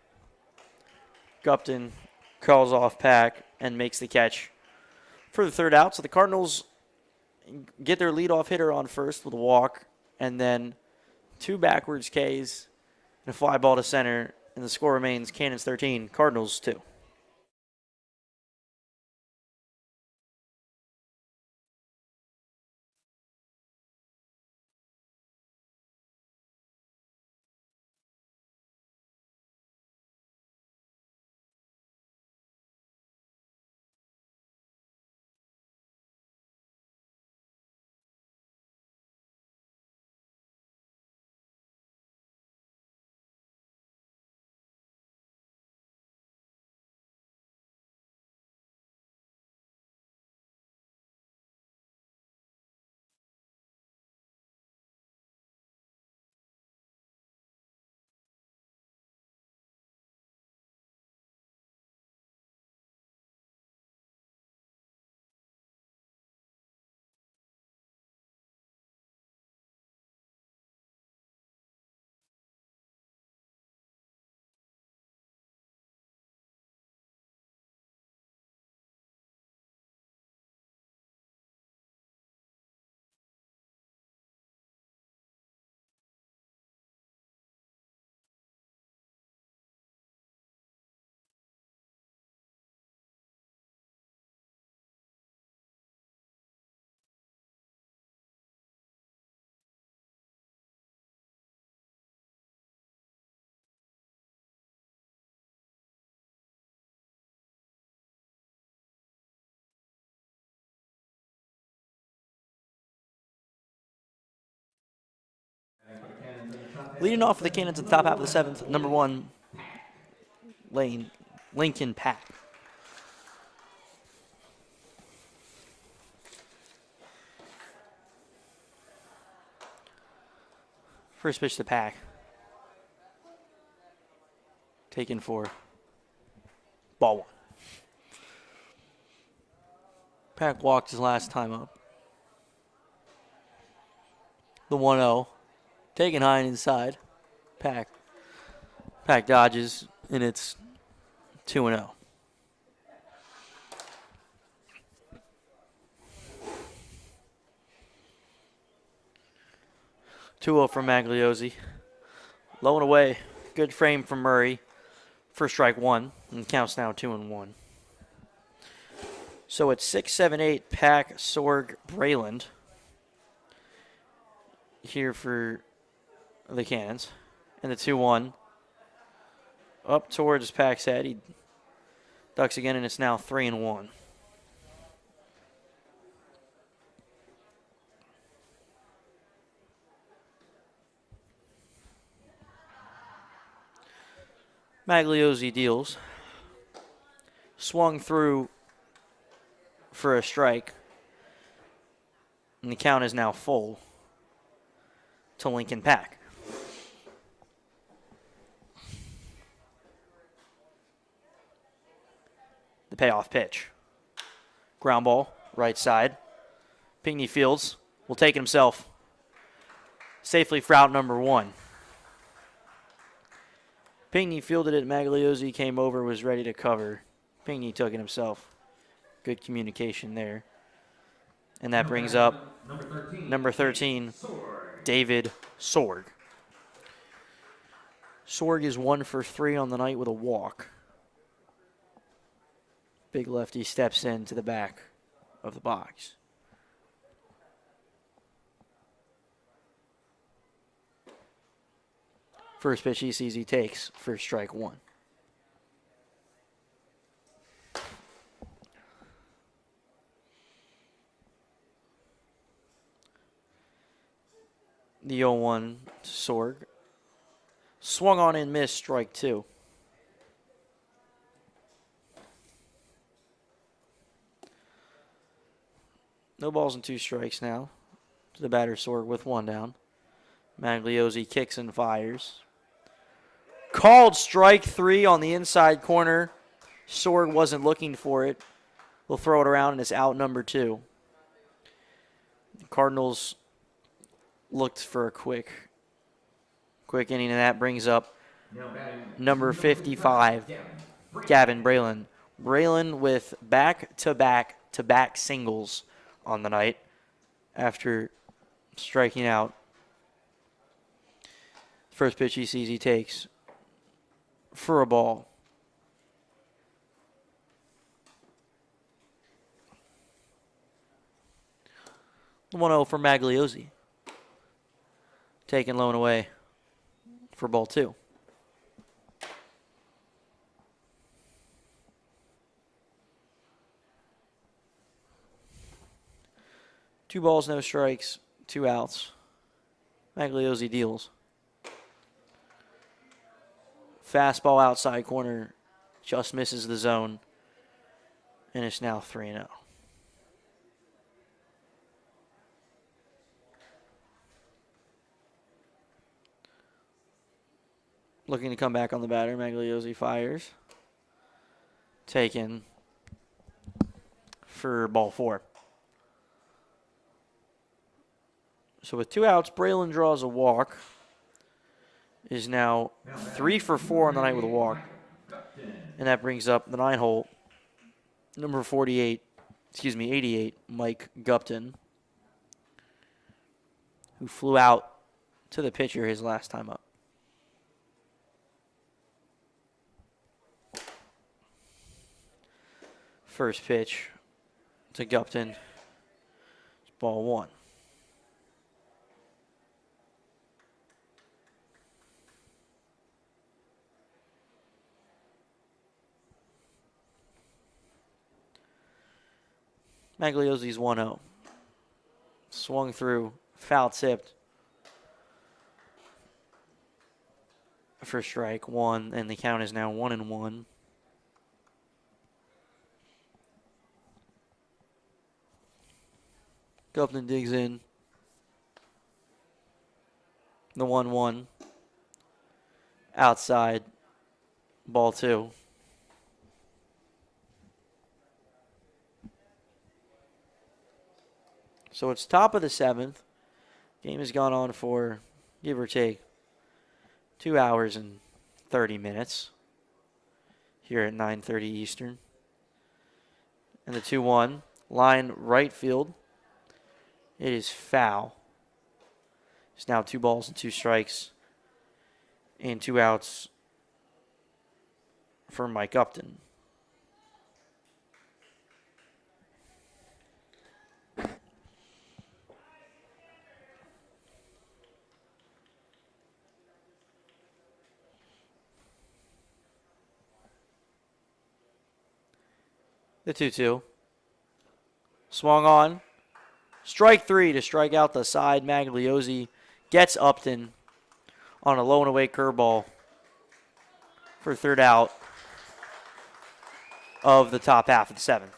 Gupton calls off Pack and makes the catch for the 3rd out. So the Cardinals get their leadoff hitter on first with a walk, and then 2 backwards Ks and a fly ball to center, and the score remains Cannons 13, Cardinals 2. Leading off for the Cannons in the top half of the 7th, number 1, Lincoln Pack. First pitch to Pack. Taken for ball 1. Pack walked his last time up. The 1-0. Taken high and inside. Pack dodges, and it's 2-0. From Magliozzi. Low and away. Good frame from Murray for strike 1. And the count's now 2-1. So it's 6, 7, 8, Pack, Sorg, Brayland here for the Cannons. And the 2-1 up towards Pack's head. He ducks again, and it's now 3-1. Magliozzi deals. Swung through for a strike. And the count is now full to Lincoln Pack. The payoff pitch. Ground ball, right side. Pinckney Fields will take it himself. Safely for out number 1. Pinckney fielded it. Magliozzi came over, was ready to cover. Pinckney took it himself. Good communication there. And that brings up number 13, Sorg. David Sorg. Sorg is 1 for 3 on the night with a walk. Big lefty steps into the back of the box. First pitch he sees, he takes for strike 1. The 0-1 to Sorg. Swung on and missed, strike 2. No balls and 2 strikes now to the batter Sorg with 1 down. Magliozzi kicks and fires. Called strike 3 on the inside corner. Sorg wasn't looking for it. We'll throw it around and it's out number 2. The Cardinals looked for a quick inning, and that brings up number 55, Gavin Braylon. Braylon with back-to-back singles on the night after striking out. First pitch he sees, he takes for a ball. The 1-0 for Magliozzi. Taken low and away for ball 2. Two balls, no strikes, 2 outs. Magliozzi deals. Fastball outside corner just misses the zone, and it's now 3-0. Looking to come back on the batter, Magliozzi fires. Taken for ball 4. So with 2 outs, Braylon draws a walk. Is now 3 for 4 on the night with a walk. And that brings up the 9-hole, number 88, Mike Gupton, who flew out to the pitcher his last time up. First pitch to Gupton. It's ball 1. Magliozzi's 1-0. Swung through, foul tipped for strike 1, and the count is now 1-1. Gupton digs in. The 1-1. Outside. Ball 2. So it's top of the 7th. Game has gone on for, give or take, 2 hours and 30 minutes here at 9:30 Eastern. And the 2-1, line right field. It is foul. It's now 2 balls and 2 strikes and 2 outs for Mike Upton. The 2-2. Swung on. Strike 3 to strike out the side. Magliozzi gets Upton on a low and away curveball for 3rd out of the top half of the 7th.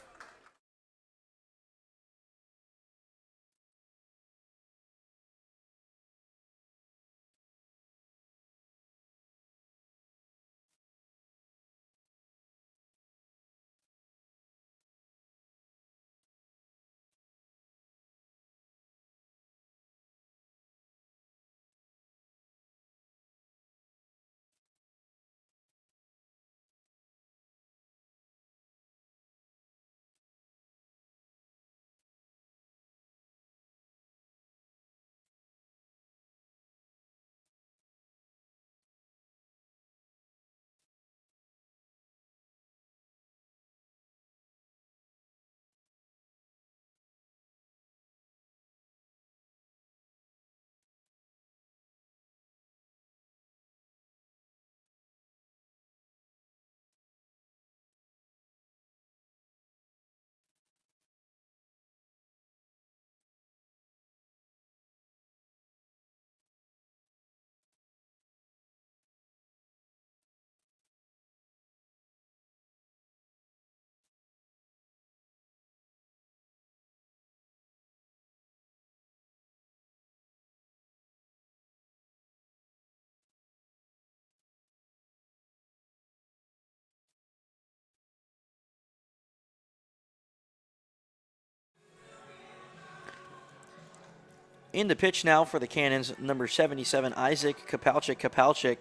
In the pitch now for the Cannons, number 77, Isaac Kapalchik.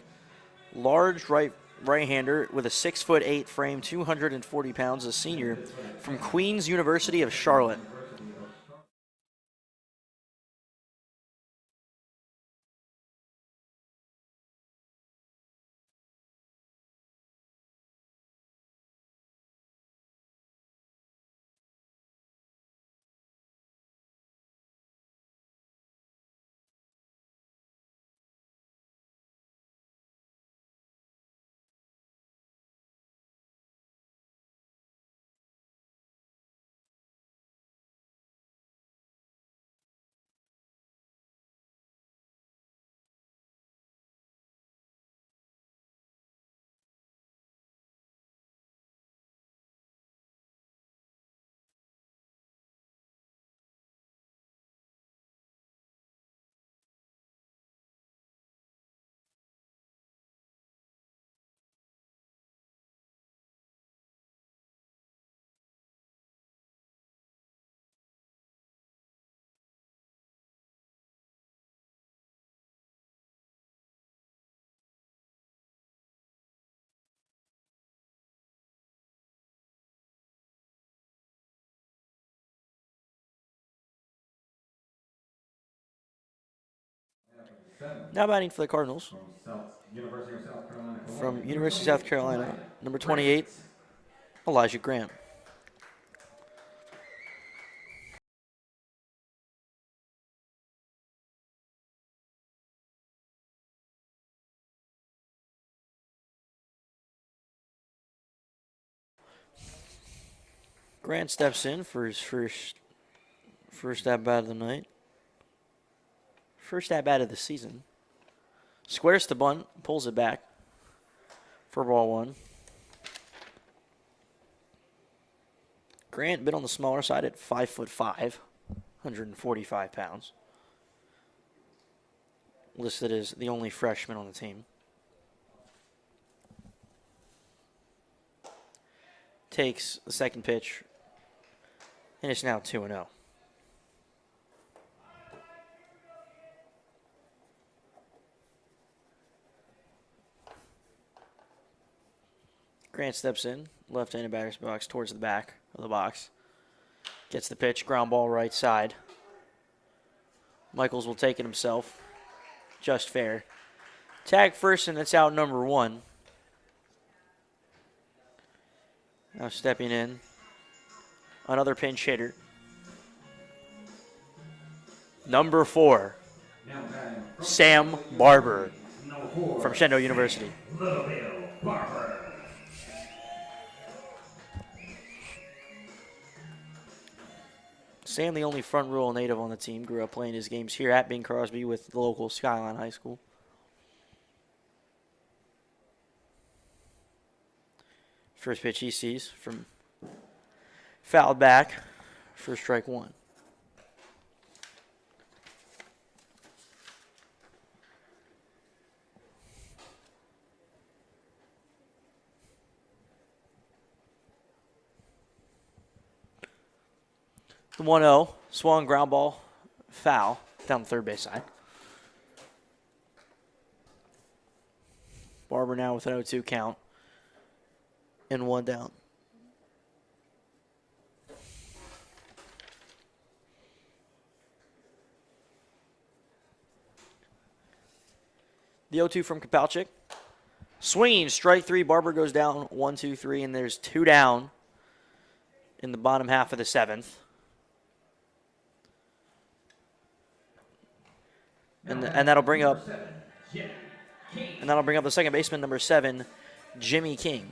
Large right-hander with a 6'8" frame, 240 pounds, a senior from Queen's University of Charlotte. Now batting for the Cardinals. From University of South Carolina, number 28, Elijah Grant. Grant steps in for his first at-bat of the night. First at-bat of the season. Squares to bunt, pulls it back for ball one. Grant been on the smaller side at 5'5", 145 pounds. Listed as the only freshman on the team. Takes the second pitch, and it's now 2-0. Grant steps in, left-handed batter's box towards the back of the box. Gets the pitch, ground ball right side. Michaels will take it himself. Just fair. Tag first, and it's out number one. Now stepping in, another pinch hitter. Number 4, Sam Barber from Shendo University. Sam, the only front row native on the team, grew up playing his games here at Bing Crosby with the local Skyline High School. First pitch he sees from fouled back for strike one. The 1-0, swung ground ball, foul down the third base side. Barber now with an 0-2 count and one down. The 0-2 from Kapalchik. Swinging, strike three. Barber goes down 1-2-3, and there's two down in the bottom half of the seventh. And that'll bring up the second baseman, number 7, Jimmy King.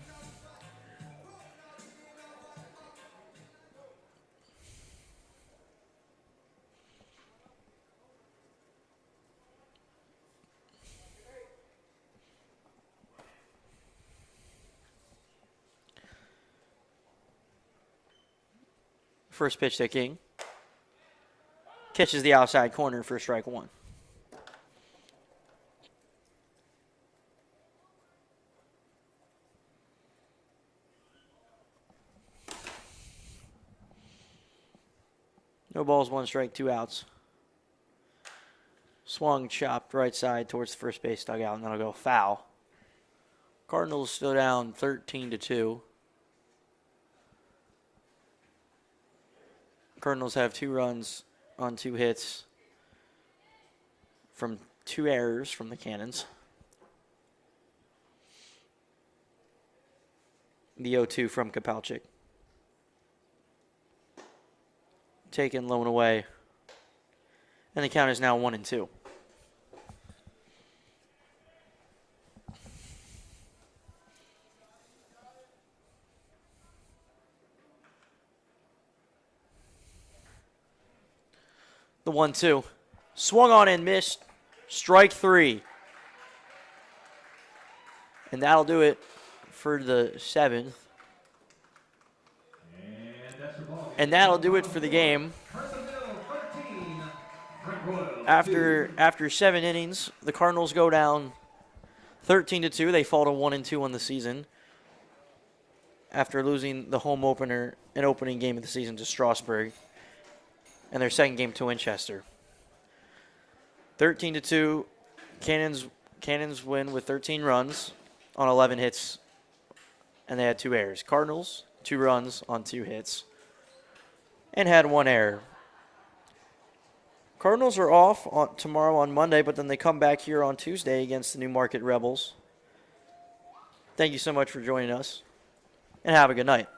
First pitch to King. Catches the outside corner for strike one. No balls, one strike, two outs. Swung, chopped right side towards the first base dugout, and that'll go foul. Cardinals still down 13-2. Cardinals have 2 runs on 2 hits from 2 errors from the Cannons. The 0-2 from Kapalchik. Taken, loan away. And the count is now 1-2. The 1-2. Swung on and missed. Strike 3. And that'll do it for the 7th. And that'll do it for the game. After 7 innings, the Cardinals go down 13-2. They fall to 1-2 on the season after losing the home opener and opening game of the season to Strasburg and their second game to Winchester. 13-2, Cannons win with 13 runs on 11 hits, and they had 2 errors. Cardinals, 2 runs on 2 hits, and had 1 error. Cardinals are off tomorrow on Monday, but then they come back here on Tuesday against the Newmarket Rebels. Thank you so much for joining us, and have a good night.